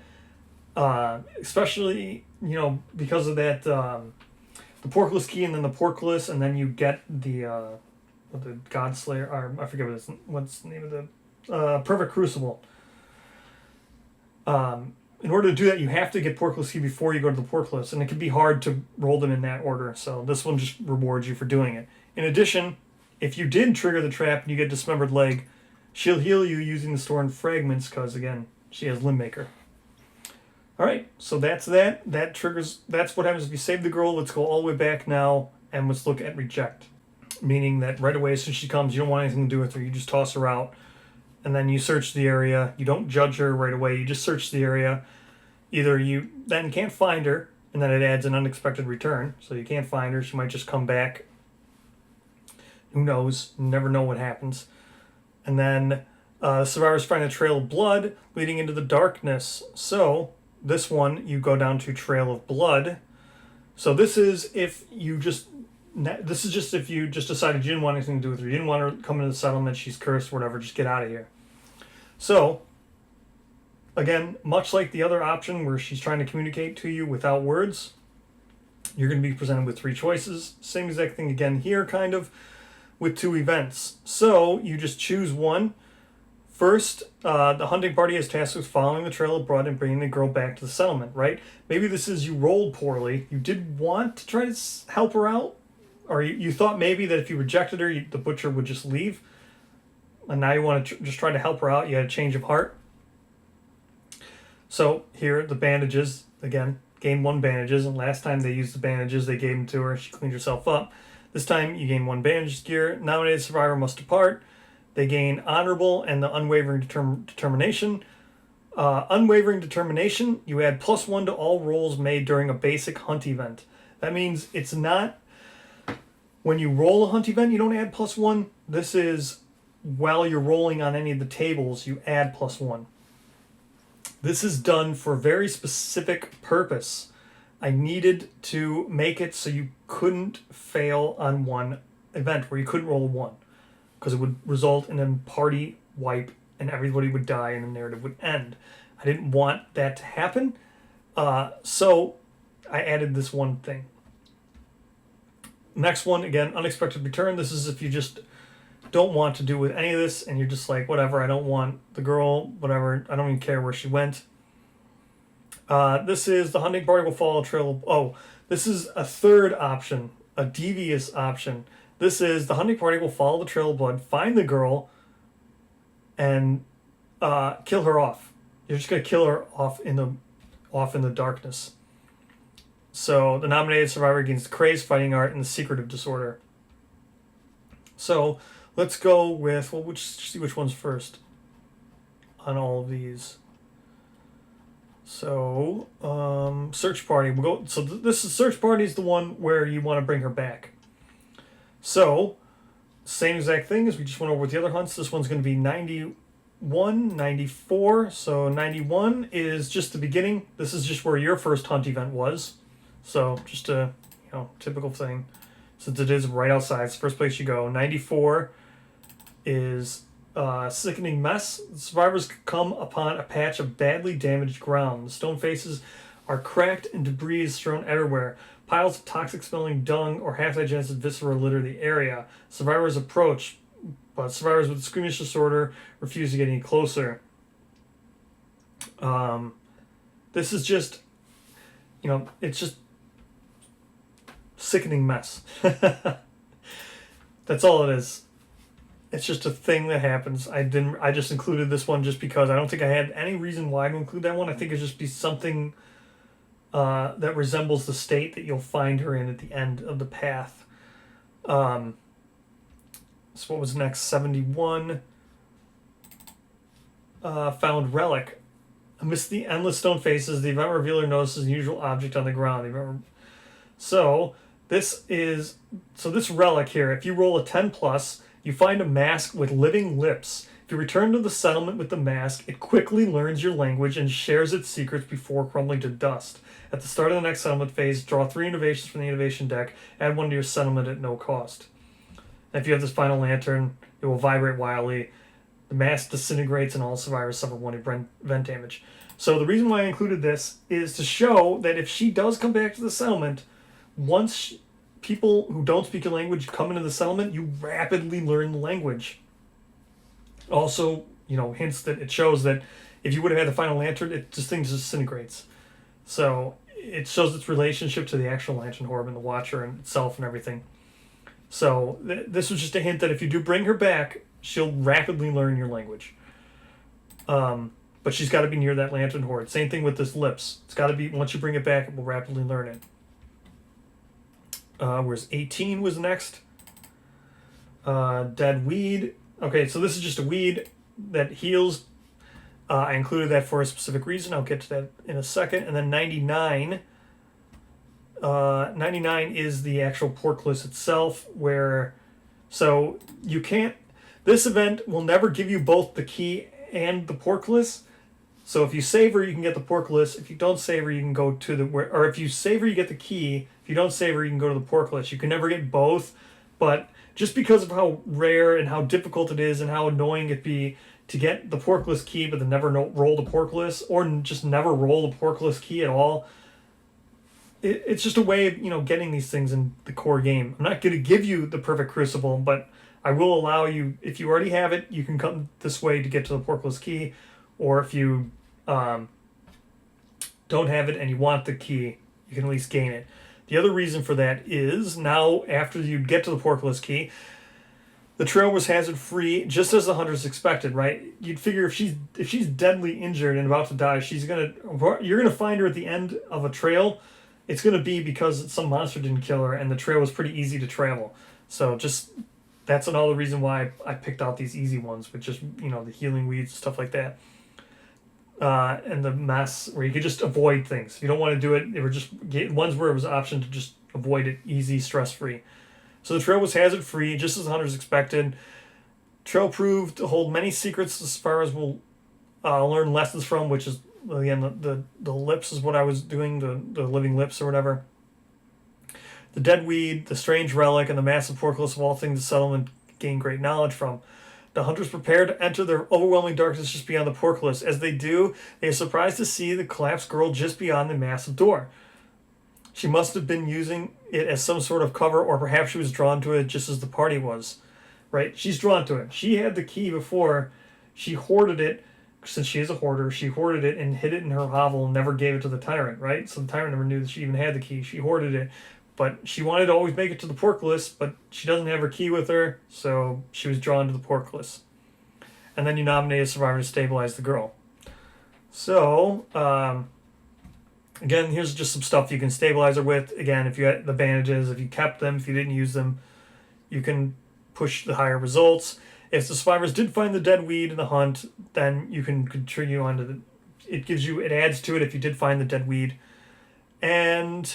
especially, because of that, the portcullis key and then the portcullis, and then you get the Godslayer, or I forget what's the name of the, Perfect Crucible. In order to do that, you have to get portcullis key before you go to the portcullis, and it can be hard to roll them in that order, so this one just rewards you for doing it. In addition, if you did trigger the trap and you get dismembered leg, she'll heal you using the stored fragments, because, again, she has Limb Maker. Alright, so that's that. That's what happens if you save the girl. Let's go all the way back now, and let's look at reject. Meaning that right away, as soon as she comes, you don't want anything to do with her. You just toss her out. And then you search the area. You don't judge her right away. You just search the area. Either you then can't find her, and then it adds an unexpected return. So you can't find her. She might just come back. Who knows? You never know what happens. And then survivors find a trail of blood leading into the darkness. So this one, you go down to Trail of Blood. So this is if you just decided you didn't want anything to do with her. You didn't want her to come into the settlement. She's cursed, whatever. Just get out of here. So, again, much like the other option where she's trying to communicate to you without words, you're going to be presented with 3 choices. Same exact thing again here, kind of, with 2 events. So, you just choose one. First, the hunting party is tasked with following the trail of blood and bringing the girl back to the settlement, right? Maybe this is you rolled poorly. You did want to try to help her out, or you thought maybe that if you rejected her, the butcher would just leave. And now you want to just try to help her out. You had a change of heart. So here, the bandages, again, gain 1 bandages. And last time they used the bandages, they gave them to her. She cleaned herself up. This time, you gain 1 bandage gear. Nominated survivor must depart. They gain honorable and the unwavering determination. Unwavering determination, you add +1 to all rolls made during a basic hunt event. That means it's not... When you roll a hunt event, you don't add +1. This is while you're rolling on any of the tables, you add +1. This is done for a very specific purpose. I needed to make it so you couldn't fail on one event where you couldn't roll a 1. Because it would result in a party wipe and everybody would die and the narrative would end. I didn't want that to happen. So I added this one thing. Next one, again, unexpected return. This is if you just don't want to do with any of this and you're just like, whatever, I don't want the girl, whatever, I don't even care where she went. This is the hunting party will follow a trail of... this is a third option, a devious option. This is the hunting party will follow the trail of blood, find the girl, and kill her off. You're just going to kill her off in the darkness. So the nominated survivor gains the craze, fighting art, and the secretive disorder. So let's go with see which one's first on all of these. So search party. We'll go. So this is search party is the one where you want to bring her back. So same exact thing as we just went over with the other hunts. This one's going to be 91, 94. So 91 is just the beginning. This is just where your first hunt event was. So just a typical thing. Since it is right outside, it's the first place you go. 94 is sickening mess. The survivors come upon a patch of badly damaged ground. The stone faces are cracked and debris is thrown everywhere. Piles of toxic-smelling dung or half-digested viscera litter the area. Survivors approach, but survivors with squeamish disorder refuse to get any closer. This is just, it's just sickening mess. That's all it is. It's just a thing that happens. I just included this one just because I don't think I had any reason why to include that one. I think it'd just be something that resembles the state that you'll find her in at the end of the path. So what was next? 71. Found relic. Amidst the endless stone faces, the event revealer notices an unusual object on the ground. So this relic here, if you roll a 10 plus, you find a mask with living lips. If you return to the settlement with the mask, it quickly learns your language and shares its secrets before crumbling to dust. At the start of the next settlement phase, draw 3 innovations from the innovation deck, add 1 to your settlement at no cost. And if you have this final lantern, it will vibrate wildly. The mask disintegrates and all survivors suffer 1 event damage. So the reason why I included this is to show that if she does come back to the settlement, once people who don't speak your language come into the settlement, you rapidly learn the language. Also, hints that it shows that if you would have had the final lantern, this thing just disintegrates. So it shows its relationship to the actual lantern orb and the watcher and itself and everything. So this was just a hint that if you do bring her back, she'll rapidly learn your language. But she's got to be near that lantern horde. Same thing with this lips. It's got to be, once you bring it back, it will rapidly learn it. Whereas 18 was next. Dead weed. Okay, so this is just a weed that heals. I included that for a specific reason. I'll get to that in a second. And then 99. 99 is the actual portcullis itself, so you can't. This event will never give you both the key and the portcullis. So if you save her, you can get the portcullis. If you don't save her, you can go to or if you save her, you get the key. If you don't save her, you can go to the portcullis. You can never get both, but just because of how rare and how difficult it is and how annoying it'd be to get the portcullis key but then never roll the portcullis, or just never roll the portcullis key at all, it's just a way of getting these things in the core game. I'm not going to give you the perfect crucible, but I will allow you, if you already have it, you can come this way to get to the portcullis key. Or if you don't have it and you want the key, you can at least gain it. The other reason for that is now, after you get to the portcullis key, the trail was hazard-free, just as the hunters expected, right? You'd figure if she's deadly injured and about to die, you're gonna find her at the end of a trail. It's gonna be because some monster didn't kill her, and the trail was pretty easy to travel. So that's another reason why I picked out these easy ones with just the healing weeds and stuff like that. And the mess where you could just avoid things. If you don't want to do it, they were just ones where it was an option to just avoid it, easy, stress-free. So the trail was hazard-free, just as the hunters expected. Trail proved to hold many secrets as far as we'll learn lessons from, which is, again, the lips is what I was doing, the living lips or whatever. The dead weed, the strange relic, and the massive portcullis of all things the settlement gained great knowledge from. The hunters prepare to enter their overwhelming darkness just beyond the portcullis. As they do, they are surprised to see the collapsed girl just beyond the massive door. She must have been using it as some sort of cover, or perhaps she was drawn to it just as the party was. Right? She's drawn to it. She had the key before. She hoarded it. Since she is a hoarder, she hoarded it and hid it in her hovel and never gave it to the tyrant, right? So the tyrant never knew that she even had the key. She hoarded it. But she wanted to always make it to the portcullis, but she doesn't have her key with her, so she was drawn to the portcullis. And then you nominate a survivor to stabilize the girl. So, again, here's just some stuff you can stabilize her with. Again, if you had the bandages, if you kept them, if you didn't use them, you can push the higher results. If the survivors did find the dead weed in the hunt, then you can continue on to it adds to it if you did find the dead weed. And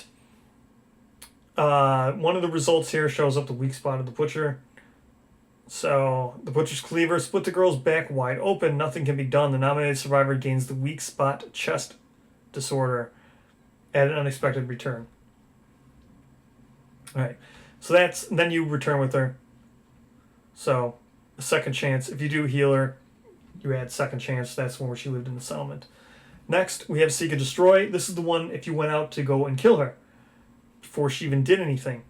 one of the results here shows up the weak spot of the butcher. So the butcher's cleaver split the girl's back wide open. Nothing can be done. The nominated survivor gains the weak spot chest disorder at an unexpected return. All right. So then you return with her. So a second chance. If you do heal her, you add second chance. That's where she lived in the settlement. Next, we have Seek and Destroy. This is the one if you went out to go and kill her. before she even did anything.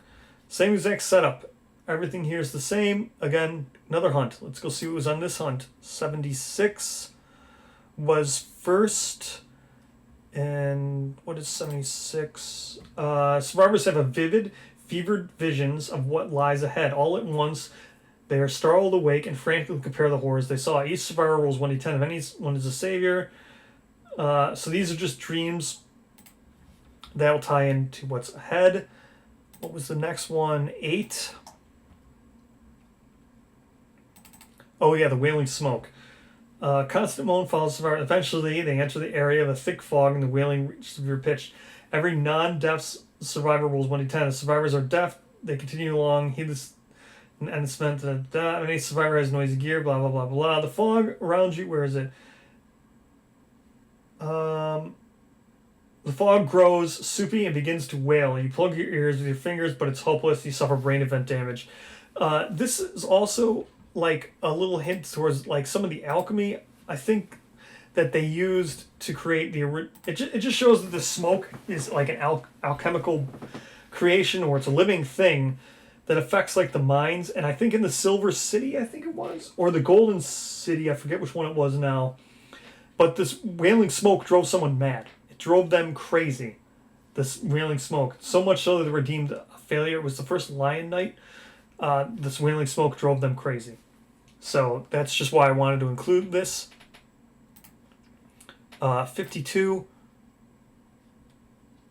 Same exact setup. Everything here is the same. Again, another hunt. Let's go see what was on this hunt. 76 was first. And what is 76? Survivors have a vivid, fevered visions of what lies ahead. All at once, they are startled awake and frantically compare the horrors they saw. Each survivor rolls 1d10 if anyone is a savior. So these are just dreams that will tie into what's ahead. What was the next one? 8. Oh yeah, the wailing smoke. Constant moan follows survivor. Eventually, they enter the area of a thick fog and the wailing reaches severe pitch. Every non-deaf survivor rolls 1d10. If survivors are deaf, they continue along, heedless, and it's meant that any survivor has noisy gear, blah, blah, blah, blah. The fog around you, where is it? The fog grows soupy and begins to wail. You plug your ears with your fingers, but it's hopeless. You suffer brain event damage. This is also like a little hint towards like some of the alchemy I think that they used to create it just shows that the smoke is like an alchemical creation, or it's a living thing that affects like the mines. And I think in the Silver City, I think it was, or the Golden City, I forget which one it was now, but this wailing smoke drove someone mad. It drove them crazy, this wailing smoke, so much so that they were deemed a failure. It was the first Lion Night. This wailing smoke drove them crazy. So that's just why I wanted to include this. 52.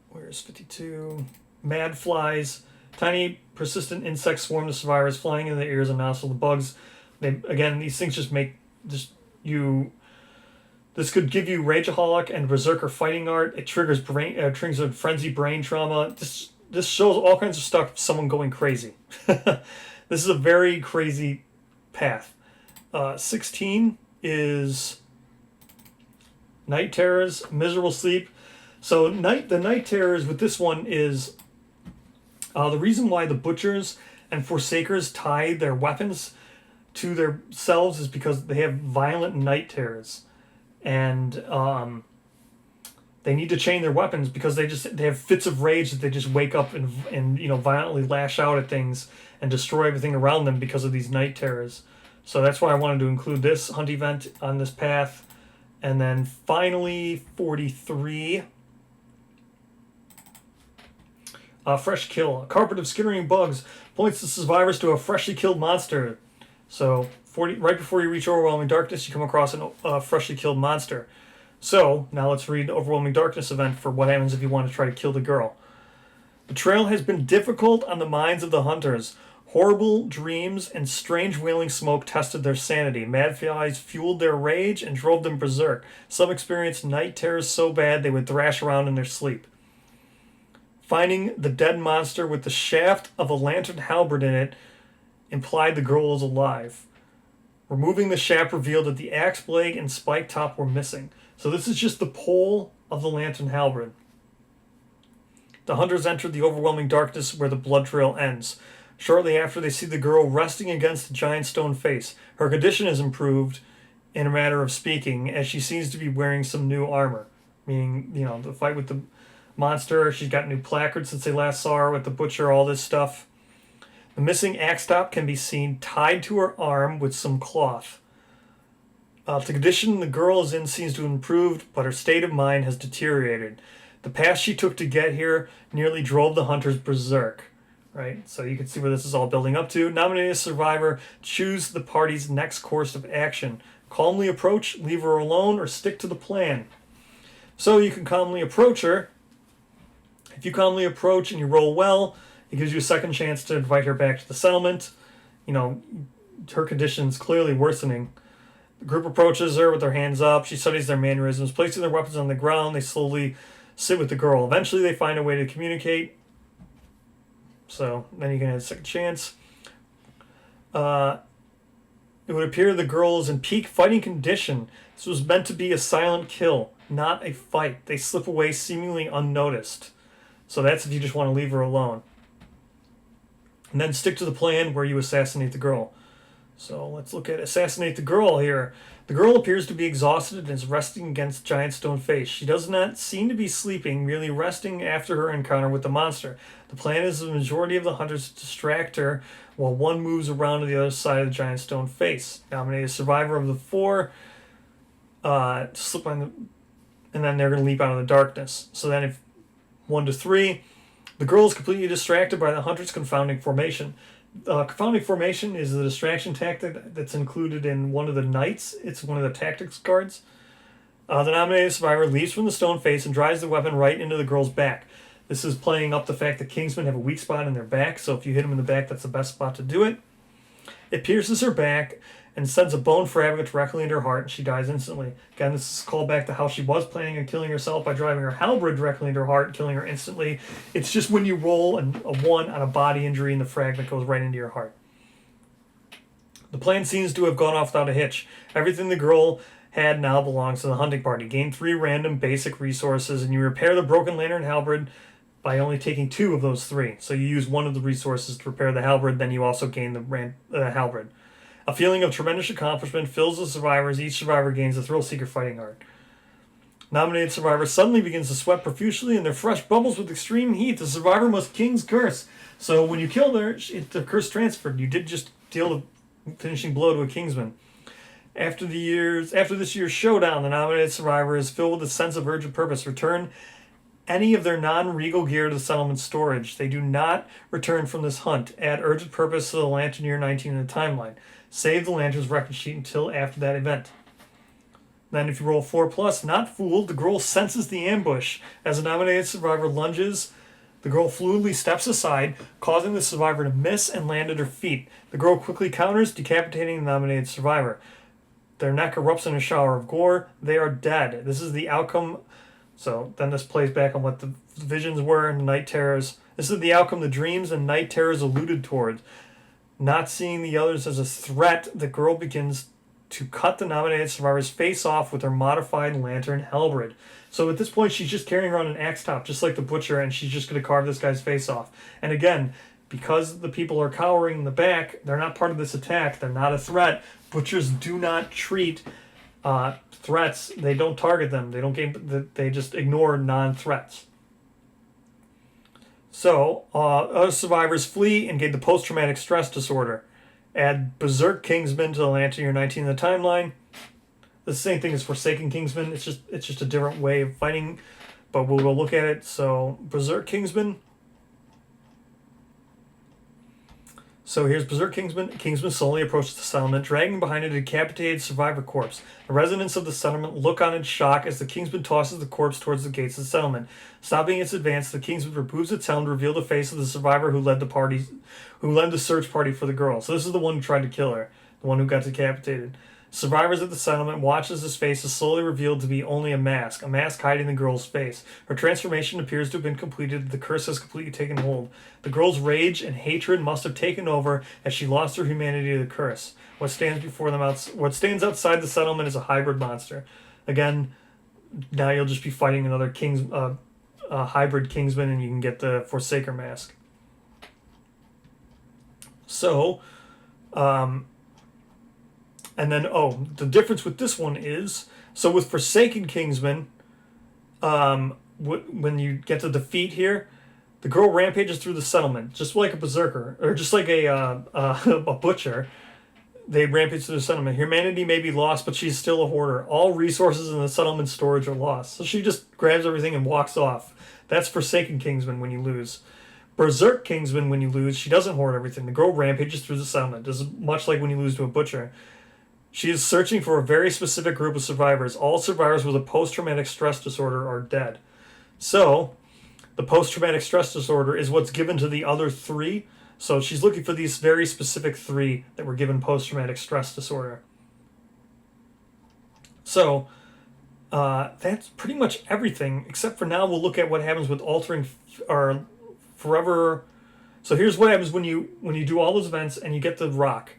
Where's 52? Mad flies. Tiny, persistent insects swarm the survivors, flying in their ears and nostrils. The bugs. Again, these things just make you. This could give you Rageaholic and Berserker fighting art. It triggers triggers a frenzy brain trauma. This shows all kinds of stuff. Someone going crazy. This is a very crazy path. 16 is Night Terrors, Miserable Sleep. So the Night Terrors with this one is the reason why the Butchers and Forsakers tie their weapons to themselves is because they have violent night terrors. And they need to chain their weapons because they have fits of rage that they just wake up and violently lash out at things and destroy everything around them because of these night terrors. So that's why I wanted to include this hunt event on this path. And then finally 43. Fresh kill. A carpet of skittering bugs points the survivors to a freshly killed monster. So right before you reach Overwhelming Darkness, you come across a freshly killed monster. So now let's read the Overwhelming Darkness event for what happens if you want to try to kill the girl. The trail has been difficult on the minds of the hunters. Horrible dreams and strange wailing smoke tested their sanity. Mad flies fueled their rage and drove them berserk. Some experienced night terrors so bad they would thrash around in their sleep. Finding the dead monster with the shaft of a lantern halberd in it implied the girl was alive. Removing the shaft revealed that the axe blade and spike top were missing. So this is just the pole of the lantern halberd. The hunters entered the overwhelming darkness where the blood trail ends. Shortly after, they see the girl resting against the giant stone face. Her condition has improved, in a matter of speaking, as she seems to be wearing some new armor. Meaning, the fight with the monster, she's got new placards since they last saw her with the butcher, all this stuff. The missing axe top can be seen tied to her arm with some cloth. The condition the girl is in seems to have improved, but her state of mind has deteriorated. The path she took to get here nearly drove the hunters berserk. Right? So you can see where this is all building up to. Nominate a survivor. Choose the party's next course of action. Calmly approach, leave her alone, or stick to the plan. So you can calmly approach her. If you calmly approach and you roll well, it gives you a second chance to invite her back to the settlement. Her condition's clearly worsening. The group approaches her with their hands up. She studies their mannerisms. Placing their weapons on the ground, they slowly sit with the girl. Eventually, they find a way to communicate. So then you can have a second chance. It would appear the girl is in peak fighting condition. This was meant to be a silent kill, not a fight. They slip away seemingly unnoticed. So that's if you just want to leave her alone. And then stick to the plan where you assassinate the girl. So let's look at Assassinate the Girl here. The girl appears to be exhausted and is resting against Giant Stone Face. She does not seem to be sleeping, merely resting after her encounter with the monster. The plan is the majority of the hunters to distract her while one moves around to the other side of the Giant Stone Face. Nominated survivor of the 4 slip on the, and then they're going to leap out of the darkness. So then if 1 to 3, the girl is completely distracted by the hunter's confounding formation. Confounding formation is the distraction tactic that's included in one of the knights. It's one of the tactics cards. The nominated survivor leaps from the stone face and drives the weapon right into the girl's back. This is playing up the fact that Kingsmen have a weak spot in their back, so if you hit them in the back, that's the best spot to do it. It pierces her back and sends a bone fragment directly into her heart, and she dies instantly. Again, this is a callback to how she was planning on killing herself by driving her halberd directly into her heart and killing her instantly. It's just when you roll a 1 on a body injury and the fragment goes right into your heart. The plan seems to have gone off without a hitch. Everything the girl had now belongs to the hunting party. Gain 3 random basic resources, and you repair the broken lantern halberd by only taking 2 of those 3. So you use one of the resources to repair the halberd, then you also gain the halberd. A feeling of tremendous accomplishment fills the survivors. Each survivor gains a thrill-seeker fighting heart. Nominated survivor suddenly begins to sweat profusely, and their flesh bubbles with extreme heat. The survivor must King's Curse. So when you killed her, the curse transferred. You did just deal the finishing blow to a Kingsman. After this year's showdown, the nominated survivor is filled with a sense of urgent purpose. Return any of their non-regal gear to the settlement storage. They do not return from this hunt. Add urgent purpose to the lantern year 19 in the timeline. Save the lantern's record sheet until after that event. Then if you roll 4+, not fooled, the girl senses the ambush. As the nominated survivor lunges, the girl fluidly steps aside, causing the survivor to miss and land at her feet. The girl quickly counters, decapitating the nominated survivor. Their neck erupts in a shower of gore. They are dead. This is the outcome. So then this plays back on what the visions were and night terrors. This is the outcome the dreams and night terrors alluded towards. Not seeing the others as a threat, the girl begins to cut the nominated survivor's face off with her modified lantern halberd. So at this point, she's just carrying around an axe top, just like the butcher, and she's just going to carve this guy's face off. And again, because the people are cowering in the back, they're not part of this attack. They're not a threat. Butchers do not treat threats. They don't target them. They just ignore non-threats. So, other survivors flee and gain the post-traumatic stress disorder. Add Berserk Kingsman to the lantern year 19 in the timeline. The same thing as Forsaken Kingsman. It's just a different way of fighting, but we'll look at it. So, Berserk Kingsman. So here's Berserk Kingsman. Kingsman slowly approaches the settlement, dragging behind a decapitated survivor corpse. The residents of the settlement look on in shock as the Kingsman tosses the corpse towards the gates of the settlement. Stopping its advance, the Kingsman removes its helm to reveal the face of the survivor who led the search party for the girl. So this is the one who tried to kill her, the one who got decapitated. Survivors at the settlement watch as his face is slowly revealed to be only a mask hiding the girl's face. Her transformation appears to have been completed. The curse has completely taken hold. The girl's rage and hatred must have taken over as she lost her humanity to the curse. What stands outside the settlement is a hybrid monster. Again, now you'll just be fighting another hybrid Kingsman, and you can get the Forsaker mask. So, and then, the difference with this one is, so with Forsaken Kingsman, when you get to defeat here, the girl rampages through the settlement, just like a berserker, or just like a butcher. They rampage through the settlement. Humanity may be lost, but she's still a hoarder. All resources in the settlement storage are lost. So she just grabs everything and walks off. That's Forsaken Kingsman when you lose. Berserk Kingsman, when you lose, she doesn't hoard everything. The girl rampages through the settlement. This is much like when you lose to a butcher. She is searching for a very specific group of survivors. All survivors with a post-traumatic stress disorder are dead. So, the post-traumatic stress disorder is what's given to the other 3. So she's looking for these very specific 3 that were given post-traumatic stress disorder. So, that's pretty much everything, except for now we'll look at what happens with altering or forever. So here's what happens when you do all those events and you get the rock.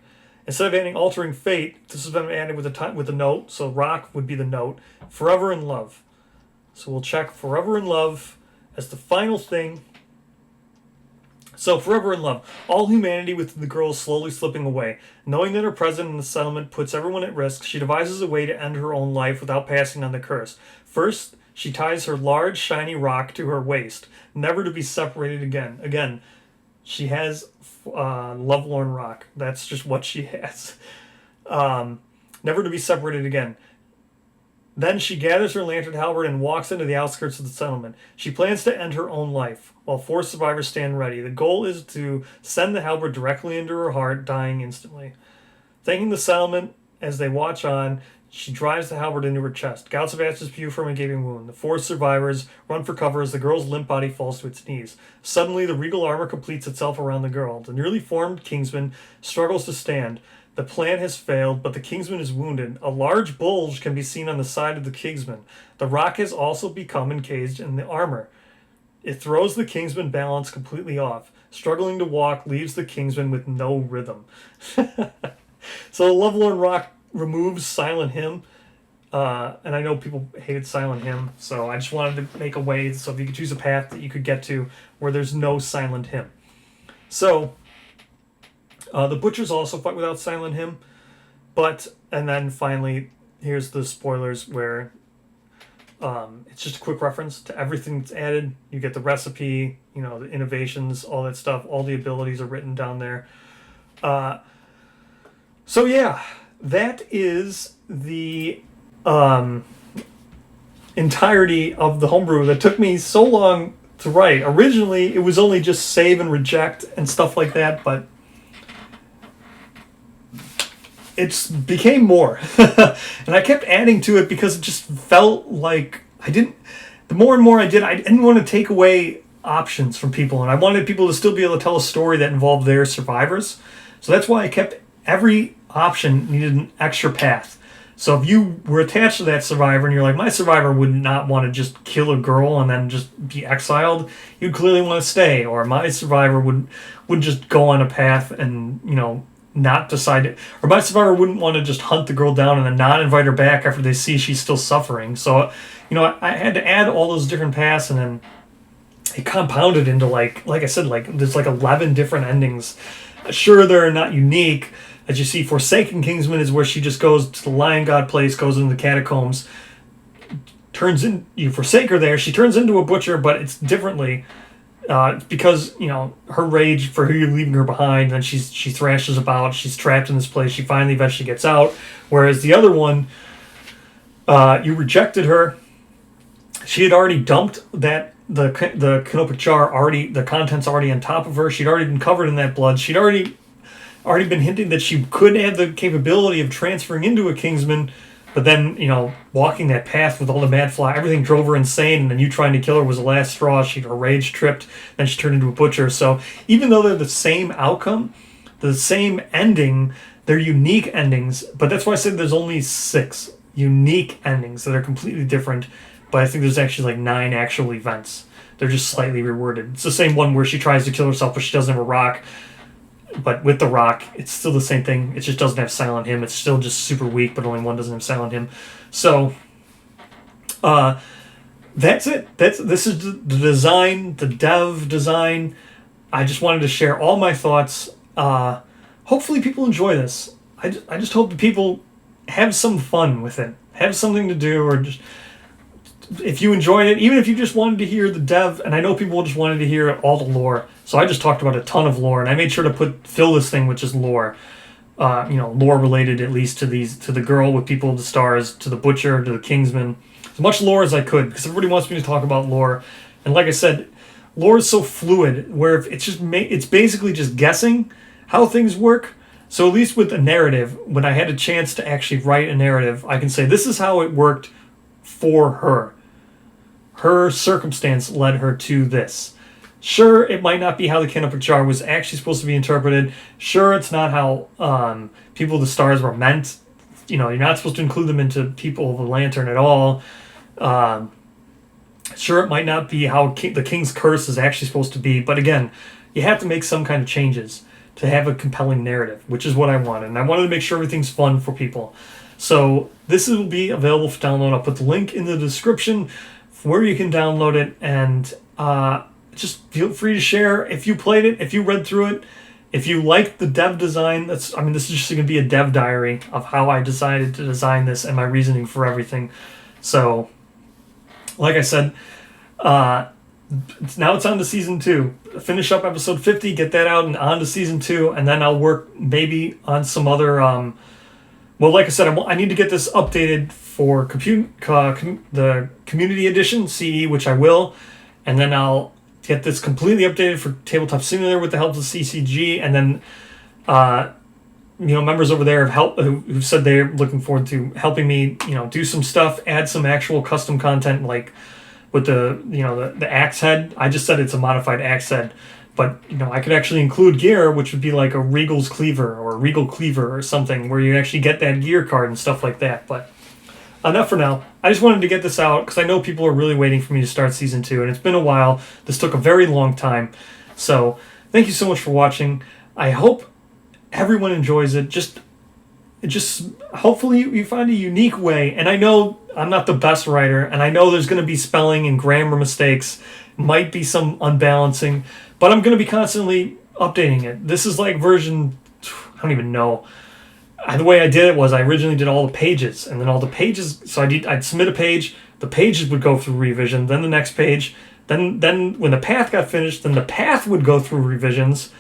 Instead of adding altering fate, this has been added with a note. So rock would be the note. Forever in love. So we'll check forever in love as the final thing. So, forever in love, all humanity with the girl is slowly slipping away. Knowing that her presence in the settlement puts everyone at risk, she devises a way to end her own life without passing on the curse. First, she ties her large, shiny rock to her waist, never to be separated again. Again, she has Lovelorn Rock. That's just what she has. Never to be separated again. Then she gathers her lantern halberd and walks into the outskirts of the settlement. She plans to end her own life, while 4 survivors stand ready. The goal is to send the halberd directly into her heart, dying instantly. Thanking the settlement as they watch on, she drives the halberd into her chest. Gouts of ashes spew from a gaping wound. The 4 survivors run for cover as the girl's limp body falls to its knees. Suddenly, the regal armor completes itself around the girl. The newly formed Kingsman struggles to stand. The plan has failed, but the Kingsman is wounded. A large bulge can be seen on the side of the Kingsman. The rock has also become encased in the armor. It throws the Kingsman balance completely off. Struggling to walk leaves the Kingsman with no rhythm. So the Lovelorn Rock removes Silent Hymn. And I know people hated Silent Hymn, so I just wanted to make a way so if you could choose a path that you could get to where there's no Silent Hymn. So the Butchers also fight without Silent Hymn, and then finally, here's the spoilers where it's just a quick reference to everything that's added. You get the recipe, the innovations, all that stuff, all the abilities are written down there. So yeah, that is the entirety of the homebrew that took me so long to write. Originally, it was only just save and reject and stuff like that, but it became more. And I kept adding to it because it just felt like the more and more I didn't want to take away options from people, and I wanted people to still be able to tell a story that involved their survivors. So that's why I kept every option needed an extra path. So if you were attached to that survivor and you're like, my survivor would not want to just kill a girl and then just be exiled, you'd clearly want to stay. Or my survivor would just go on a path and, not decide it. Or my survivor wouldn't want to just hunt the girl down and then not invite her back after they see she's still suffering. So, I had to add all those different paths, and then it compounded into like I said, there's 11 different endings. Sure, they're not unique. As you see, Forsaken Kingsman is where she just goes to the Lion God place, goes into the catacombs, you forsake her there, she turns into a butcher, but it's differently. Because, her rage for who you're leaving her behind, and then she thrashes about, she's trapped in this place, she finally eventually gets out. Whereas the other one, you rejected her, she had already dumped the Canopic jar, the contents already on top of her, she'd already been covered in that blood, she'd already been hinting that she could have the capability of transferring into a Kingsman, but then, walking that path with all the mad fly, everything drove her insane, and then you trying to kill her was the last straw. Her rage tripped, then she turned into a butcher. So even though they're the same outcome, the same ending, they're unique endings. But that's why I said there's only 6 unique endings that are completely different. But I think there's actually 9 actual events. They're just slightly reworded. It's the same one where she tries to kill herself, but she doesn't have a rock. But with the rock, it's still the same thing. It just doesn't have Silent Hymn. It's still just super weak, but only one doesn't have Silent Hymn. So, that's it. This is the design, the dev design. I just wanted to share all my thoughts. Hopefully people enjoy this. I just hope that people have some fun with it. Have something to do, or just if you enjoyed it, even if you just wanted to hear the dev, and I know people just wanted to hear all the lore, so I just talked about a ton of lore, and I made sure to fill this thing with just lore, lore related at least to the girl with people of the stars, to the butcher, to the Kingsman, as much lore as I could, because everybody wants me to talk about lore, and like I said, lore is so fluid, where if it's basically just guessing how things work. So at least with a narrative, when I had a chance to actually write a narrative, I can say this is how it worked for her. Her circumstance led her to this. Sure, it might not be how the Canopic jar was actually supposed to be interpreted. Sure, it's not how people of the stars were meant. You're not supposed to include them into people of the lantern at all. Sure, it might not be how the king's curse is actually supposed to be. But again, you have to make some kind of changes to have a compelling narrative, which is what I wanted. And I wanted to make sure everything's fun for people. So this will be available for download. I'll put the link in the description where you can download it, and just feel free to share if you played it, if you read through it, if you liked the dev design. This is just going to be a dev diary of how I decided to design this and my reasoning for everything. So, like I said, now it's on to season 2. Finish up episode 50, get that out, and on to season 2, and then I'll work maybe on some other. Well, like I said, I need to get this updated for the community edition CE, which I will, and then I'll get this completely updated for Tabletop Simulator with the help of CCG, and then members over there who've said they're looking forward to helping me, do some stuff, add some actual custom content, like with the axe head. I just said it's a modified axe head, but I could actually include gear, which would be like a Regal's Cleaver or a Regal Cleaver or something, where you actually get that gear card and stuff like that. But enough for now. I just wanted to get this out because I know people are really waiting for me to start season 2, and it's been a while. This took a very long time. So thank you so much for watching. I hope everyone enjoys it. Just hopefully you find a unique way. And I know I'm not the best writer, and I know there's going to be spelling and grammar mistakes, might be some unbalancing, but I'm going to be constantly updating it. This is like version, I don't even know. The way I did it was I originally did all the pages, and then all the pages, so I'd submit a page, the pages would go through revision, then the next page, then when the path got finished, then the path would go through revisions,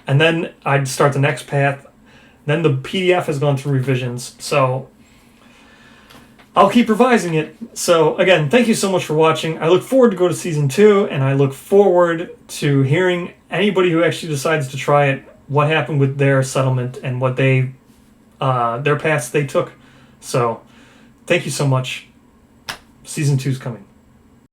and then I'd start the next path, then the PDF has gone through revisions. So I'll keep revising it. So again, thank you so much for watching. I look forward to go to season 2, and I look forward to hearing anybody who actually decides to try it, what happened with their settlement and what their paths they took. So thank you so much. Season 2's coming.